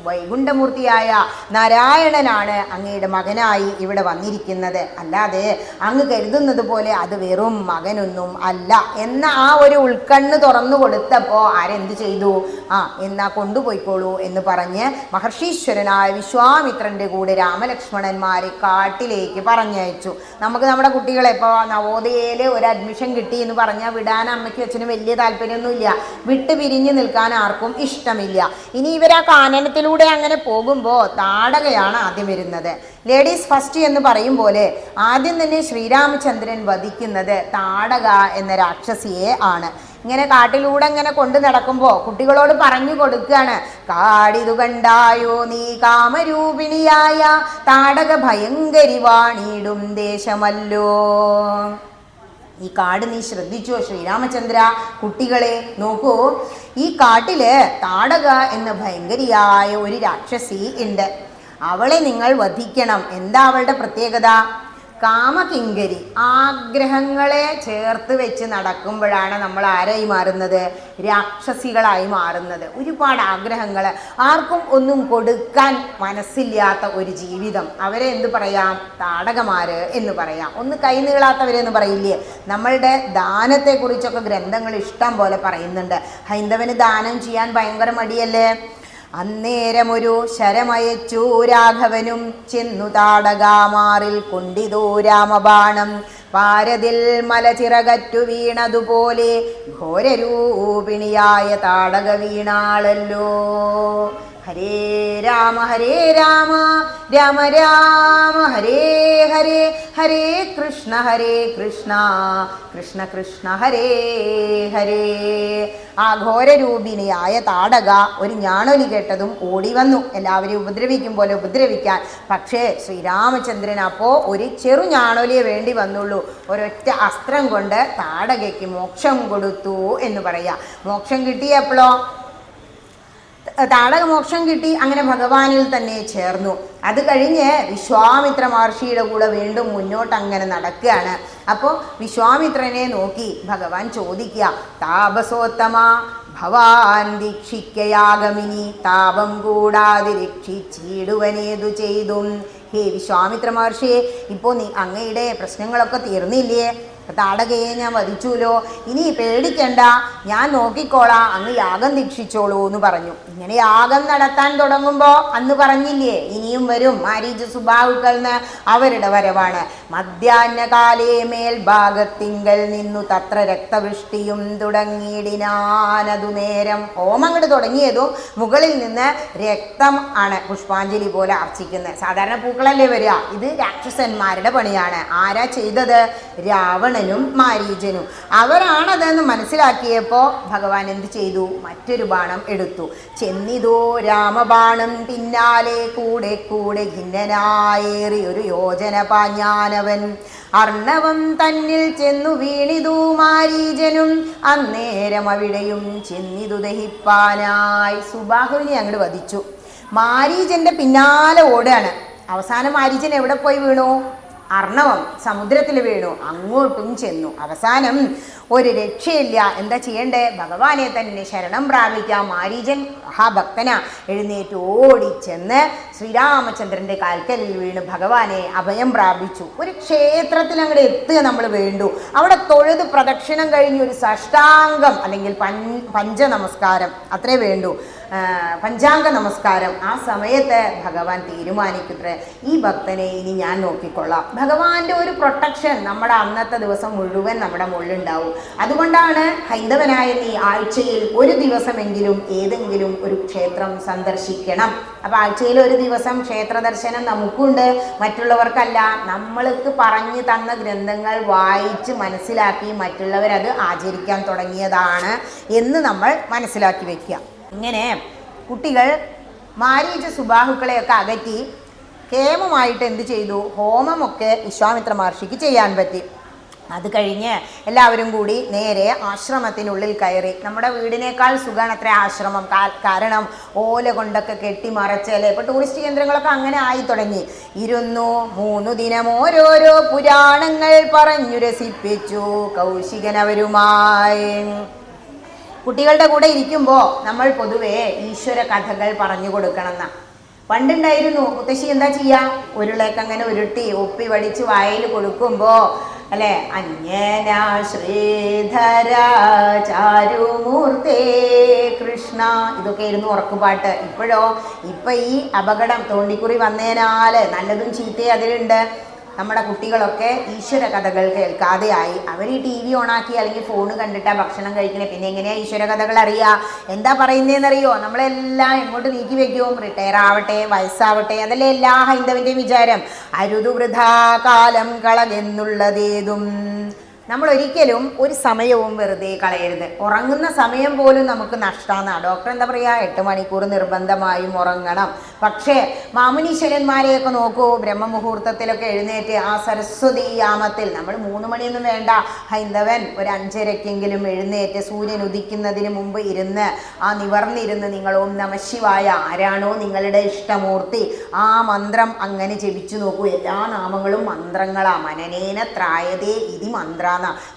വൈകുണ്ഠമൂർത്തിയായ നാരായണനാണ് അങ്ങയുടെ മകനായി ഇവിടെ വന്നിരിക്കുന്നത്. അല്ലാതെ അങ്ങ് കരുതുന്നത് പോലെ അത് വെറും മകനൊന്നും അല്ല എന്ന ആ ഒരു ഉൾക്കണ്ണ് തുറന്നു കൊടുത്തപ്പോൾ ആരെന്ത് ചെയ്തു? എന്നാ കൊണ്ടുപോയിക്കോളൂ എന്ന് പറഞ്ഞ് മഹർഷീശ്വരനായ വിശ്വാമിത്രന്റെ കൂടെ രാമലക്ഷ്മണന്മാരെ കാട്ടിലേക്ക് പറഞ്ഞയച്ചു. നമുക്ക് നമ്മുടെ കുട്ടികളെ ഇപ്പോൾ നവോദയയിൽ ഒരു അഡ്മിഷൻ കിട്ടി എന്ന് പറഞ്ഞാൽ വിടാൻ അമ്മയ്ക്കും അച്ഛനും വലിയ താല്പര്യമൊന്നുമില്ല. വിട്ട് പിരിഞ്ഞു നിൽക്കാൻ ആർക്കും ഇഷ്ടമില്ല. ഇനി ഇവർ ആ കാനനത്തിലൂടെ അങ്ങനെ പോകുമ്പോൾ താടകയാണ് ആദ്യം വരുന്നത്. ലേഡീസ് ഫസ്റ്റ് എന്ന് പറയും പോലെ ആദ്യം തന്നെ ശ്രീരാമചന്ദ്രൻ വധിക്കുന്നത് താടക എന്ന രാക്ഷസിയെ ആണ്. ഇങ്ങനെ കാട്ടിലൂടെ ഇങ്ങനെ കൊണ്ടു നടക്കുമ്പോൾ കുട്ടികളോട് പറഞ്ഞു കൊടുക്കുകയാണ്, കാടിതു കണ്ടായോ നീ കാമരൂപിണിയായ താടക ഭയങ്കരി വാണിടും ദേശമല്ലോ. ഈ കാട് നീ ശ്രദ്ധിച്ചോ ശ്രീരാമചന്ദ്ര? കുട്ടികളെ നോക്കൂ, ഈ കാട്ടില് താടക എന്ന ഭയങ്കരിയായ ഒരു രാക്ഷസി ഉണ്ട്. അവളെ നിങ്ങൾ വധിക്കണം. എന്താ അവളുടെ പ്രത്യേകത? കാമകിങ്കരി. ആഗ്രഹങ്ങളെ ചേർത്ത് വെച്ച് നടക്കുമ്പോഴാണ് നമ്മൾ ആരായി മാറുന്നത്? രാക്ഷസികളായി മാറുന്നത്. ഒരുപാട് ആഗ്രഹങ്ങൾ, ആർക്കും ഒന്നും കൊടുക്കാൻ മനസ്സില്ലാത്ത ഒരു ജീവിതം. അവരെ എന്ത് പറയാം? താടകമാര് എന്ന് പറയാം. ഒന്ന് കൈ നീളാത്തവരെന്ന് പറയില്ലേ? നമ്മളുടെ ദാനത്തെക്കുറിച്ചൊക്കെ ഗ്രന്ഥങ്ങൾ ഇഷ്ടം പോലെ പറയുന്നുണ്ട്. ഹൈന്ദവന് ദാനം ചെയ്യാൻ ഭയങ്കര മടിയല്ലേ? അന്നേരമൊരു ശരമയച്ചു രാഘവനും ചെന്നു താടകാമാറിൽ കൊണ്ടിതോ രാമബാണം പാരതിൽ മലചിറകറ്റു വീണതുപോലെ ഘോരരൂപിണിയായ താടക വീണാളല്ലോ. ഹരേ രാമ രാമ രാമ ഹരേ ഹരേ, ഹരേ കൃഷ്ണ കൃഷ്ണ കൃഷ്ണ ഹരേ ഹരേ. ആ ഘോരരൂപിണിയായ താടക ഒരു ഞാണൊലി കേട്ടതും ഓടി വന്നു, എല്ലാവരെയും ഉപദ്രവിക്കും പോലെ ഉപദ്രവിക്കാൻ. പക്ഷേ ശ്രീരാമചന്ദ്രൻ അപ്പോൾ ഒരു ചെറു ഞാണൊലിയെ വേണ്ടി വന്നുള്ളൂ. ഒരൊറ്റ അസ്ത്രം കൊണ്ട് താടകയ്ക്ക് മോക്ഷം കൊടുത്തു എന്ന് പറയാം. മോക്ഷം കിട്ടിയപ്പോഴോ? താടക മോക്ഷം കിട്ടി. അങ്ങനെ ഭഗവാനിൽ തന്നെ ചേർന്നു. അത് കഴിഞ്ഞ് വിശ്വാമിത്ര മഹർഷിയുടെ കൂടെ വീണ്ടും മുന്നോട്ട് അങ്ങനെ നടക്കുകയാണ്. അപ്പോൾ വിശ്വാമിത്രനെ നോക്കി ഭഗവാൻ ചോദിക്കുക, താപസോത്തമ ഭവാൻ ദീക്ഷിക്കയാഗമിനി താപം കൂടാതെ രക്ഷിച്ചിടുവനേതു ചെയ്തും. ഹേ വിശ്വാമിത്ര മഹർഷിയെ, ഇപ്പോൾ അങ്ങയുടെ പ്രശ്നങ്ങളൊക്കെ തീർന്നില്ലേ? താടകയെ ഞാൻ വധിച്ചുല്ലോ, ഇനി പേടിക്കണ്ട, ഞാൻ നോക്കിക്കോളാം, അങ്ങ് യാഗം ദീക്ഷിച്ചോളൂ എന്ന് പറഞ്ഞു. ഇങ്ങനെ യാഗം നടത്താൻ തുടങ്ങുമ്പോൾ അന്ന് പറഞ്ഞില്ലേ ഇനിയും വരും മാരീച സുബാഹുക്കൾന്ന്, അവരുടെ വരവാണ്. മധ്യാഹ്നകാലേ മേൽഭാഗത്തിങ്കൽ നിന്നു തത്ര രക്തവൃഷ്ടിയും തുടങ്ങിയിടിനാനതു നേരം. ഹോമം അങ്ങോട്ട് തുടങ്ങിയതും മുകളിൽ നിന്ന് രക്തം ആണ് പുഷ്പാഞ്ജലി പോലെ അർച്ചിക്കുന്നത്. സാധാരണ പൂക്കളല്ലേ വരിക, ഇത് രാക്ഷസന്മാരുടെ പണിയാണ്. ആരാ ചെയ്തത്? രാവണനും മാരീചനും. അവരാണതെന്ന് മനസ്സിലാക്കിയപ്പോൾ ഭഗവാൻ എന്ത് ചെയ്തു? മറ്റൊരു ബാണം എടുത്തു. ചെന്നിതോ രാമബാണം പിന്നാലെ കൂടെ കൂടെ ഖിന്നനായേറി ഒരു യോജന പാഞ്ഞാനവൻ അർണവം തന്നിൽ ചെന്നു വീണിതു മാരീചനും അന്നേരം അവിടെയും ചെന്നിതു ദഹിപ്പാനായി. സുബാഹുവിനെ അങ്ങോട്ട് വധിച്ചു. മാരീചന്റെ പിന്നാലെ ഓടുകയാണ്. അവസാനം മാരീചൻ എവിടെ പോയി വീണു? അർണവം, സമുദ്രത്തിൽ വീണു. അങ്ങോട്ടും ചെന്നു. അവസാനം ഒരു രക്ഷയില്ല. എന്താ ചെയ്യണ്ടേ? ഭഗവാനെ തന്നെ ശരണം പ്രാപിക്കാം. മാരീചൻ മഹാഭക്തന എഴുന്നേറ്റ് ഓടിച്ചെന്ന് ശ്രീരാമചന്ദ്രൻ്റെ കാൽക്കലിൽ വീണ് ഭഗവാനെ അഭയം പ്രാപിച്ചു. ഒരു ക്ഷേത്രത്തിൽ അങ്ങോട്ട് എത്തുക നമ്മൾ വേണ്ടു. അവിടെ തൊഴുത് പ്രദക്ഷിണം കഴിഞ്ഞ് ഒരു സാഷ്ടാംഗം അല്ലെങ്കിൽ പഞ്ചനമസ്കാരം അത്രേ വേണ്ടു, പഞ്ചാംഗ നമസ്കാരം. ആ സമയത്ത് ഭഗവാൻ തീരുമാനിക്കട്ടെ, ഈ ഭക്തനെ ഇനി ഞാൻ നോക്കിക്കൊള്ളാം. ഭഗവാന്റെ ഒരു പ്രൊട്ടക്ഷൻ നമ്മുടെ അന്നത്തെ ദിവസം മുഴുവൻ നമ്മുടെ മുള്ളുണ്ടാവും. അതുകൊണ്ടാണ് ഹൈന്ദവനായ നീ ആഴ്ചയിൽ ഒരു ദിവസമെങ്കിലും ഏതെങ്കിലും ഒരു ക്ഷേത്രം സന്ദർശിക്കണം. അപ്പം ആഴ്ചയിൽ ഒരു ദിവസം ക്ഷേത്ര ദർശനം നമുക്കുണ്ട്, മറ്റുള്ളവർക്കല്ല. നമ്മൾക്ക് പറഞ്ഞു തന്ന ഗ്രന്ഥങ്ങൾ വായിച്ച് മനസ്സിലാക്കി മറ്റുള്ളവരത് ആചരിക്കാൻ തുടങ്ങിയതാണ് എന്ന് നമ്മൾ മനസ്സിലാക്കി വയ്ക്കുക. ഇങ്ങനെ കുട്ടികൾ മാരീച സുബാഹുക്കളെയൊക്കെ അകറ്റി കേമമായിട്ട് എന്ത് ചെയ്തു? ഹോമമൊക്കെ വിശ്വാമിത്ര മഹർഷിക്ക് ചെയ്യാൻ പറ്റി. അത് കഴിഞ്ഞ് എല്ലാവരും കൂടി നേരെ ആശ്രമത്തിനുള്ളിൽ കയറി. നമ്മുടെ വീടിനേക്കാൾ സുഖമാണ് അത്ര ആശ്രമം. കാരണം ഓല കൊണ്ടൊക്കെ കെട്ടിമറച്ച് അല്ലേ, ഇപ്പോൾ ടൂറിസ്റ്റ് കേന്ദ്രങ്ങളൊക്കെ അങ്ങനെ ആയി തുടങ്ങി. 3 ദിനം ഓരോരോ പുരാണങ്ങൾ പറഞ്ഞു രസിപ്പിച്ചു കൗശികനവരുമായി. കുട്ടികളുടെ കൂടെ ഇരിക്കുമ്പോൾ നമ്മൾ പൊതുവേ ഈശ്വര കഥകൾ പറഞ്ഞു കൊടുക്കണം എന്നാ. പണ്ടുണ്ടായിരുന്നു മുത്തശ്ശി എന്താ ചെയ്യാ, ഉരുളയൊക്കെ അങ്ങനെ ഉരുട്ടി ഒപ്പി വടിച്ച് വായിൽ കൊടുക്കുമ്പോ അല്ലെ, അന്യന ശ്രീധര ചാരുമൂർത്തേ കൃഷ്ണ, ഇതൊക്കെ ആയിരുന്നു ഉറക്കുപാട്ട്. ഇപ്പോഴോ, ഇപ്പൊ ഈ അപകടം തോണ്ടിക്കുറി വന്നതിനാല് നല്ലതും ചീത്തയും അതിലുണ്ട്. നമ്മുടെ കുട്ടികളൊക്കെ ഈശ്വര കഥകൾ കേൾക്കാതെയായി. അവർ ഈ ടി വി ഓണാക്കി അല്ലെങ്കിൽ ഫോൺ കണ്ടിട്ടാ ഭക്ഷണം കഴിക്കണേ. പിന്നെ എങ്ങനെയാ ഈശ്വര കഥകൾ അറിയാ? എന്താ പറയുന്നതെന്നറിയോ? നമ്മളെല്ലാം എങ്ങോട്ട് നീക്കി വെക്കും? റിട്ടയർ ആവട്ടെ, വയസ്സാവട്ടെ, അതല്ലേ എല്ലാ ഹൈന്ദവന്റെയും വിചാരം. അരുതു വൃഥാ കാലം കളകെന്നുള്ളതേതും. നമ്മൾ ഒരിക്കലും ഒരു സമയവും വെറുതെ കളയരുത്. ഉറങ്ങുന്ന സമയം പോലും നമുക്ക് നഷ്ടമാണ്. ഡോക്ടർ എന്താ പറയുക, 8 മണിക്കൂർ നിർബന്ധമായും ഉറങ്ങണം. പക്ഷേ മാമുനീശ്വരന്മാരെയൊക്കെ നോക്കൂ, ബ്രഹ്മമുഹൂർത്തത്തിലൊക്കെ എഴുന്നേറ്റ് ആ സരസ്വതി യാമത്തിൽ, നമ്മൾ 3 മണിയൊന്നും വേണ്ട, ഹൈന്ദവൻ ഒരു 5:30-ക്കെങ്കിലും എഴുന്നേറ്റ് സൂര്യൻ ഉദിക്കുന്നതിന് മുമ്പ് ഇരുന്ന് ആ നിവർന്നിരുന്ന് നിങ്ങൾ ഓം നമഃശിവായ, ആരാണോ നിങ്ങളുടെ ഇഷ്ടമൂർത്തി, ആ മന്ത്രം അങ്ങനെ ജപിച്ചു നോക്കൂ. എല്ലാ നാമങ്ങളും മന്ത്രങ്ങളാ. മനനേന ത്രായതേ ഇതി മന്ത്ര.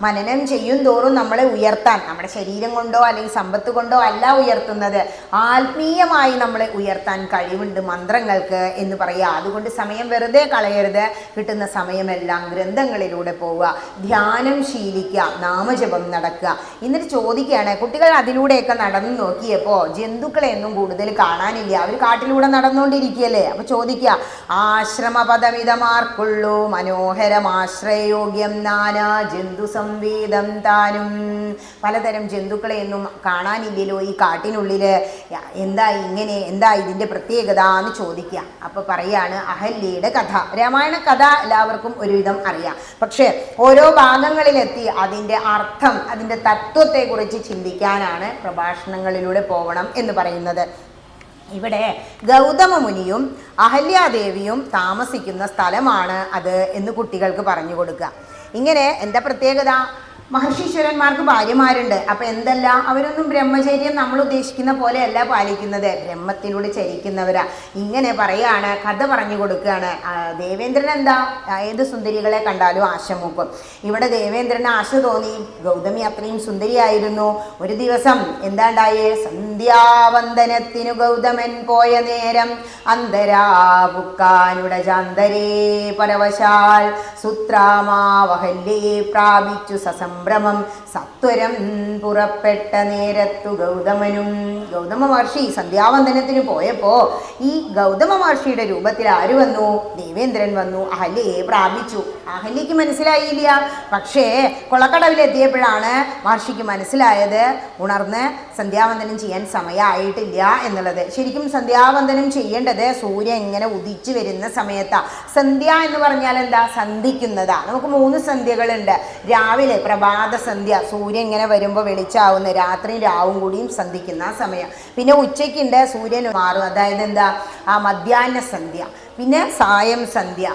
മനനം ചെയ്യും തോറും നമ്മളെ ഉയർത്താൻ, നമ്മുടെ ശരീരം കൊണ്ടോ അല്ലെങ്കിൽ സമ്പത്ത് കൊണ്ടോ അല്ല ഉയർത്തുന്നത്, ആത്മീയമായി നമ്മളെ ഉയർത്താൻ കഴിവുണ്ട് മന്ത്രങ്ങൾക്ക് എന്ന് പറയാ. അതുകൊണ്ട് സമയം വെറുതെ കളയരുത്. കിട്ടുന്ന സമയമെല്ലാം ഗ്രന്ഥങ്ങളിലൂടെ പോവുക, ധ്യാനം ശീലിക്കുക, നാമജപം നടക്കുക. എന്നിട്ട് ചോദിക്കുകയാണ്, കുട്ടികൾ അതിലൂടെയൊക്കെ നടന്നു നോക്കിയപ്പോൾ ജന്തുക്കളെയൊന്നും കൂടുതൽ കാണാനില്ല, അവർ കാട്ടിലൂടെ നടന്നുകൊണ്ടിരിക്കുകയല്ലേ. അപ്പൊ ചോദിക്കുക, ആശ്രമപദമിതമാർക്കുള്ളൂ മനോഹരമാശ്രയോഗ്യം നാനാ ജന്തു സംവേദം താനും. പലതരം ജന്തുക്കളെയൊന്നും കാണാനില്ലല്ലോ ഈ കാട്ടിനുള്ളില്, എന്താ ഇങ്ങനെ, എന്താ ഇതിന്റെ പ്രത്യേകത എന്ന് ചോദിക്കുക. അപ്പൊ പറയാണ് അഹല്യയുടെ കഥ. രാമായണ കഥ എല്ലാവർക്കും ഒരുവിധം അറിയാം. പക്ഷെ ഓരോ ഭാഗങ്ങളിലെത്തി അതിന്റെ അർത്ഥം, അതിന്റെ തത്വത്തെക്കുറിച്ച് ചിന്തിക്കാനാണ് പ്രഭാഷണങ്ങളിലൂടെ പോകണം എന്ന് പറയുന്നത്. ഇവിടെ ഗൗതമ മുനിയും അഹല്യാദേവിയും താമസിക്കുന്ന സ്ഥലമാണ് അത് എന്ന് കുട്ടികൾക്ക് പറഞ്ഞു കൊടുക്കുക. ഇങ്ങനെ എന്താ പ്രത്യേകത? മഹർഷീശ്വരന്മാർക്ക് ഭാര്യമാരുണ്ട്. അപ്പം എന്തല്ല, അവരൊന്നും ബ്രഹ്മചര്യം നമ്മൾ ഉദ്ദേശിക്കുന്ന പോലെയല്ല പാലിക്കുന്നത്, ബ്രഹ്മത്തിലൂടെ ചരിക്കുന്നവരാ. ഇങ്ങനെ പറയാണ്, കഥ പറഞ്ഞു കൊടുക്കുകയാണ്. ദേവേന്ദ്രൻ എന്താ, ഏത് സുന്ദരികളെ കണ്ടാലും ആശ മൂക്കും. ഇവിടെ ദേവേന്ദ്രന് ആശ തോന്നി, ഗൗതമി അത്രയും സുന്ദരിയായിരുന്നു. ഒരു ദിവസം എന്താണ്ടായേ, സന്ധ്യാവന്ദനത്തിനു ഗൗതമൻ പോയ നേരം അന്തരാപുക്കാനുട ചാന്തരേ പരവശാൽ സുത്രാമാവഹല്യേ പ്രാപിച്ചു സസംഭ്രമം സത്വരം പുറപ്പെട്ട നേരത്തു ഗൗതമനും. ഗൗതമ മഹർഷി സന്ധ്യാവന്ദനത്തിന് പോയപ്പോ ഈ ഗൗതമ മഹർഷിയുടെ രൂപത്തിൽ ആര് വന്നു? ദേവേന്ദ്രൻ വന്നു, അഹല്യയെ പ്രാപിച്ചു. അഹല്യക്ക് മനസ്സിലായില്ല. പക്ഷേ കൊളക്കടവിലെത്തിയപ്പോഴാണ് മഹർഷിക്ക് മനസ്സിലായത്, ഉണർന്ന് സന്ധ്യാവന്ദനം ചെയ്യാൻ സമയമായിട്ടില്ല എന്നുള്ളത്. ശരിക്കും സന്ധ്യാവന്ദനം ചെയ്യേണ്ടത് സൂര്യൻ ഇങ്ങനെ ഉദിച്ചു വരുന്ന സമയത്താണ്. സന്ധ്യ എന്ന് പറഞ്ഞാൽ എന്താ? സന്ധിക്കുന്നതാ. നമുക്ക് 3 സന്ധ്യകളുണ്ട്. രാവിലെ പ്രഭാത സന്ധ്യ, സൂര്യൻ ഇങ്ങനെ വരുമ്പോൾ വെളിച്ചാവുന്ന, രാത്രി രാവും കൂടിയും സന്ധിക്കുന്ന ആ സമയം. പിന്നെ ഉച്ചയ്ക്കുണ്ട്, സൂര്യൻ മാറും, അതായത് എന്താ, ആ മധ്യാഹ്ന സന്ധ്യ. പിന്നെ സായം സന്ധ്യ,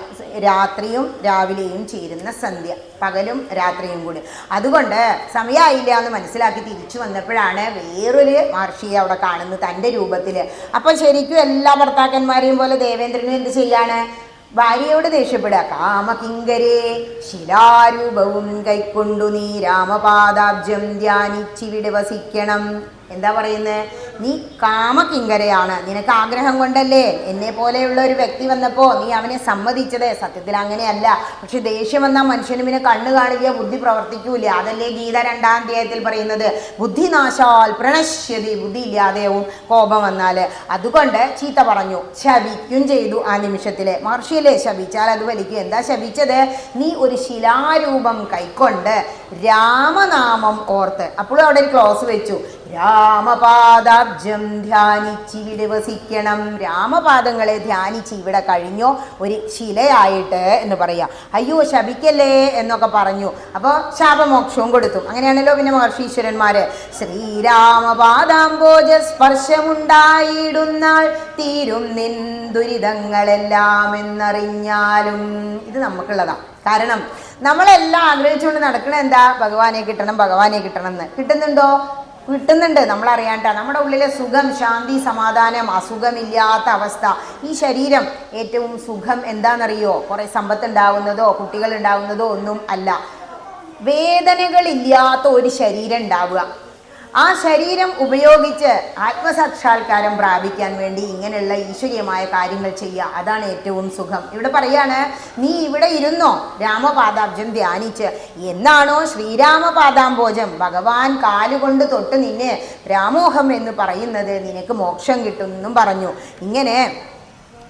രാത്രിയും രാവിലെയും ചേരുന്ന സന്ധ്യ, പകലും രാത്രിയും കൂടി. അതുകൊണ്ട് സമയമായില്ല എന്ന് മനസ്സിലാക്കി തിരിച്ചു വന്നപ്പോഴാണ് വേറൊരു മഹർഷിയെ അവിടെ കാണുന്നത് തൻ്റെ രൂപത്തിൽ. അപ്പം ശരിക്കും എല്ലാ ഭർത്താക്കന്മാരെയും പോലെ ദേവേന്ദ്രനും എന്ത് ചെയ്യാണ്? ഭാര്യയോട് ദേഷ്യപ്പെടുക. കാമകിങ്കരേ ശിലാരൂപവും കൈക്കൊണ്ടു നീ രാമപാദാബ്ജം ധ്യാനിച്ചിവിടെ വസിക്കണം. എന്താ പറയുന്നത്? നീ കാമകിങ്കരയാണ്, നിനക്ക് ആഗ്രഹം കൊണ്ടല്ലേ എന്നെ പോലെയുള്ള ഒരു വ്യക്തി വന്നപ്പോൾ നീ അവനെ സമ്മതിച്ചത്. സത്യത്തിൽ അങ്ങനെയല്ല. പക്ഷെ ദേഷ്യം വന്നാൽ മനുഷ്യന് പിന്നെ കണ്ണ് കാണില്ല, ബുദ്ധി പ്രവർത്തിക്കൂല. അതല്ലേ ഗീത 2-ാം അധ്യായത്തിൽ പറയുന്നത്, ബുദ്ധിനാശാൽ പ്രണശ്യതി, ബുദ്ധി ഇല്ലാതെയും കോപം വന്നാൽ. അതുകൊണ്ട് ചീത്ത പറഞ്ഞു, ശപിക്കും ചെയ്തു. ആ നിമിഷത്തിലെ മഹർഷിയല്ലേ, ശപിച്ചാൽ അത് വലിക്കും. എന്താ ശപിച്ചത്? നീ ഒരു ശിലാരൂപം കൈക്കൊണ്ട് രാമനാമം ഓർത്ത്. അപ്പോഴും അവിടെ ഒരു ക്ലോസ് വെച്ചു, രാമപാദാബ്ജം ധ്യാനിച്ചിവിടെ വസിക്കണം. രാമപാദങ്ങളെ ധ്യാനിച്ച് ഇവിടെ കഴിഞ്ഞോ ഒരു ശിലയായിട്ട് എന്ന് പറയാം. അയ്യോ ശപിക്കല്ലേ എന്നൊക്കെ പറഞ്ഞു. അപ്പോൾ ശാപമോക്ഷവും കൊടുത്തു. അങ്ങനെയാണല്ലോ പിന്നെ മഹർഷീശ്വരന്മാര്. ശ്രീരാമപാദാംബോജ സ്പർശമുണ്ടായിടുന്നാൾ തീരും നിൻ ദുരിതങ്ങളെല്ലാം എന്നറിഞ്ഞാലും. ഇത് നമുക്കുള്ളതാണ്. കാരണം നമ്മളെല്ലാം ആഗ്രഹിച്ചുകൊണ്ട് നടക്കണ എന്താ? ഭഗവാനെ കിട്ടണം, ഭഗവാനെ കിട്ടണം എന്ന്. കിട്ടുന്നുണ്ടോ? കിട്ടുന്നുണ്ട്. നമ്മളറിയാണ്ട നമ്മുടെ ഉള്ളിലെ സുഖം, ശാന്തി, സമാധാനം, അസുഖമില്ലാത്ത അവസ്ഥ. ഈ ശരീരം ഏറ്റവും സുഖം എന്താണെന്നറിയോ? കുറേ സമ്പത്ത് ഉണ്ടാവുന്നതോ കുട്ടികൾ ഉണ്ടാവുന്നതോ ഒന്നും അല്ല. വേദനകളില്ലാത്ത ഒരു ശരീരം ഉണ്ടാവുക. ആ ശരീരം ഉപയോഗിച്ച് ആത്മസാക്ഷാത്കാരം പ്രാപിക്കാൻ വേണ്ടി ഇങ്ങനെയുള്ള ഈശ്വരീയമായ കാര്യങ്ങൾ ചെയ്യുക, അതാണ് ഏറ്റവും സുഖം. ഇവിടെ പറയാണ്, നീ ഇവിടെ ഇരുന്നോ രാമപാദാബ്ജം ധ്യാനിച്ച്. എന്നാണോ ശ്രീരാമപാദാംബോജം ഭഗവാൻ കാലുകൊണ്ട് തൊട്ട് നിന്നെ രാമോഹം എന്ന് പറയുന്നത്, നിനക്ക് മോക്ഷം കിട്ടും എന്നും പറഞ്ഞു. ഇങ്ങനെ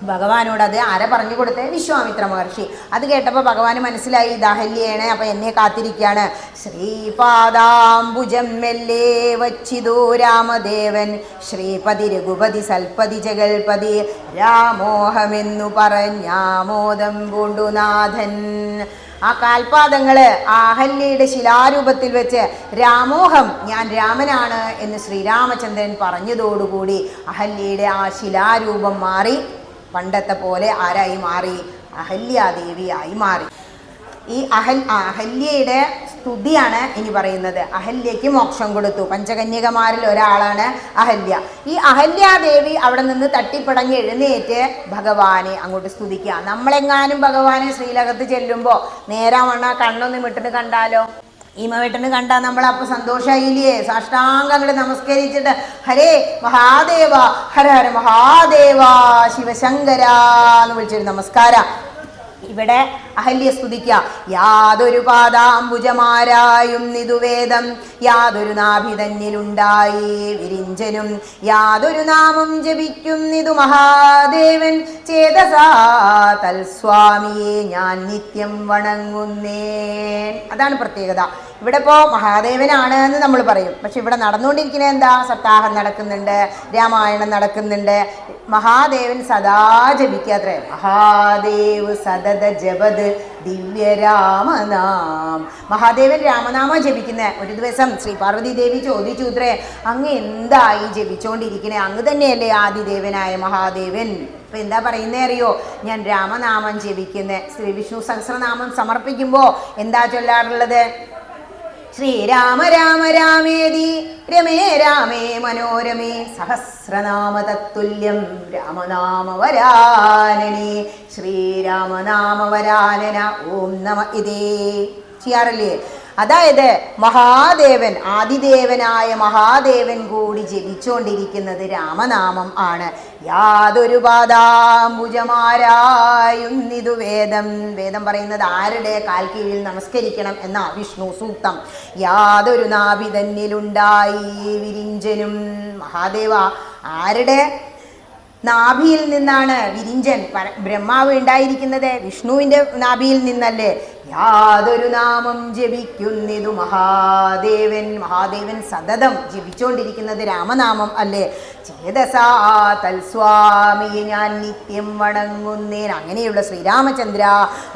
ഭഗവാനോട് അത് ആരെ പറഞ്ഞു കൊടുത്തേ? വിശ്വാമിത്ര മഹർഷി. അത് കേട്ടപ്പോൾ ഭഗവാന് മനസ്സിലായി ഇത് അഹല്യയാണ്, അപ്പൊ എന്നെ കാത്തിരിക്കുകയാണ്. ശ്രീപാദാംബുജം മെല്ലെ വച്ചിതു രാമദേവൻ ശ്രീപതി രഘുപതി സൽപതി ജഗൽപതി രാമോഹമെന്നു പറഞ്ഞാമോദം പൂണ്ടുനാഥൻ. ആ കാൽപാദങ്ങള് അഹല്യയുടെ ശിലാരൂപത്തിൽ വെച്ച് രാമോഹം, ഞാൻ രാമനാണ് എന്ന് ശ്രീരാമചന്ദ്രൻ പറഞ്ഞതോടുകൂടി അഹല്യയുടെ ആ ശിലാരൂപം മാറി പണ്ടത്തെ പോലെ ആരായി മാറി? അഹല്യാദേവിയായി മാറി. ഈ അഹല്യയുടെ സ്തുതിയാണ് ഇനി പറയുന്നത്. അഹല്യയ്ക്ക് മോക്ഷം കൊടുത്തു. പഞ്ചകന്യകമാരിൽ ഒരാളാണ് അഹല്യ. ഈ അഹല്യാദേവി അവിടെ നിന്ന് തട്ടിപ്പടങ്ങി എഴുന്നേറ്റ് ഭഗവാനെ അങ്ങോട്ട് സ്തുതിക്കുക. നമ്മളെങ്ങാനും ഭഗവാനെ ശ്രീലകത്ത് ചെല്ലുമ്പോൾ നേരാവണ്ണ കണ്ണൊന്നും വിട്ടിട്ട് കണ്ടാലോ? ഈമവേട്ടന് കണ്ടാൽ നമ്മളപ്പോൾ സന്തോഷമായില്ലേ? സാഷ്ടാംഗം അങ്ങോട്ട് നമസ്കരിച്ചിട്ട് ഹരേ മഹാദേവ, ഹര ഹര മഹാദേവ, ശിവശങ്കര എന്ന് വിളിച്ചൊരു നമസ്കാരം. ഇവിടെ അഹല്യ സ്തുതിക്കുക. യാതൊരു പാദാംബുജമാരായും നിതുവേദം, യാതൊരു നാഭി തന്നിലുണ്ടായി വിരിഞ്ചനും, യാതൊരു നാമം ജപിക്കും നിതു മഹാദേവൻ, ചേതസാ തൽസ്വാമിയെ ഞാൻ നിത്യം വണങ്ങുന്നേൻ. അതാണ് പ്രത്യേകത. ഇവിടെ ഇപ്പോൾ മഹാദേവനാണ് എന്ന് നമ്മൾ പറയും, പക്ഷെ ഇവിടെ നടന്നുകൊണ്ടിരിക്കുന്നത് എന്താ? സപ്താഹം നടക്കുന്നുണ്ട്, രാമായണം നടക്കുന്നുണ്ട്. മഹാദേവൻ സദാ ജപിക്കാത്രേ. മഹാദേവ് സദത ജപത് ദിവ്യരാമനാം. മഹാദേവൻ രാമനാമം ജപിക്കുന്നത്. ഒരു ദിവസം ശ്രീ പാർവതി ദേവി ചോദിച്ചുത്രേ, അങ്ങ് എന്തായി ജപിച്ചുകൊണ്ടിരിക്കണേ? അങ്ങ് തന്നെയല്ലേ ആദിദേവനായ മഹാദേവൻ? ഇപ്പം എന്താ പറയുന്നേ അറിയോ? ഞാൻ രാമനാമം ജപിക്കുന്നത്. ശ്രീ വിഷ്ണു സഹസ്രനാമം സമർപ്പിക്കുമ്പോൾ എന്താ ചൊല്ലാറുള്ളത്? ശ്രീരാമ രാമ രാമേതി രമേ രാമേ മനോരമേ സഹസ്രനാമ തത്തുല്യം രാമനാമവരാനനെ ശ്രീരാമനാമവരാനന ഓം നമ ഇതേ ചെയ്യാറില്ലേ? അതായത് മഹാദേവൻ, ആദിദേവനായ മഹാദേവൻ കൂടി ജപിച്ചുകൊണ്ടിരിക്കുന്നത് രാമനാമം ആണ്. യാതൊരു പാദാംബുജമാരായുന്നിതു വേദം. വേദം പറയുന്നത് ആരുടെ കാൽ കീഴിൽ നമസ്കരിക്കണം എന്ന വിഷ്ണു സൂക്തം. യാതൊരു നാഭി തന്നിലുണ്ടായി വിരിഞ്ചനും. മഹാദേവ ആരുടെ നാഭിയിൽ നിന്നാണ് വിരിഞ്ചൻ ബ്രഹ്മാവ് ഉണ്ടായിരിക്കുന്നത്? വിഷ്ണുവിൻ്റെ നാഭിയിൽ നിന്നല്ലേ? യാതൊരു നാമം ജപിക്കുന്നിതു മഹാദേവൻ. മഹാദേവൻ സതതം ജപിച്ചുകൊണ്ടിരിക്കുന്നത് രാമനാമം അല്ലേ? ചേതസാ തൽസ്വാമിയെ ഞാൻ നിത്യം വണങ്ങുന്നേൻ. അങ്ങനെയുള്ള ശ്രീരാമചന്ദ്ര,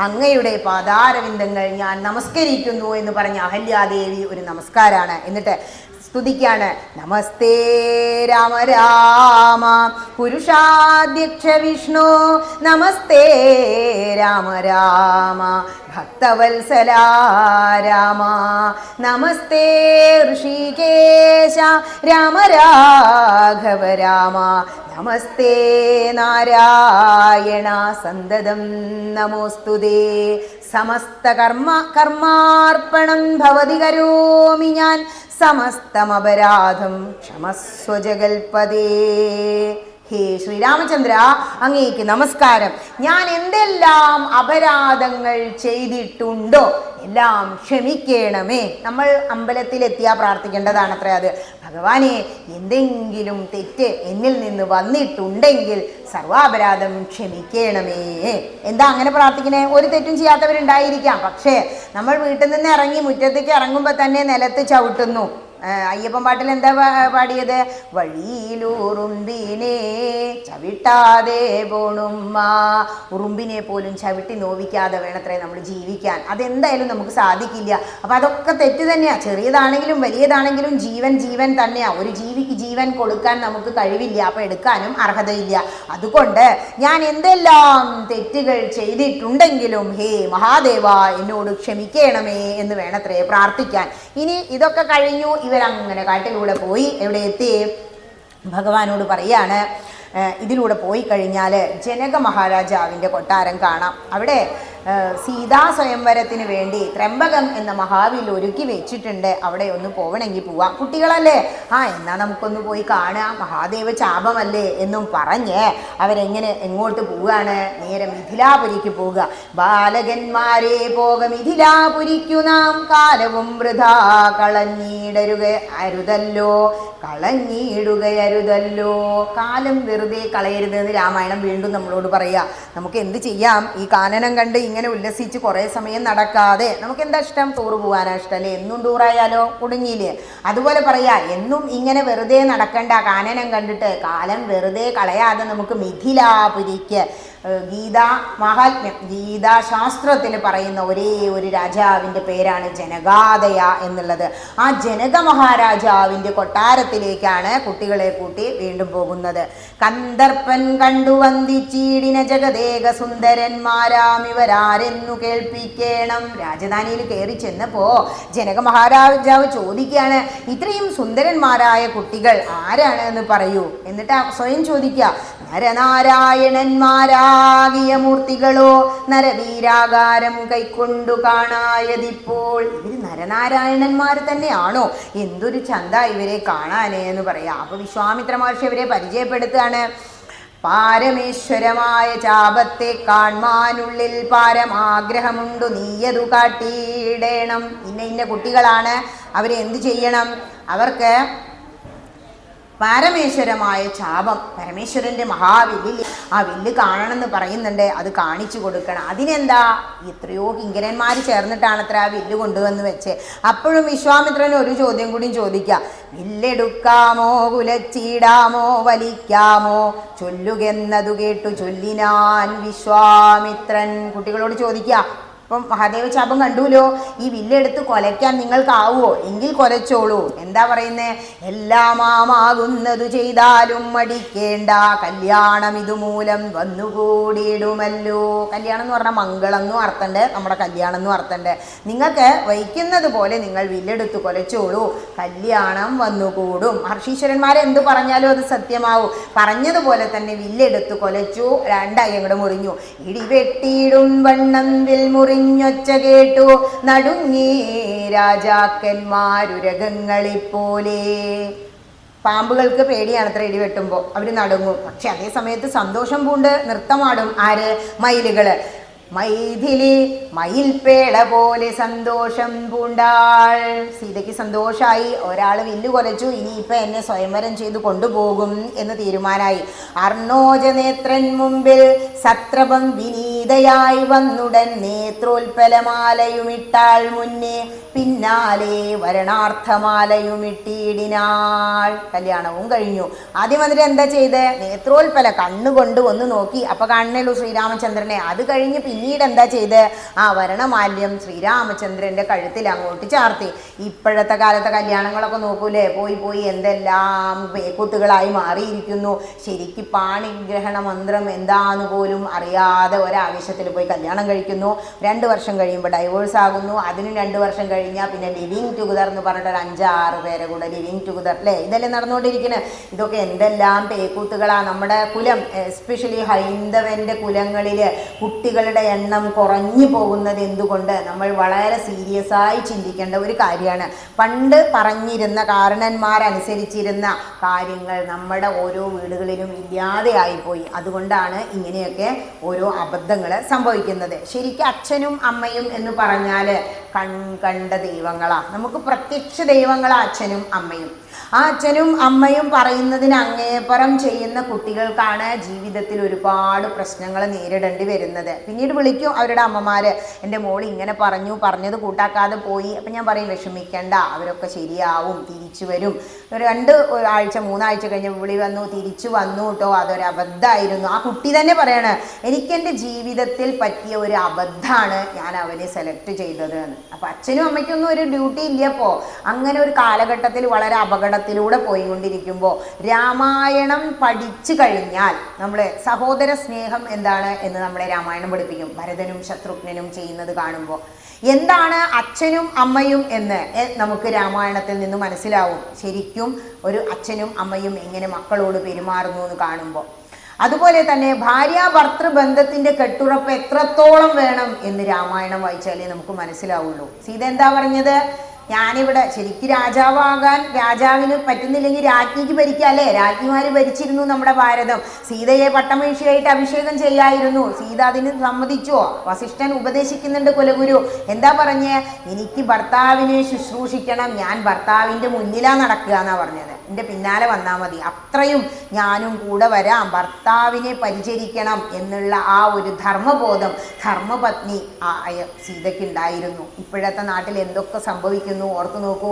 അങ്ങയുടെ പാദാരവിന്ദങ്ങൾ ഞാൻ നമസ്കരിക്കുന്നു എന്ന് പറഞ്ഞ അഹല്യാദേവി ഒരു നമസ്കാരമാണ്. എന്നിട്ട് സ്തുതിക്കാണ്. നമസ്തേ രാമ രാമ പുരുഷാധ്യക്ഷ വിഷ്ണു, നമസ്തേ രാമ രാമ ഭക്തവത്സല രാമ, നമസ്തേ ഋഷികേശ രാമ രാഘവ രാമ, നമസ്തേ നാരായണ സന്തതം നമോസ്തുതേ. സമസ്ത കർമാർപ്പണം ഭവതി കരോമി ഞാൻ, സമസ്തമപരാധം ക്ഷമസ്വ ജഗൽപദേ. ഹേ ശ്രീരാമചന്ദ്ര, അങ്ങേക്ക് നമസ്കാരം. ഞാൻ എന്തെല്ലാം അപരാധങ്ങൾ ചെയ്തിട്ടുണ്ടോ എല്ലാം ക്ഷമിക്കണമേ. നമ്മൾ അമ്പലത്തിലെത്തിയാൽ പ്രാർത്ഥിക്കേണ്ടതാണ് അത്ര അത്. ഭഗവാനെ, എന്തെങ്കിലും തെറ്റ് എന്നിൽ നിന്ന് വന്നിട്ടുണ്ടെങ്കിൽ സർവാപരാധം ക്ഷമിക്കണമേ. എന്താ അങ്ങനെ പ്രാർത്ഥിക്കണേ? ഒരു തെറ്റും ചെയ്യാത്തവരുണ്ടായിരിക്കാം, പക്ഷേ നമ്മൾ വീട്ടിൽ നിന്ന് ഇറങ്ങി മുറ്റത്തേക്ക് ഇറങ്ങുമ്പോൾ തന്നെ നിലത്ത് ചവിട്ടുന്നു. അയ്യപ്പൻ പാട്ടിൽ എന്താ പാടിയത്? വഴിയിലുറുമ്പിനെ ചവിട്ടാതെ പോണുമ്മ. ഉറുമ്പിനെ പോലും ചവിട്ടി നോവിക്കാതെ വേണത്രേ നമ്മൾ ജീവിക്കാൻ. അതെന്തായാലും നമുക്ക് സാധിക്കില്ല. അപ്പം അതൊക്കെ തെറ്റ് തന്നെയാണ്. ചെറിയതാണെങ്കിലും വലിയതാണെങ്കിലും ജീവൻ ജീവൻ തന്നെയാണ്. ഒരു ജീവിക്ക് ജീവൻ കൊടുക്കാൻ നമുക്ക് കഴിവില്ല, അപ്പം എടുക്കാനും അർഹതയില്ല. അതുകൊണ്ട് ഞാൻ എന്തെല്ലാം തെറ്റുകൾ ചെയ്തിട്ടുണ്ടെങ്കിലും ഹേ മഹാദേവ എന്നോട് ക്ഷമിക്കണമേ എന്ന് വേണത്രേ പ്രാർത്ഥിക്കാൻ. ഇനി ഇതൊക്കെ കഴിഞ്ഞു. ഇവരങ്ങനെ കാട്ടിലൂടെ പോയി എവിടെ എത്തി? ഭഗവാനോട് പറയാണ്, ഇതിലൂടെ പോയി കഴിഞ്ഞാൽ ജനക മഹാരാജാവിൻ്റെ കൊട്ടാരം കാണാം. അവിടെ സീതാ സ്വയംവരത്തിന് വേണ്ടി ത്രംബകം എന്ന മഹാവിൽ ഒരുക്കി വെച്ചിട്ടുണ്ട്, അവിടെ ഒന്ന് പോവണമെങ്കിൽ പോവാം. കുട്ടികളല്ലേ, എന്നാൽ നമുക്കൊന്ന് പോയി കാണാം, മഹാദേവ ചാപമല്ലേ എന്നും പറഞ്ഞ് അവരെങ്ങനെ എങ്ങോട്ട് പോവുകയാണ്? നേരെ മിഥിലാപുരിക്ക് പോവുക. ബാലകന്മാരെ പോക മിഥിലാപുരിക്കു നാം, കാലവും വൃഥാ കളഞ്ഞിടുകയരുതല്ലോ. കാലം വെറുതെ കളയരുത് എന്ന് രാമായണം വീണ്ടും നമ്മളോട് പറയുക. നമുക്ക് എന്ത് ചെയ്യാം? ഈ കാനനം കണ്ട് ഇങ്ങനെ ഉല്ലസിച്ച് കുറേ സമയം നടക്കാതെ നമുക്ക് എന്താ ഇഷ്ടം? ടൂർ പോകാനാ ഇഷ്ടമല്ലേ? എന്നും ടൂറായാലോ കുടുങ്ങിയില്ലേ? അതുപോലെ പറയാ, എന്നും ഇങ്ങനെ വെറുതെ നടക്കണ്ട, കാനനം കണ്ടിട്ട് കാലം വെറുതെ കളയാതെ നമുക്ക് മിഥിലാപുരിക്ക്. ഗീതാ മഹാത്മ്യം, ഗീതാശാസ്ത്രത്തിൽ പറയുന്ന ഒരേ ഒരു രാജാവിൻ്റെ പേരാണ് ജനകാദയ എന്നുള്ളത്. ആ ജനക മഹാരാജാവിൻ്റെ കൊട്ടാരത്തിലേക്കാണ് കുട്ടികളെ കൂട്ടി വീണ്ടും പോകുന്നത്. കന്ദർപ്പൻ കണ്ടു വന്ദിച്ചീടിന ജഗദേക സുന്ദരന്മാരാമിവരാരെന്നു കേൾപ്പിക്കേണം. രാജധാനിയിൽ കയറി ചെന്നപ്പോ ജനക മഹാരാജാവ് ചോദിക്കുകയാണ്, ഇത്രയും സുന്ദരന്മാരായ കുട്ടികൾ ആരാണ് എന്ന് പറയൂ. എന്നിട്ട് സ്വയം ചോദിക്കുക, നരനാരായണന്മാരാകിയ മൂർത്തികളോ നരവീരാകാരം കൈക്കൊണ്ടു കാണായതിപ്പോൾ. ഇവർ നരനാരായണന്മാർ തന്നെയാണോ? എന്തൊരു ചന്ത ഇവരെ കാണാനേ എന്ന് പറയാം. അപ്പൊ വിശ്വാമിത്ര മഹർഷി ഇവരെ പരിചയപ്പെടുത്തുകയാണ്. പാരമേശ്വരമായ ചാപത്തെ കാൺമാനുള്ളിൽ പാരമാഗ്രഹമുണ്ടു, നീയതു കാട്ടിയിടേണം. ഇന്ന കുട്ടികളാണ്, അവരെ എന്ത് ചെയ്യണം? അവർക്ക് പരമേശ്വരമായ ചാപം, പരമേശ്വരൻ്റെ മഹാവില്ലിൽ ആ വില്ല് കാണണമെന്ന് പറയുന്നുണ്ട്, അത് കാണിച്ചു കൊടുക്കണം. അതിനെന്താ? എത്രയോ കിങ്കരന്മാർ ചേർന്നിട്ടാണ് അത്ര ആ വില്ല് കൊണ്ടുവന്ന് വെച്ച്. അപ്പോഴും വിശ്വാമിത്രൻ ഒരു ചോദ്യം കൂടി ചോദിക്കാം, വില്ലെടുക്കാമോ കുലച്ചിടാമോ വലിക്കാമോ ചൊല്ലുകെന്നതു കേട്ടു ചൊല്ലിനാൻ വിശ്വാമിത്രൻ. കുട്ടികളോട് ചോദിക്കുക, അപ്പം മഹാദേവ ശാപം കണ്ടുല്ലോ, ഈ വില്ലെടുത്ത് കൊലയ്ക്കാൻ നിങ്ങൾക്കാവോ? എങ്കിൽ കൊലച്ചോളൂ. എന്താ പറയുന്നേ? എല്ലാമാകുന്നതു ചെയ്താലും മടിക്കേണ്ട, കല്യാണം ഇതുമൂലം വന്നുകൂടിയിടുമല്ലോ. കല്യാണം എന്ന് പറഞ്ഞാൽ മംഗളം എന്നും അർത്ഥമുണ്ട്, നമ്മുടെ കല്യാണം എന്നും അർത്ഥമുണ്ട്. നിങ്ങൾക്ക് വഹിക്കുന്നത് പോലെ നിങ്ങൾ വില്ലെടുത്ത് കൊലച്ചോളൂ, കല്യാണം വന്നുകൂടും. മഹർഷീശ്വരന്മാരെ എന്ത് പറഞ്ഞാലും അത് സത്യമാവും. പറഞ്ഞതുപോലെ തന്നെ വില്ലെടുത്ത് കൊലച്ചു, രണ്ടായി അങ്ങോട്ട് മുറിഞ്ഞു. ഇടിവെട്ടിയിടും വണ്ണം വിൽ മുറി ൊച്ച കേട്ടു നടുങ്ങി രാജാക്കന്മാരുരകങ്ങളിപ്പോലെ. പാമ്പുകൾക്ക് പേടിയാണത്ര ഇടി വെട്ടുമ്പോൾ, അവർ നടുങ്ങും. പക്ഷെ അതേ സമയത്ത് സന്തോഷം പൂണ്ട് നൃത്തമാടും. ആര്? മയിലുകള്. മൈഥിലി മയിൽപേട പോലെ സന്തോഷം പൂണ്ടാൾ. സീതയ്ക്ക് സന്തോഷമായി, ഒരാൾ വില്ല് കൊലച്ചു, ഇനിയിപ്പോൾ എന്നെ സ്വയംവരം ചെയ്ത് കൊണ്ടുപോകും എന്ന് തീരുമാനമായി. അർണോജനേത്രൻ മുമ്പിൽ സത്രപം വിനീതയായി വന്നുടൻ നേത്രോൽപലമാലയുമിട്ടാൾ മുന്നേ, പിന്നാലെ വരണാർത്ഥമാലയുമിട്ടിടിനാൾ. കല്യാണവും കഴിഞ്ഞു. ആദ്യം വന്നിട്ട് എന്താ ചെയ്ത്? നേത്രോൽപല കണ്ണുകൊണ്ട് ഒന്ന് നോക്കി, അപ്പൊ കാണുന്നുള്ളൂ ശ്രീരാമചന്ദ്രനെ. അത് കഴിഞ്ഞ് പിന്നീട് എന്താ ചെയ്ത്? ആ വരണമാല്യം ശ്രീരാമചന്ദ്രന്റെ കഴുത്തിൽ അങ്ങോട്ട് ചാർത്തി. ഇപ്പോഴത്തെ കാലത്തെ കല്യാണങ്ങളൊക്കെ നോക്കൂലേ, പോയി എന്തെല്ലാം പേക്കൂത്തുകളായി മാറിയിരിക്കുന്നു. ശരിക്കും പാണിഗ്രഹണ മന്ത്രം എന്താന്ന് പോലും അറിയാതെ ഒരാവേശത്തിൽ പോയി കല്യാണം കഴിക്കുന്നു. 2 വർഷം കഴിയുമ്പോൾ ഡൈവോഴ്സ് ആകുന്നു. അതിനും 2 വർഷം കഴിഞ്ഞാൽ പിന്നെ ലിവിങ് ടുഗദർ എന്ന് പറഞ്ഞിട്ട് 5-6 പേരെ കൂടെ ലിവിങ് ടുഗദർ, അല്ലേ? ഇതല്ലേ നടന്നുകൊണ്ടിരിക്കുന്നത്. ഇതൊക്കെ എന്തെല്ലാം പേക്കൂത്തുകളാണ്. നമ്മുടെ കുലം, എസ്പെഷ്യലി ഹൈന്ദവന്റെ കുലങ്ങളിൽ കുട്ടികളുടെ എണ്ണം കുറഞ്ഞു പോകുന്നത് എന്തുകൊണ്ട്? നമ്മൾ വളരെ സീരിയസ് ആയി ചിന്തിക്കേണ്ട ഒരു കാര്യമാണ്. പണ്ട് പറഞ്ഞിരുന്ന കാരണന്മാരനുസരിച്ചിരുന്ന കാര്യങ്ങൾ നമ്മുടെ ഓരോ വീടുകളിലും ഇല്ലാതെ ആയിപ്പോയി. അതുകൊണ്ടാണ് ഇങ്ങനെയൊക്കെ ഓരോ അബദ്ധങ്ങൾ സംഭവിക്കുന്നത്. ശരിക്കും അച്ഛനും അമ്മയും എന്ന് പറഞ്ഞാൽ കണ്ട ദൈവങ്ങളാണ്. നമുക്ക് പ്രത്യക്ഷ ദൈവങ്ങളാണ് അച്ഛനും അമ്മയും. ആ അച്ഛനും അമ്മയും പറയുന്നതിന് അങ്ങേപ്പുറം ചെയ്യുന്ന കുട്ടികൾക്കാണ് ജീവിതത്തിൽ ഒരുപാട് പ്രശ്നങ്ങൾ നേരിടേണ്ടി വരുന്നത്. പിന്നീട് വിളിക്കും അവരുടെ അമ്മമാര്, എൻ്റെ മോൾ ഇങ്ങനെ പറഞ്ഞത് കൂട്ടാക്കാതെ പോയി. അപ്പം ഞാൻ പറയും, വിഷമിക്കേണ്ട, അവരൊക്കെ ശരിയാവും, തിരിച്ചു വരും. ഒരു 2 ആഴ്ച 3 ആഴ്ച കഴിഞ്ഞ് വിളി വന്നു, തിരിച്ചു വന്നു കേട്ടോ, അതൊരു അബദ്ധമായിരുന്നു. ആ കുട്ടി തന്നെ പറയാണ്, എനിക്കെൻ്റെ ജീവിതത്തിൽ പറ്റിയ ഒരു അബദ്ധമാണ് ഞാൻ അവനെ സെലക്ട് ചെയ്തത് എന്ന്. അപ്പം അച്ഛനും അമ്മയ്ക്കൊന്നും ഒരു ഡ്യൂട്ടി ഇല്ലപ്പോൾ. അങ്ങനെ ഒരു കാലഘട്ടത്തിൽ വളരെ അപകടത്തിലൂടെ പോയിക്കൊണ്ടിരിക്കുമ്പോൾ രാമായണം പഠിച്ചു കഴിഞ്ഞാൽ നമ്മളെ സഹോദര സ്നേഹം എന്താണ് എന്ന് നമ്മളെ രാമായണം പഠിപ്പിക്കും. ഭരതനും ശത്രുഘ്നനും ചെയ്യുന്നത് കാണുമ്പോൾ എന്താണ് അച്ഛനും അമ്മയും എന്ന് നമുക്ക് രാമായണത്തിൽ നിന്ന് മനസ്സിലാവും. ശരിക്കും ഒരു അച്ഛനും അമ്മയും എങ്ങനെ മക്കളോട് പെരുമാറുന്നു എന്ന് കാണുമ്പോൾ അതുപോലെ തന്നെ ഭാര്യാഭർത്തൃ ബന്ധത്തിന്റെ കെട്ടുറപ്പ് എത്രത്തോളം വേണം എന്ന് രാമായണം വായിച്ചാലേ നമുക്ക് മനസ്സിലാവുള്ളൂ. സീത എന്താ പറഞ്ഞത്? ഞാനിവിടെ ശരിക്കും രാജാവാകാൻ രാജാവിന് പറ്റുന്നില്ലെങ്കിൽ രാജ്ഞിക്ക് ഭരിക്കാം അല്ലേ? രാജ്ഞിമാര് ഭരിച്ചിരുന്നു നമ്മുടെ ഭാരതം. സീതയെ പട്ടമഹിഷിയായിട്ട് അഭിഷേകം ചെയ്യായിരുന്നു. സീത അതിന് സമ്മതിച്ചോ? വസിഷ്ഠൻ ഉപദേശിക്കുന്നുണ്ട് കുലഗുരു. എന്താ പറഞ്ഞേ? എനിക്ക് ഭർത്താവിനെ ശുശ്രൂഷിക്കണം, ഞാൻ ഭർത്താവിൻ്റെ മുന്നിലാ നടക്കുക എന്നാ പറഞ്ഞത്. എൻ്റെ പിന്നാലെ വന്നാൽ മതി, അത്രയും ഞാനും കൂടെ വരാം, ഭർത്താവിനെ പരിചരിക്കണം എന്നുള്ള ആ ഒരു ധർമ്മബോധം ധർമ്മപത്നി സീതയ്ക്കുണ്ടായിരുന്നു. ഇപ്പോഴത്തെ നാട്ടിൽ എന്തൊക്കെ സംഭവിക്കുന്നു ഓർത്തു നോക്കൂ.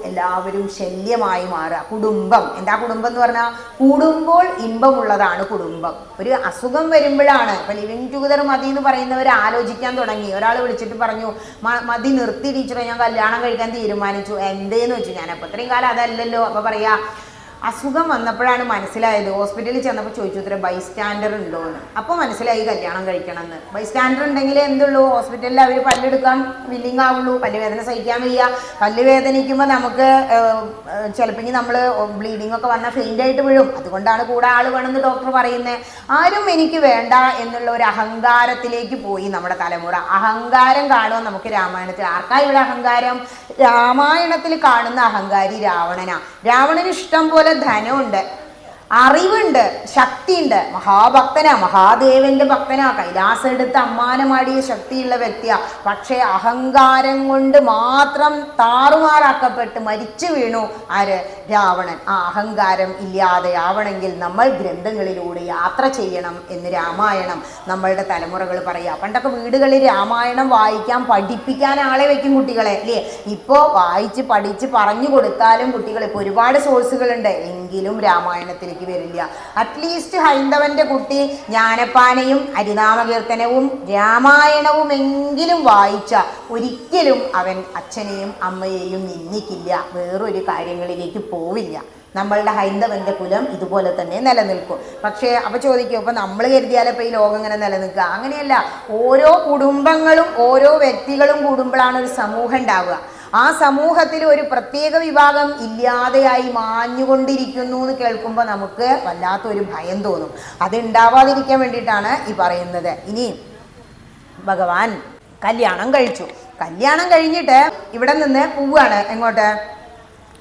എല്ലാവരും ശല്യമായി മാറുക. കുടുംബം എന്താ? കുടുംബം എന്ന് പറഞ്ഞാൽ കൂടുമ്പോൾ ഇമ്പമുള്ളതാണ് കുടുംബം. ഒരു അസുഖം വരുമ്പോഴാണ് ഇപ്പം ലിവിങ് ടുഗദർ മതി എന്ന് പറയുന്നവർ ആലോചിക്കാൻ തുടങ്ങി. ഒരാൾ വിളിച്ചിട്ട് പറഞ്ഞു, മതി നിർത്തി ടീച്ചറെ, ഞാൻ കല്യാണം കഴിക്കാൻ തീരുമാനിച്ചു. എന്തേന്ന് വെച്ചു. ഞാനപ്പോൾ ഇത്രയും കാലം അതല്ലല്ലോ. അപ്പോൾ പറയാ അസുഖം വന്നപ്പോഴാണ് മനസ്സിലായത്. ഹോസ്പിറ്റലിൽ ചെന്നപ്പോൾ ചോദിച്ചു ഇത്ര ബൈസ്റ്റാൻഡർ ഉണ്ടോ എന്ന്. അപ്പോൾ മനസ്സിലായി കല്യാണം കഴിക്കണം എന്ന്. ബൈസ്റ്റാൻഡർ ഉണ്ടെങ്കിൽ എന്തുള്ളൂ, ഹോസ്പിറ്റലിൽ അവർ പല്ലെടുക്കാൻ വില്ലിങ് ആവുള്ളൂ. പല്ലുവേദന സഹിക്കാൻ വയ്യ. പല്ലുവേദനിക്കുമ്പോൾ നമുക്ക് ചിലപ്പോൾ നമ്മൾ ബ്ലീഡിംഗ് ഒക്കെ വന്നാൽ ഫെയിൻ്റായിട്ട് വീഴും. അതുകൊണ്ടാണ് കൂടെ ആൾ വേണമെന്ന് ഡോക്ടർ പറയുന്നത്. ആരും എനിക്ക് വേണ്ട എന്നുള്ള ഒരു അഹങ്കാരത്തിലേക്ക് പോയി നമ്മുടെ തലമുറ. അഹങ്കാരം കാണുക നമുക്ക് രാമായണത്തിൽ. ആർക്കാ ഇവിടെ അഹങ്കാരം? രാമായണത്തിൽ കാണുന്ന അഹങ്കാരി രാവണനാ. രാവണന് ഇഷ്ടം പോലെ ധനമുണ്ട്, അറിവുണ്ട്, ശക്തിയുണ്ട്, മഹാഭക്തനാ, മഹാദേവന്റെ ഭക്തനാ, കൈലാസം എടുത്ത് അമ്മാനമാടിയ ശക്തിയുള്ള വ്യക്തിയാ. പക്ഷേ അഹങ്കാരം കൊണ്ട് മാത്രം താറുമാറാക്കപ്പെട്ട് മരിച്ചു വീണു ആര്? രാവണൻ. ആ അഹങ്കാരം ഇല്ലാതെയാവണമെങ്കിൽ നമ്മൾ ഗ്രന്ഥങ്ങളിലൂടെ യാത്ര ചെയ്യണം എന്ന് രാമായണം നമ്മളുടെ തലമുറകൾ പറയാ. പണ്ടൊക്കെ വീടുകളിൽ രാമായണം വായിക്കാൻ പഠിപ്പിക്കാൻ ആളെ വെക്കും കുട്ടികളെ, അല്ലേ? ഇപ്പോൾ വായിച്ച് പഠിച്ച് പറഞ്ഞു കൊടുത്താലും കുട്ടികൾ ഇപ്പോൾ ഒരുപാട് സോഴ്സുകളുണ്ട്, എങ്കിലും രാമായണത്തിൽ വരില്ല. അറ്റ്ലീസ്റ്റ് ഹൈന്ദവന്റെ കുട്ടി ജ്ഞാനപ്പാനയും ഹരിനാമകീർത്തനവും രാമായണവും എങ്കിലും വായിച്ച ഒരിക്കലും അവൻ അച്ഛനെയും അമ്മയെയും നിന്ദിക്കില്ല, വേറൊരു കാര്യങ്ങളിലേക്ക് പോവില്ല. നമ്മളുടെ ഹൈന്ദവന്റെ കുലം ഇതുപോലെ തന്നെ നിലനിൽക്കും. പക്ഷേ അപ്പോൾ ചോദിക്കും, അപ്പോൾ നമ്മൾ കരുതിയാലപ്പോൾ ഈ ലോകം ഇങ്ങനെ നിലനിൽക്കുക? അങ്ങനെയല്ല. ഓരോ കുടുംബങ്ങളും ഓരോ വ്യക്തികളും കൂടുമ്പോഴാണ് ഒരു സമൂഹം ഉണ്ടാവുക. ആ സമൂഹത്തിൽ ഒരു പ്രത്യേക വിഭാഗം ഇല്ലാതെയായി മാഞ്ഞുകൊണ്ടിരിക്കുന്നു എന്ന് കേൾക്കുമ്പോൾ നമുക്ക് വല്ലാത്തൊരു ഭയം തോന്നും. അതുണ്ടാവാതിരിക്കാൻ വേണ്ടിയിട്ടാണ് ഈ പറയുന്നത്. ഇനി ഭഗവാൻ കല്യാണം കഴിച്ചു. കല്യാണം കഴിഞ്ഞിട്ട് ഇവിടെ നിന്ന് പോവുകയാണ്. എങ്ങോട്ട്?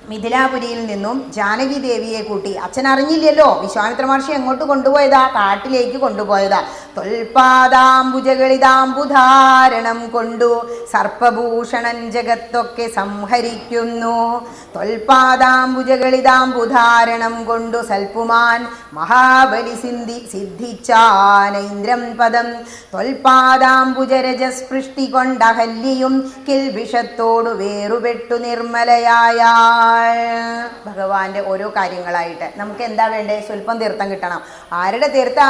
മിഥിലാപുരിയിൽ നിന്നും ജാനകി ദേവിയെ കൂട്ടി. അച്ഛൻ അറിഞ്ഞില്ലല്ലോ. വിശ്വാമിത്ര മഹർഷി എങ്ങോട്ട് കൊണ്ടുപോയതാ? കാട്ടിലേക്ക് കൊണ്ടുപോയതാ. തൊൽപാദാംബുജകളിതാംബുധാരണം കൊണ്ടു സർപ്പഭൂഷണൻ ജഗത്തൊക്കെ സംഹരിക്കുന്നു. തൊൽപാദാംബുജകളിതാംബുധാരണം കൊണ്ടു സൽപുമാൻ മഹാബലി സിദ്ധിച്ചാനൈന്ദ്രം പദം. തൊൽപാദാംബുജരജസ്പൃഷ്ടി കൊണ്ടഹല്യയും കിൽബിഷത്തോടു വേറുപെട്ടു നിർമ്മലയായ. ഭഗവാന്റെ ഓരോ കാര്യങ്ങളായിട്ട് നമുക്ക് എന്താ വേണ്ടേ? സ്വല്പം തീർത്ഥം കിട്ടണം. ആരുടെ തീർത്ഥ?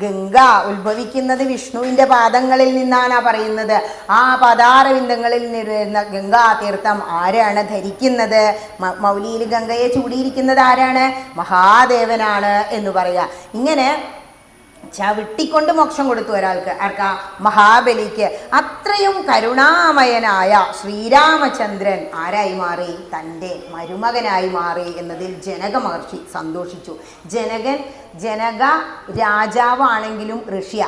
ഗംഗ ഉത്ഭവിക്കുന്നത് വിഷ്ണുവിൻ്റെ പാദങ്ങളിൽ നിന്നാണ് പറയുന്നത്. ആ പദാരവിന്ദങ്ങളിൽ നിന്ന ഗംഗാ തീർത്ഥം ആരാണ് ധരിക്കുന്നത്? മൗലിയിൽ ഗംഗയെ ചൂടിയിരിക്കുന്നത് ആരാണ്? മഹാദേവനാണ് എന്ന് പറയുക. ഇങ്ങനെ ചവിട്ടിക്കൊണ്ട് മോക്ഷം കൊടുത്തു ഒരാൾക്ക്. ആർക്കാ? മഹാബലിക്ക്. അത്രയും കരുണാമയനായ ശ്രീരാമചന്ദ്രൻ ആരായി മാറി? തൻ്റെ മരുമകനായി മാറി എന്നതിൽ ജനക മഹർഷി സന്തോഷിച്ചു. ജനക രാജാവാണെങ്കിലും ഋഷിയ,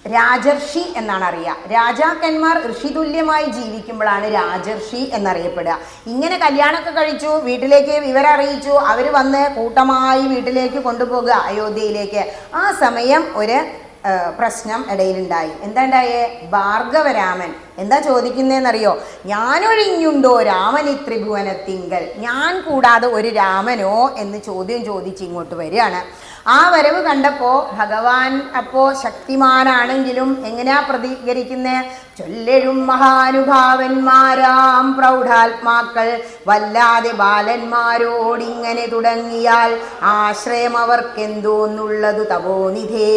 രാജർഷി എന്നാണ് അറിയുക. രാജാക്കന്മാർ ഋഷിതുല്യമായി ജീവിക്കുമ്പോഴാണ് രാജർഷി എന്നറിയപ്പെടുക. ഇങ്ങനെ കല്യാണമൊക്കെ കഴിച്ചു, വീട്ടിലേക്ക് വിവരം അറിയിച്ചു. അവർ വന്ന് കൂട്ടമായി വീട്ടിലേക്ക് കൊണ്ടുപോകുക അയോധ്യയിലേക്ക്. ആ സമയം ഒരു പ്രശ്നം ഇടയിലുണ്ടായി. എന്താ ഉണ്ടായേ? ഭാർഗവരാമൻ എന്താ ചോദിക്കുന്നതെന്നറിയോ? ഞാനൊഴിഞ്ഞുണ്ടോ രാമനി ത്രിഭുവനത്തിങ്കൽ, ഞാൻ കൂടാതെ ഒരു രാമനോ എന്ന് ചോദ്യം ചോദിച്ച് ഇങ്ങോട്ട് വരികയാണ്. ആ വരവ് കണ്ടപ്പോൾ ഭഗവാൻ അപ്പോൾ ശക്തിമാനാണെങ്കിലും എങ്ങനെയാ പ്രതികരിക്കുന്നത്? ചൊല്ലെഴും മഹാനുഭാവന്മാരാം പ്രൗഢാത്മാക്കൾ വല്ലാതെ ബാലന്മാരോടിങ്ങനെ തുടങ്ങിയാൽ ആശ്രയം അവർക്കെന്തോന്നുള്ളതു തപോനിധേ,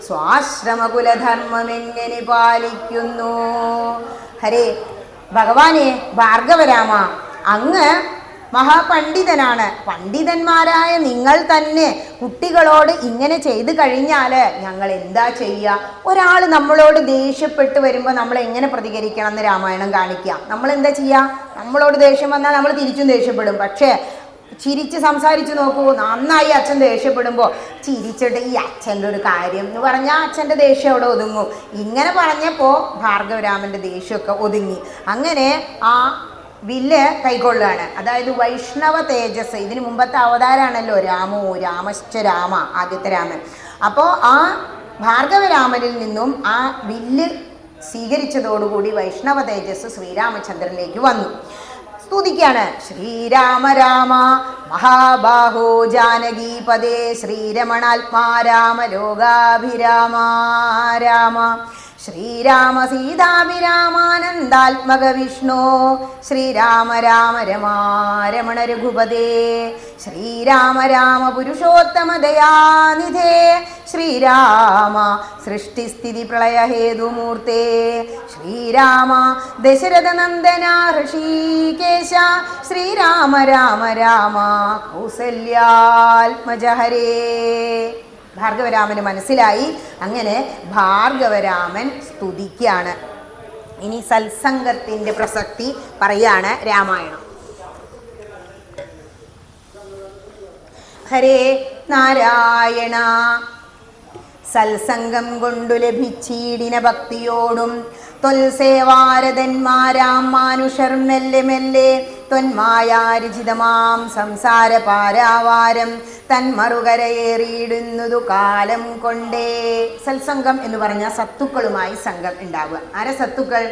സ്വാശ്രമകുലധർമ്മം എങ്ങനെ പാലിക്കുന്നു? ഹരേ ഭഗവാനെ, ഭാർഗവരാമ, അങ്ങ് മഹാപണ്ഡിതനാണ്. പണ്ഡിതന്മാരായ നിങ്ങൾ തന്നെ കുട്ടികളോട് ഇങ്ങനെ ചെയ്തു കഴിഞ്ഞാൽ ഞങ്ങൾ എന്താ ചെയ്യുക? ഒരാൾ നമ്മളോട് ദേഷ്യപ്പെട്ട് വരുമ്പോൾ നമ്മൾ എങ്ങനെ പ്രതികരിക്കണം എന്ന് രാമായണം കാണിക്കുക. നമ്മൾ എന്താ ചെയ്യുക? നമ്മളോട് ദേഷ്യം വന്നാൽ നമ്മൾ തിരിച്ചും ദേഷ്യപ്പെടും. പക്ഷേ ചിരിച്ച് സംസാരിച്ച് നോക്കൂ. നന്നായി അച്ഛൻ ദേഷ്യപ്പെടുമ്പോൾ ചിരിച്ചിട്ട് ഈ അച്ഛൻ്റെ ഒരു കാര്യം എന്ന് പറഞ്ഞാൽ അച്ഛൻ്റെ ദേഷ്യം അവിടെ ഒതുങ്ങും. ഇങ്ങനെ പറഞ്ഞപ്പോൾ ഭാർഗവരാമൻ്റെ ദേഷ്യമൊക്കെ ഒതുങ്ങി. അങ്ങനെ ആ വില്ല് കൈക്കൊള്ളുകയാണ്. അതായത് വൈഷ്ണവ തേജസ്, ഇതിന് മുമ്പത്തെ അവതാരമാണല്ലോ രാമോ രാമശ്ച രാമ, ആദ്യത്തെ രാമൻ. അപ്പോൾ ആ ഭാർഗവരാമനിൽ നിന്നും ആ വില്ല് സ്വീകരിച്ചതോടുകൂടി വൈഷ്ണവ തേജസ് ശ്രീരാമചന്ദ്രനിലേക്ക് വന്നു. സ്തുതിക്കാണ്. ശ്രീരാമ രാമ മഹാബാഹോ ജാനകീപദേ ശ്രീരമണാത്മാ രാമ ലോകാഭിരാമ രാമ ശ്രീരാമ സീതാഭിരാമാനന്ദാത്മക വിഷ്ണു ശ്രീരാമ രാമ രമാരമണ രഘുപദേ ശ്രീരാമ രാമ പുരുഷോത്തമ ദയാനിധേ ശ്രീരാമ സൃഷ്ടിസ്ഥിതി പ്രളയഹേതുമൂർത്തേ ശ്രീരാമ ദശരഥ നന്ദന ഋഷികേശ ശ്രീരാമ രാമ രാമ കൗസല്യാത്മജ ഹരേ. ഭാർഗവരാമന് മനസ്സിലായി. അങ്ങനെ ഭാർഗവരാമൻ സ്തുതിക്കാണ്. ഇനി സത്സംഗത്തിൻ്റെ പ്രസക്തി പറയാണ് രാമായണം. ഹരേ നാരായണ. സത്സംഗം കൊണ്ടു ലഭിച്ചീടിന ഭക്തിയോടും തൊൽസേവാരതന്മാരാം മാനുഷർ മെല്ലെ മെല്ലെ തൊന്മായാരിചിതമാം സംസാര പാരാവാരം തന്മറുകരയേറിയിടുന്നതു കാലം കൊണ്ടേ. സത്സംഗം എന്ന് പറഞ്ഞാൽ സത്തുക്കളുമായി സംഘം ഉണ്ടാവുക. ആരാ സത്തുക്കൾ?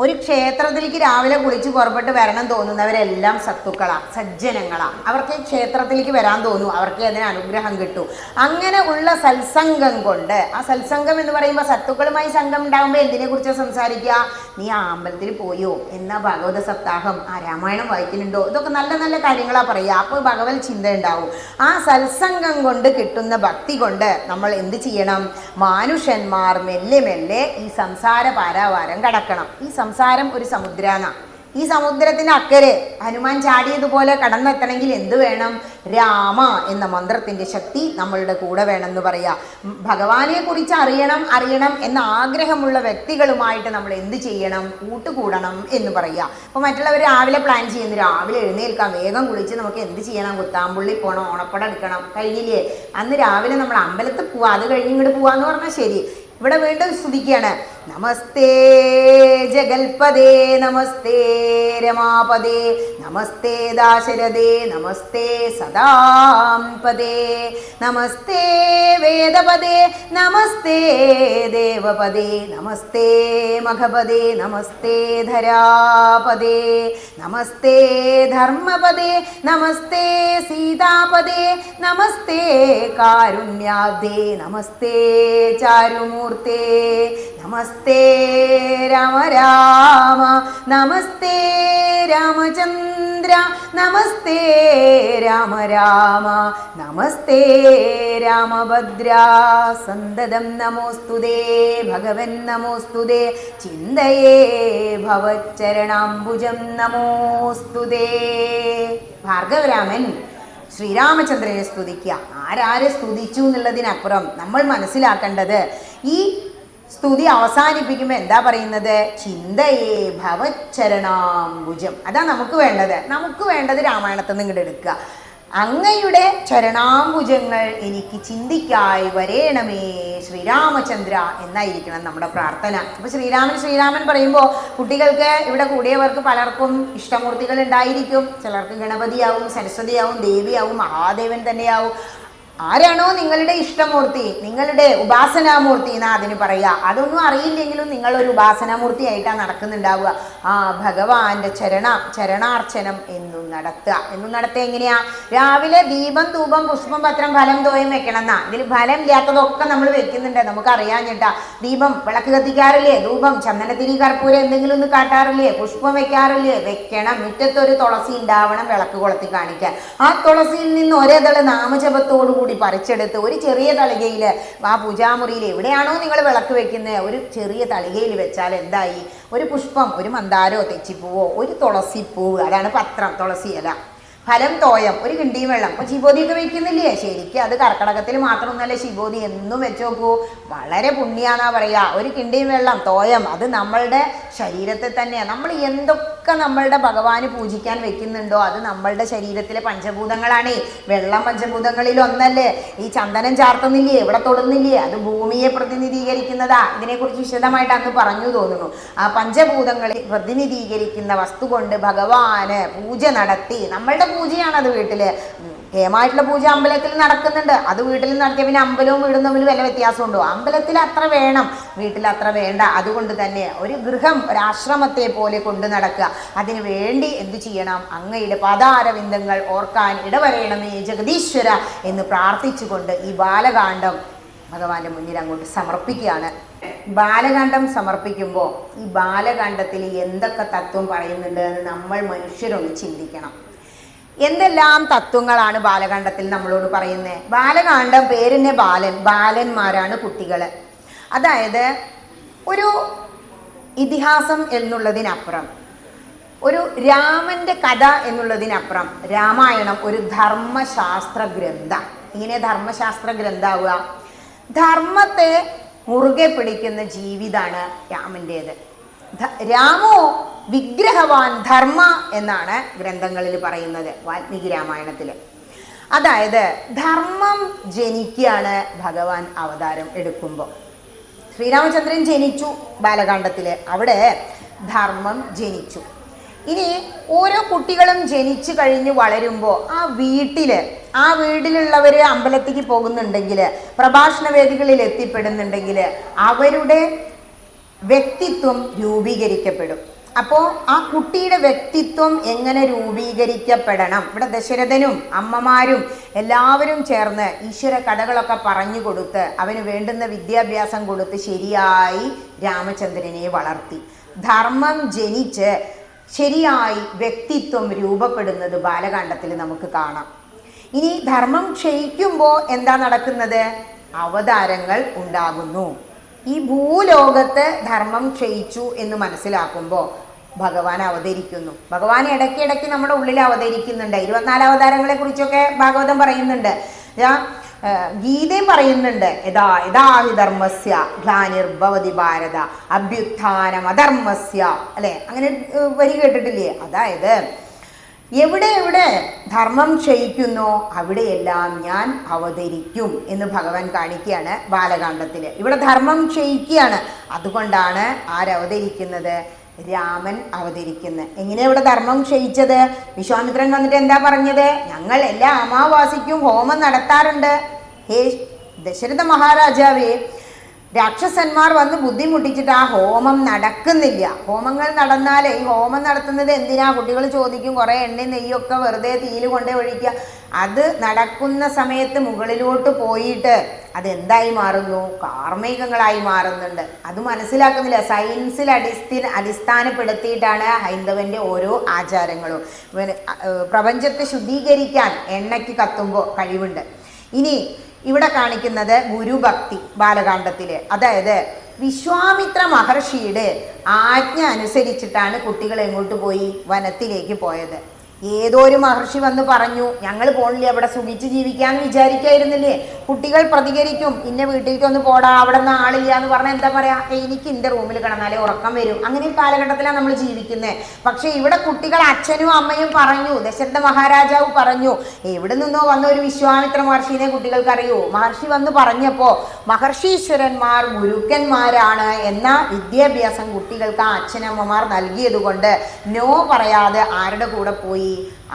ഒരു ക്ഷേത്രത്തിലേക്ക് രാവിലെ കുളിച്ച് പുറപ്പെട്ട് വരണം തോന്നുന്നവരെല്ലാം സത്തുക്കളാണ്, സജ്ജനങ്ങളാണ്. അവർക്ക് ക്ഷേത്രത്തിലേക്ക് വരാൻ തോന്നും, അവർക്ക് അതിന് അനുഗ്രഹം കിട്ടും. അങ്ങനെ ഉള്ള സത്സംഗം കൊണ്ട്, ആ സത്സംഗം എന്ന് പറയുമ്പോൾ സത്തുക്കളുമായി സംഘം ഉണ്ടാകുമ്പോൾ എന്തിനെ കുറിച്ച് സംസാരിക്കുക? നീ ആ അമ്പലത്തിൽ പോയോ, എന്നാ ഭാഗവത സപ്താഹം, ആ രാമായണം വായിക്കുന്നുണ്ടോ, ഇതൊക്കെ നല്ല നല്ല കാര്യങ്ങളാണ് പറയുക. അപ്പോൾ ഭഗവത് ചിന്ത ഉണ്ടാവും. ആ സത്സംഗം കൊണ്ട് കിട്ടുന്ന ഭക്തി കൊണ്ട് നമ്മൾ എന്ത് ചെയ്യണം? മാനുഷന്മാർ മെല്ലെ മെല്ലെ ഈ സംസാര പാരാവാരം കടക്കണം. ഈ സംസാരം ഒരു സമുദ്രാണ്. ഈ സമുദ്രത്തിന് അക്കരെ ഹനുമാൻ ചാടിയതുപോലെ കടന്നെത്തണമെങ്കിൽ എന്ത് വേണം? രാമ എന്ന മന്ത്രത്തിൻ്റെ ശക്തി നമ്മളുടെ കൂടെ വേണമെന്ന് പറയാം. ഭഗവാനെ കുറിച്ച് അറിയണം എന്ന ആഗ്രഹമുള്ള വ്യക്തികളുമായിട്ട് നമ്മൾ എന്ത് ചെയ്യണം? കൂട്ടുകൂടണം എന്ന് പറയാം. അപ്പോൾ മറ്റുള്ളവർ രാവിലെ പ്ലാൻ ചെയ്യുന്നു, രാവിലെ എഴുന്നേൽക്കാം, വേഗം കുളിച്ച് നമുക്ക് എന്ത് ചെയ്യണം? കുത്താമ്പുള്ളി പോകണം, ഓണപ്പട എടുക്കണം, കഴിഞ്ഞില്ലേ? അന്ന് രാവിലെ നമ്മൾ അമ്പലത്തിൽ പോവാം, അത് കഴിഞ്ഞ് ഇങ്ങോട്ട് പോവാന്ന് പറഞ്ഞാൽ ശരി. ഇവിടെ വീണ്ടും സ്തുതിക്കുകയാണ്. നമസ്തേ ജഗൽപദേ നമസ്തേ രമാപദേ നമസ്തേ ദാശരഥേ നമസ്തേ സദാംപദേ നമസ്തേ വേദപദേ നമസ്തേ ദേവപദേ നമസ്തേ മഖപദേ നമസ്തേ ധരാപദേ നമസ്തേ ധർമ്മപദേ നമസ്തേ സീതാപദേ നമസ്തേ കാരുണ്യാബ്ദേ നമസ്തേ ചാരുമൂർത്തേ നമസ്തേ രാമ രാമ നമസ്തേ രാമചന്ദ്ര നമസ്തേ രാമ രാമ നമസ്തേ രാമഭദ്ര സന്തതം നമോസ്തുതേ ഭഗവൻ നമോസ്തുതേ ചിന്തയേ ഭവച്ചരണാംബുജം നമോസ്തുതേ. ഭാർഗവരാമൻ ശ്രീരാമചന്ദ്രനെ സ്തുതിക്കുക. ആരാരെ സ്തുതിച്ചു എന്നുള്ളതിനപ്പുറം നമ്മൾ മനസ്സിലാക്കേണ്ടത്, ഈ സ്തുതി അവസാനിപ്പിക്കുമ്പോൾ എന്താ പറയുന്നത്? ചിന്തയേ ഭവച്ചരണാംബുജം. അതാ നമുക്ക് വേണ്ടത്. നമുക്ക് വേണ്ടത് രാമായണത്തിൽ നിന്ന് ഇങ്ങോട്ട് എടുക്കുക. അങ്ങയുടെ ചരണാംബുജങ്ങൾ എനിക്ക് ചിന്തിക്കായി വരേണമേ ശ്രീരാമചന്ദ്ര എന്നായിരിക്കണം നമ്മുടെ പ്രാർത്ഥന. അപ്പോൾ ശ്രീരാമൻ പറയുമ്പോൾ കുട്ടികൾക്ക് ഇവിടെ കൂടിയവർക്ക് പലർക്കും ഇഷ്ടമൂർത്തികൾ ഉണ്ടായിരിക്കും. ചിലർക്ക് ഗണപതിയാവും, സരസ്വതിയാവും, ദേവിയാവും, മഹാദേവൻ തന്നെയാവും. ആരാണോ നിങ്ങളുടെ ഇഷ്ടമൂർത്തി, നിങ്ങളുടെ ഉപാസനാമൂർത്തി എന്നാ അതിന് പറയുക. അതൊന്നും അറിയില്ലെങ്കിലും നിങ്ങളൊരു ഉപാസനാമൂർത്തി ആയിട്ടാണ് നടക്കുന്നുണ്ടാവുക. ആ ഭഗവാന്റെ ചരണാർച്ചനം എന്നും നടത്തുക എങ്ങനെയാ? രാവിലെ ദീപം, ധൂപം, പുഷ്പം, പത്രം, ഫലം, തോയം വെക്കണം എന്നാ. ഇതിൽ ഫലം ഇല്ലാത്തതൊക്കെ നമ്മൾ വെക്കുന്നുണ്ട്, നമുക്കറിയാഞ്ഞിട്ടാ. ദീപം വിളക്ക് കത്തിക്കാറില്ലേ? ധൂപം, ചന്ദനത്തിരി, കർപ്പൂരം എന്തെങ്കിലും ഒന്ന് കാട്ടാറില്ലേ? പുഷ്പം വെക്കാറില്ലേ? വെക്കണം. മുറ്റത്തൊരു തുളസി ഉണ്ടാവണം വിളക്ക് കൊളുത്തി കാണിക്കാൻ. ആ തുളസിയിൽ നിന്ന് ഒരേതള് നാമജപത്തോടു കൂടി പറിച്ചെടുത്ത് ഒരു ചെറിയ തളികയിൽ, ആ പൂജാമുറിയിൽ എവിടെയാണോ നിങ്ങൾ വിളക്ക് വെക്കുന്നത്, ഒരു ചെറിയ തളികയിൽ വെച്ചാൽ എന്തായി? ഒരു പുഷ്പം, ഒരു മന്ദാരോ തെച്ചിപ്പൂവോ, ഒരു തുളസിപ്പൂവ്, അതാണ് പത്രം, തുളസി ഇല. ഫലം തോയം, ഒരു കിണ്ടിയും വെള്ളം. അപ്പോൾ ശിവോതിയൊക്കെ വെക്കുന്നില്ലേ? ശരിക്കും അത് കർക്കടകത്തിൽ മാത്രമൊന്നുമല്ല, ശിവോതി എന്നും വെച്ച് നോക്കൂ, വളരെ പുണ്യാന്നാ പറയുക. ഒരു കിണ്ടിയും വെള്ളം, തോയം, അത് നമ്മളുടെ ശരീരത്തിൽ തന്നെയാണ്. നമ്മൾ എന്തൊക്കെ എന്തൊക്കെ നമ്മളുടെ ഭഗവാന് പൂജിക്കാൻ വെക്കുന്നുണ്ടോ അത് നമ്മളുടെ ശരീരത്തിലെ പഞ്ചഭൂതങ്ങളാണേ. വെള്ളം പഞ്ചഭൂതങ്ങളിൽ ഒന്നല്ലേ. ഈ ചന്ദനം ചാർത്തുന്നില്ലേ, എവിടെ തൊടുന്നില്ലേ, അത് ഭൂമിയെ പ്രതിനിധീകരിക്കുന്നതാ. ഇതിനെക്കുറിച്ച് വിശദമായിട്ട് അന്ന് പറഞ്ഞു തോന്നുന്നു. ആ പഞ്ചഭൂതങ്ങളെ പ്രതിനിധീകരിക്കുന്ന വസ്തു കൊണ്ട് ഭഗവാന് പൂജ നടത്തി. നമ്മളുടെ പൂജയാണത്. വീട്ടില് ഏമായിട്ടുള്ള പൂജ അമ്പലത്തിൽ നടക്കുന്നുണ്ട്, അത് വീട്ടിൽ നടത്തിയ പിന്നെ അമ്പലവും വീടും തമ്മിൽ വല്ല വ്യത്യാസമുണ്ടോ? അമ്പലത്തിൽ അത്ര വേണം, വീട്ടിൽ അത്ര വേണ്ട. അതുകൊണ്ട് തന്നെ ഒരു ഗൃഹം, ഒരാശ്രമത്തെ പോലെ കൊണ്ടു നടക്കുക. അതിനു വേണ്ടി എന്തു ചെയ്യണം? അങ്ങയുടെ പാദാരവിന്ദങ്ങൾ ഓർക്കാൻ ഇടവരയണമേ ജഗദീശ്വര എന്ന് പ്രാർത്ഥിച്ചുകൊണ്ട് ഈ ബാലകാന്ഡം ഭഗവാന്റെ മുന്നിൽ അങ്ങോട്ട് സമർപ്പിക്കുകയാണ്. ബാലകാന്ഡം സമർപ്പിക്കുമ്പോൾ ഈ ബാലകാന്ഡത്തിൽ എന്തൊക്കെ തത്വം പറയുന്നുണ്ട് എന്ന് നമ്മൾ മനുഷ്യരൊന്ന് ചിന്തിക്കണം. എന്തെല്ലാം തത്വങ്ങളാണ് ബാലകാന്ഡത്തിൽ നമ്മളോട് പറയുന്നത്? ബാലകാന്ഡം പേരിനെ ബാലൻ, ബാലന്മാരാണ് കുട്ടികൾ. അതായത് ഒരു ഇതിഹാസം എന്നുള്ളതിനപ്പുറം, ഒരു രാമൻ്റെ കഥ എന്നുള്ളതിനപ്പുറം രാമായണം ഒരു ധർമ്മശാസ്ത്ര ഗ്രന്ഥ. ഇങ്ങനെ ധർമ്മശാസ്ത്ര ഗ്രന്ഥാവുക, ധർമ്മത്തെ മുറുകെ പിടിക്കുന്ന ജീവിതമാണ് രാമൻ്റേത്. രാമോ വിഗ്രഹവാൻ ധർമ്മ എന്നാണ് ഗ്രന്ഥങ്ങളിൽ പറയുന്നത്, വാൽമീകി രാമായണത്തിൽ. അതായത് ധർമ്മം ജനിക്കുകയാണ് ഭഗവാൻ അവതാരം എടുക്കുമ്പോൾ. ശ്രീരാമചന്ദ്രൻ ജനിച്ചു ബാലകാണ്ഡത്തിൽ, അവിടെ ധർമ്മം ജനിച്ചു. ഇനി ഓരോ കുട്ടികളും ജനിച്ചു കഴിഞ്ഞ് വളരുമ്പോൾ ആ വീട്ടിലുള്ളവർ അമ്പലത്തിലേക്ക് പോകുന്നുണ്ടെങ്കിൽ, പ്രഭാഷണ വേദികളിൽ എത്തിപ്പെടുന്നുണ്ടെങ്കിൽ അവരുടെ വ്യക്തിത്വം രൂപീകരിക്കപ്പെടും. അപ്പോൾ ആ കുട്ടിയുടെ വ്യക്തിത്വം എങ്ങനെ രൂപീകരിക്കപ്പെടണം? ഇവിടെ ദശരഥനും അമ്മമാരും എല്ലാവരും ചേർന്ന് ഈശ്വര കഥകളൊക്കെ പറഞ്ഞു കൊടുത്ത് അവന് വേണ്ടുന്ന വിദ്യാഭ്യാസം കൊടുത്ത് ശരിയായി രാമചന്ദ്രനെ വളർത്തി. ധർമ്മം ജനിച്ച് ശരിയായി വ്യക്തിത്വം രൂപപ്പെടുന്നത് ബാലകാണ്ഡത്തിൽ നമുക്ക് കാണാം. ഇനി ധർമ്മം ക്ഷയിക്കുമ്പോൾ എന്താ നടക്കുന്നത്? അവതാരങ്ങൾ ഉണ്ടാകുന്നു. ഈ ഭൂലോകത്ത് ധർമ്മം ക്ഷയിച്ചു എന്ന് മനസ്സിലാക്കുമ്പോൾ ഭഗവാൻ അവതരിക്കുന്നു. ഭഗവാൻ ഇടയ്ക്കിടയ്ക്ക് നമ്മുടെ ഉള്ളിൽ അവതരിക്കുന്നുണ്ട്. 24 അവതാരങ്ങളെ കുറിച്ചൊക്കെ ഭാഗവതം പറയുന്നുണ്ട്, ഗീതയും പറയുന്നുണ്ട്. യഥാ യഥാ ഹി ധർമ്മസ്യ ഗ്ലാനിർഭവതി ഭാരത അഭ്യുത്ഥാനം അധർമ്മസ്യ, അല്ലെ? അങ്ങനെ വരി കേട്ടിട്ടില്ലേ? അതായത് എവിടെ എവിടെ ധർമ്മം ക്ഷയിക്കുന്നോ അവിടെയെല്ലാം ഞാൻ അവതരിക്കും എന്ന് ഭഗവാൻ കാണിക്കുകയാണ് ബാലകാണ്ഡത്തിൽ. ഇവിടെ ധർമ്മം ക്ഷയിക്കുകയാണ്, അതുകൊണ്ടാണ് ആരവതരിക്കുന്നത്? രാമൻ അവതരിക്കുന്നത്. എങ്ങനെയാണ് ഇവിടെ ധർമ്മം ക്ഷയിച്ചത്? വിശ്വാമിത്രൻ വന്നിട്ട് എന്താ പറഞ്ഞത്? ഞങ്ങൾ എല്ലാ അമാവാസിക്കും ഹോമം നടത്താറുണ്ട്. ഹേ ദശരഥ മഹാരാജാവേ, രാക്ഷസന്മാർ വന്ന് ബുദ്ധിമുട്ടിച്ചിട്ട് ആ ഹോമം നടക്കുന്നില്ല. ഹോമങ്ങൾ നടന്നാൽ ഈ ഹോമം നടത്തുന്നത് എന്തിനാ? കുട്ടികൾ ചോദിക്കും. കുറേ എണ്ണയും നെയ്യൊക്കെ വെറുതെ തീയിൽ കൊണ്ടേ ഒഴിക്കുക. അത് നടക്കുന്ന സമയത്ത് മുകളിലോട്ട് പോയിട്ട് അതെന്തായി മാറുന്നു? കാർമ്മികങ്ങളായി മാറുന്നുണ്ട്. അത് മനസ്സിലാക്കുന്നില്ല. സയൻസിൽ അടിസ്ഥാനപ്പെടുത്തിയിട്ടാണ് ഹൈന്ദവൻ്റെ ഓരോ ആചാരങ്ങളും. പ്രപഞ്ചത്തെ ശുദ്ധീകരിക്കാൻ എണ്ണയ്ക്ക് കത്തുമ്പോൾ കഴിവുണ്ട്. ഇനി ഇവിടെ കാണിക്കുന്നത് ഗുരുഭക്തി ബാലകാണ്ഡത്തിൽ. അതായത് വിശ്വാമിത്ര മഹർഷിയുടെ ആജ്ഞ അനുസരിച്ചിട്ടാണ് കുട്ടികൾ എങ്ങോട്ട് പോയി? വനത്തിലേക്ക് പോയത്. ഏതോ ഒരു മഹർഷി വന്ന് പറഞ്ഞു, ഞങ്ങൾ പോണില്ലേ, അവിടെ സുഖിച്ച് ജീവിക്കാന്ന് വിചാരിക്കായിരുന്നില്ലേ? കുട്ടികൾ പ്രതികരിക്കും, ഇന്ന വീട്ടിലേക്കൊന്ന് പോടാ, അവിടെ നിന്ന് ആളില്ല എന്ന് പറഞ്ഞാൽ എന്താ പറയാ? എനിക്ക് എൻ്റെ റൂമിൽ കിടന്നാലേ ഉറക്കം വരും. അങ്ങനെ ഒരു കാലഘട്ടത്തിലാണ് നമ്മൾ ജീവിക്കുന്നത്. പക്ഷെ ഇവിടെ കുട്ടികൾ അച്ഛനും അമ്മയും പറഞ്ഞു, ദശരഥ മഹാരാജാവ് പറഞ്ഞു. എവിടെ നിന്നോ വന്ന ഒരു വിശ്വാമിത്ര മഹർഷിനെ കുട്ടികൾക്ക് അറിയൂ. മഹർഷി വന്ന് പറഞ്ഞപ്പോൾ മഹർഷീശ്വരന്മാർ ഗുരുക്കന്മാരാണ് എന്ന വിദ്യാഭ്യാസം കുട്ടികൾക്ക് ആ അച്ഛനമ്മമാർ നൽകിയത് കൊണ്ട് നോ പറയാതെ ആരുടെ കൂടെ പോയി?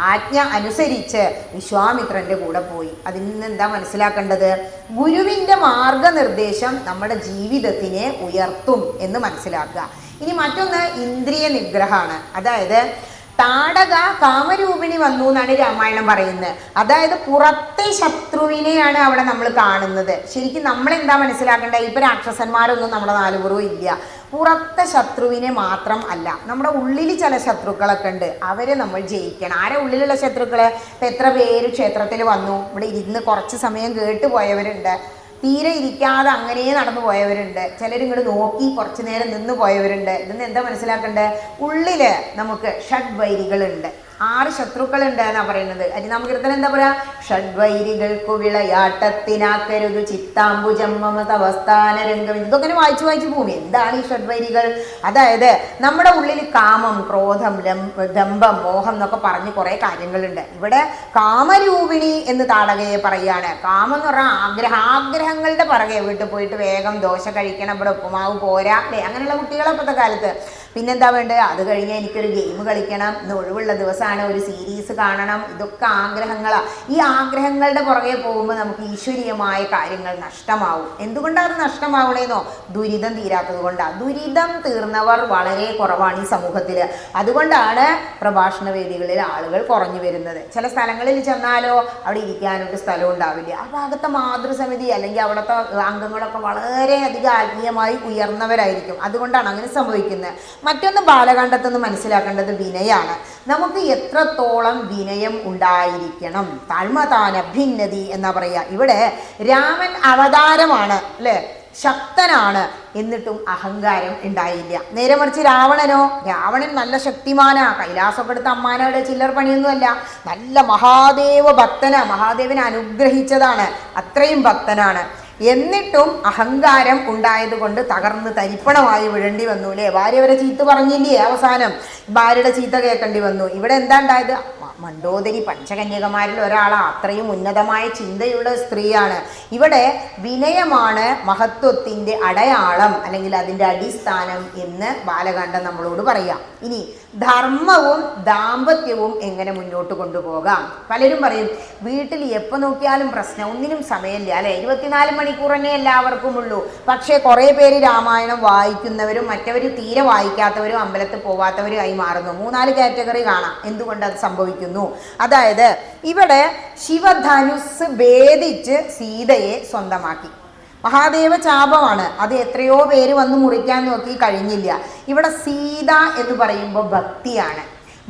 ആജ്ഞ അനുസരിച്ച് വിശ്വാമിത്രന്റെ കൂടെ പോയി. അതിൽ നിന്ന് എന്താ മനസ്സിലാക്കേണ്ടത്? ഗുരുവിൻ്റെ മാർഗനിർദ്ദേശം നമ്മുടെ ജീവിതത്തിനെ ഉയർത്തും എന്ന് മനസ്സിലാക്കുക. ഇനി മറ്റൊന്ന് ഇന്ദ്രിയ നിഗ്രഹമാണ്. അതായത് താടക കാമരൂപിണി വന്നു എന്നാണ് രാമായണം പറയുന്നത്. അതായത് പുറത്തെ ശത്രുവിനെയാണ് അവിടെ നമ്മൾ കാണുന്നത്. ശരിക്കും നമ്മളെന്താ മനസ്സിലാക്കേണ്ടത്? ഇപ്പം രാക്ഷസന്മാരൊന്നും നമ്മുടെ നാലുപുറവും ഇല്ല. പുറത്തെ ശത്രുവിനെ മാത്രം അല്ല, നമ്മുടെ ഉള്ളിൽ ചില ശത്രുക്കളൊക്കെ ഉണ്ട്. അവരെ നമ്മൾ ജയിക്കണം. ആരെ ഉള്ളിലുള്ള ശത്രുക്കൾ? ഇപ്പം എത്ര പേര് ക്ഷേത്രത്തിൽ വന്നു, ഇവിടെ ഇരുന്ന് കുറച്ച് സമയം കേട്ട് പോയവരുണ്ട്, തീരെ ഇരിക്കാതെ അങ്ങനെ നടന്നു പോയവരുണ്ട്, ചിലരിങ്ങോട്ട് നോക്കി കുറച്ചു നേരം നിന്ന് പോയവരുണ്ട്. ഇതെന്ന് എന്താ മനസ്സിലാക്കേണ്ടത്? ഉള്ളിൽ നമുക്ക് ഷഡ്വൈരികളുണ്ട്. 6 ശത്രുക്കളുണ്ട് എന്നാ പറയുന്നത്. ഹരിനാമകീർത്തനം എന്താ പറയാ? ഷഡ്വൈരികൾക്കു വിളയാട്ടത്തിനാക്കരുത് ചിത്താംബുജം മമതവസ്ഥാന രംഗം. ഇതൊക്കെ വായിച്ചു വായിച്ചു പോകും. എന്താണ് ഈ ഷഡ്വൈരികൾ? അതായത് നമ്മുടെ ഉള്ളിൽ കാമം, ക്രോധം, ദമ്പം, മോഹം എന്നൊക്കെ പറഞ്ഞ് കുറെ കാര്യങ്ങളുണ്ട്. ഇവിടെ കാമരൂപിണി എന്ന് താടകയെ പറയാണ്. കാമം എന്ന് പറഞ്ഞാൽ ആഗ്രഹങ്ങളുടെ പുറകെ വീട്ടിൽ പോയിട്ട് വേഗം ദോശ കഴിക്കണം, ഇവിടെ ഉപ്പുമാവ് പോരാ അല്ലേ, അങ്ങനെയുള്ള കുട്ടികളെ ഇപ്പോഴത്തെ കാലത്ത്. പിന്നെന്താ വേണ്ടത്? അത് കഴിഞ്ഞ് എനിക്കൊരു ഗെയിം കളിക്കണം, ഇന്ന് ഒഴിവുള്ള ദിവസമാണ്, ഒരു സീരീസ് കാണണം. ഇതൊക്കെ ആഗ്രഹങ്ങളാണ്. ഈ ആഗ്രഹങ്ങളുടെ പുറകെ പോകുമ്പോൾ നമുക്ക് ഈശ്വരീയമായ കാര്യങ്ങൾ നഷ്ടമാവും. എന്തുകൊണ്ടാണ് അത് നഷ്ടമാവണേന്നോ? ദുരിതം തീരാത്തത് കൊണ്ടാണ്. ദുരിതം തീർന്നവർ വളരെ കുറവാണ് ഈ സമൂഹത്തിൽ. അതുകൊണ്ടാണ് പ്രഭാഷണ വേദികളിൽ ആളുകൾ കുറഞ്ഞു വരുന്നത്. ചില സ്ഥലങ്ങളിൽ ചെന്നാലോ അവിടെ ഇരിക്കാനൊരു സ്ഥലം ഉണ്ടാവില്ല. ആ ഭാഗത്തെ മാതൃസമിതി അല്ലെങ്കിൽ അവിടുത്തെ അംഗങ്ങളൊക്കെ വളരെയധികം ആത്മീയമായി ഉയർന്നവരായിരിക്കും. അതുകൊണ്ടാണ് അങ്ങനെ സംഭവിക്കുന്നത്. മറ്റൊന്ന് ബാലകാണ്ഡത്തെന്ന് മനസ്സിലാക്കേണ്ടത് വിനയാണ്. നമുക്ക് എത്രത്തോളം വിനയം ഉണ്ടായിരിക്കണം. താഴ്മതാനഭിന്നതി എന്നാ പറയുക. ഇവിടെ രാമൻ അവതാരമാണ് അല്ലേ, ശക്തനാണ്, എന്നിട്ടും അഹങ്കാരം ഉണ്ടായില്ല. നേരെ മറിച്ച് രാവണൻ നല്ല ശക്തിമാനാ, കൈലാസമൊക്കെ എടുത്ത് അമ്മാനയുടെ ചില്ലർ പണിയൊന്നുമല്ല, നല്ല മഹാദേവ ഭക്തനാ, മഹാദേവനെ അനുഗ്രഹിച്ചതാണ്, അത്രയും ഭക്തനാണ്. എന്നിട്ടും അഹങ്കാരം ഉണ്ടായത് കൊണ്ട് തകർന്ന് തരിപ്പണമായി വിഴേണ്ടി വന്നു അല്ലേ. ഭാര്യ വരെ ചീത്ത പറഞ്ഞില്ലേ, അവസാനം ഭാര്യയുടെ ചീത്ത കേൾക്കേണ്ടി വന്നു. ഇവിടെ എന്താ ഉണ്ടായത്? മണ്ഡോദരി പഞ്ചകന്യകമാരിൽ ഒരാളാണ്, അത്രയും ഉന്നതമായ ചിന്തയുള്ള സ്ത്രീയാണ്. ഇവിടെ വിനയമാണ് മഹത്വത്തിൻ്റെ അടയാളം അല്ലെങ്കിൽ അതിൻ്റെ അടിസ്ഥാനം എന്ന് ബാലകാണ്ഡം നമ്മളോട് പറയാം. ഇനി ധർമ്മവും ദാമ്പത്യവും എങ്ങനെ മുന്നോട്ട് കൊണ്ടുപോകാം? പലരും പറയും വീട്ടിൽ എപ്പോൾ നോക്കിയാലും പ്രശ്നം, ഒന്നിനും സമയമില്ല അല്ലെ, 24 മണിക്കൂർ തന്നെ എല്ലാവർക്കും ഉള്ളൂ. പക്ഷേ കുറേ പേര് രാമായണം വായിക്കുന്നവരും മറ്റവർ തീരെ വായിക്കാത്തവരും അമ്പലത്തിൽ പോവാത്തവരും ആയി മാറുന്നു. 3-4 കാറ്റഗറി കാണാം. എന്തുകൊണ്ട് അത് സംഭവിക്കുന്നു? അതായത് ഇവിടെ ശിവധനുസ് ഭേദിച്ച് സീതയെ സ്വന്തമാക്കി. മഹാദേവ ചാപമാണ്, അത് എത്രയോ പേര് വന്ന് മുറിക്കാൻ നോക്കി, കഴിഞ്ഞില്ല. ഇവിടെ സീത എന്ന് പറയുമ്പോൾ ഭക്തിയാണ്.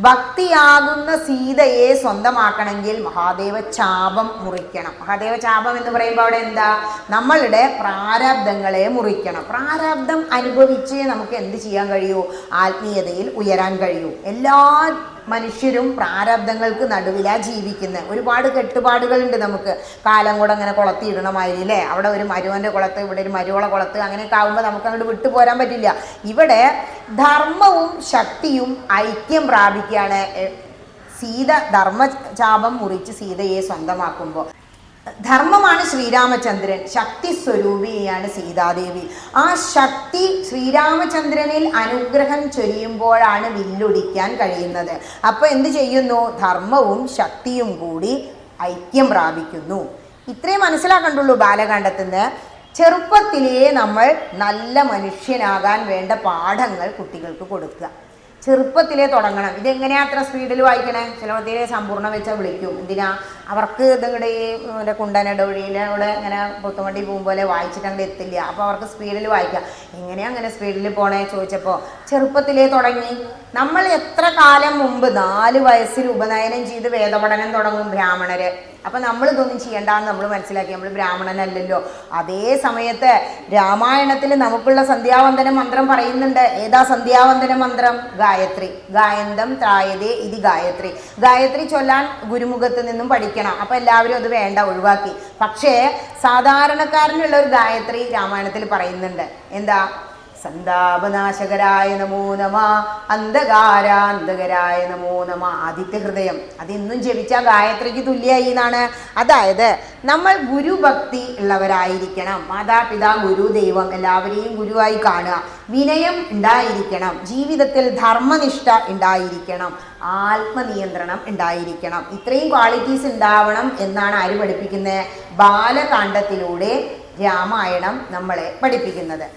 ഭക്തിയാകുന്ന സീതയെ സ്വന്തമാക്കണമെങ്കിൽ മഹാദേവ ചാപം മുറിക്കണം. മഹാദേവ ചാപം എന്ന് പറയുമ്പോൾ അവിടെ എന്താ? നമ്മളുടെ പ്രാരാബ്ദങ്ങളെ മുറിക്കണം. പ്രാരാബ്ദം അനുഭവിച്ച് നമുക്ക് എന്ത് ചെയ്യാൻ കഴിയൂ? ആത്മീയതയിൽ ഉയരാൻ കഴിയൂ. എല്ലാ മനുഷ്യരും പ്രാരാബ്ദങ്ങൾക്ക് നടുവിലാണ് ജീവിക്കുന്നത്. ഒരുപാട് കെട്ടുപാടുകളുണ്ട് നമുക്ക്. കാലം കൂടെ അങ്ങനെ കുളത്തിയിടണമായില്ലേ അല്ലേ, അവിടെ ഒരു മരുവൻ്റെ കുളത്ത്, ഇവിടെ ഒരു മരുവള കുളത്ത്, അങ്ങനെയൊക്കെ ആകുമ്പോൾ നമുക്ക് അങ്ങോട്ട് വിട്ടുപോരാൻ പറ്റില്ല. ഇവിടെ ധർമ്മവും ശക്തിയും ഐക്യം പ്രാപിക്കുകയാണ്. സീത ധർമ്മചാപം മുറിച്ച് സീതയെ സ്വന്തമാക്കുമ്പോൾ. ധർമ്മമാണ് ശ്രീരാമചന്ദ്രൻ, ശക്തി സ്വരൂപിയാണ് സീതാദേവി. ആ ശക്തി ശ്രീരാമചന്ദ്രനിൽ അനുഗ്രഹം ചൊരിയുമ്പോഴാണ് വില്ലൊടിക്കാൻ കഴിയുന്നത്. അപ്പോൾ എന്ത് ചെയ്യുന്നു? ധർമ്മവും ശക്തിയും കൂടി ഐക്യം പ്രാപിക്കുന്നു. ഇത്രയും മനസ്സിലാക്കണ്ടുള്ളൂ ബാലകാണ്ഡത്തിൽ നിന്ന്. ചെറുപ്പത്തിലേ നമ്മൾ നല്ല മനുഷ്യനാകാൻ വേണ്ട പാഠങ്ങൾ കുട്ടികൾക്ക് കൊടുക്കുക. ചെറുപ്പത്തിലേ തുടങ്ങണം. ഇതെങ്ങനെയാ അത്ര സ്പീഡിൽ വായിക്കണേ? ചിലവത്തിലെ സമ്പൂർണ്ണം വെച്ചാൽ വിളിക്കും. എന്തിനാ? അവർക്ക് ഇതിങ്ങടെ ഈ കുണ്ടനയുടെ വഴിയിലൂടെ ഇങ്ങനെ പൊത്തുമണ്ടി പോകുമ്പോലെ വായിച്ചിട്ട് അങ്ങോട്ട് എത്തില്ല. അപ്പോൾ അവർക്ക് സ്പീഡിൽ വായിക്കാം. എങ്ങനെയാ അങ്ങനെ സ്പീഡിൽ പോണേ ചോദിച്ചപ്പോൾ ചെറുപ്പത്തിലേ തുടങ്ങി. നമ്മൾ എത്ര കാലം മുമ്പ് 4 വയസ്സിൽ ഉപനയനം ചെയ്ത് വേദപഠനം തുടങ്ങും ബ്രാഹ്മണര്. അപ്പം നമ്മൾ ഇതൊന്നും ചെയ്യണ്ടെന്ന് നമ്മൾ മനസ്സിലാക്കി. നമ്മൾ ബ്രാഹ്മണനല്ലല്ലോ. അതേ സമയത്ത് രാമായണത്തിൽ നമുക്കുള്ള സന്ധ്യാവന്തന മന്ത്രം പറയുന്നുണ്ട്. ഏതാ സന്ധ്യാവന്തന മന്ത്രം? ഗായത്രി. ഗായന്തം ത്രായതേ ഇത് ഗായത്രി. ഗായത്രി ചൊല്ലാൻ ഗുരുമുഖത്ത് നിന്നും പഠിക്കണം. അപ്പം എല്ലാവരും അത് വേണ്ട, ഒഴിവാക്കി. പക്ഷേ സാധാരണക്കാരനുള്ള ഒരു ഗായത്രി രാമായണത്തിൽ പറയുന്നുണ്ട്. എന്താ? സന്താപനാശകരായ നമോ നമ, അന്ധകാരാന്തകരായ നമോ നമ, ആദിത്യ ഹൃദയം. അതിന്നും ജപിച്ച ഗായത്രിക്ക് തുല്യമായി എന്നാണ്. അതായത് നമ്മൾ ഗുരുഭക്തി ഉള്ളവരായിരിക്കണം. മാതാപിതാ ഗുരു ദൈവം എല്ലാവരെയും ഗുരുവായി കാണുക. വിനയം ഉണ്ടായിരിക്കണം. ജീവിതത്തിൽ ധർമ്മനിഷ്ഠ ഉണ്ടായിരിക്കണം. ആത്മനിയന്ത്രണം ഉണ്ടായിരിക്കണം. ഇത്രയും ക്വാളിറ്റീസ് ഉണ്ടാവണം എന്നാണ് ആര് പഠിപ്പിക്കുന്നത്? ബാലകാണ്ഡത്തിലൂടെ രാമായണം നമ്മളെ പഠിപ്പിക്കുന്നത്.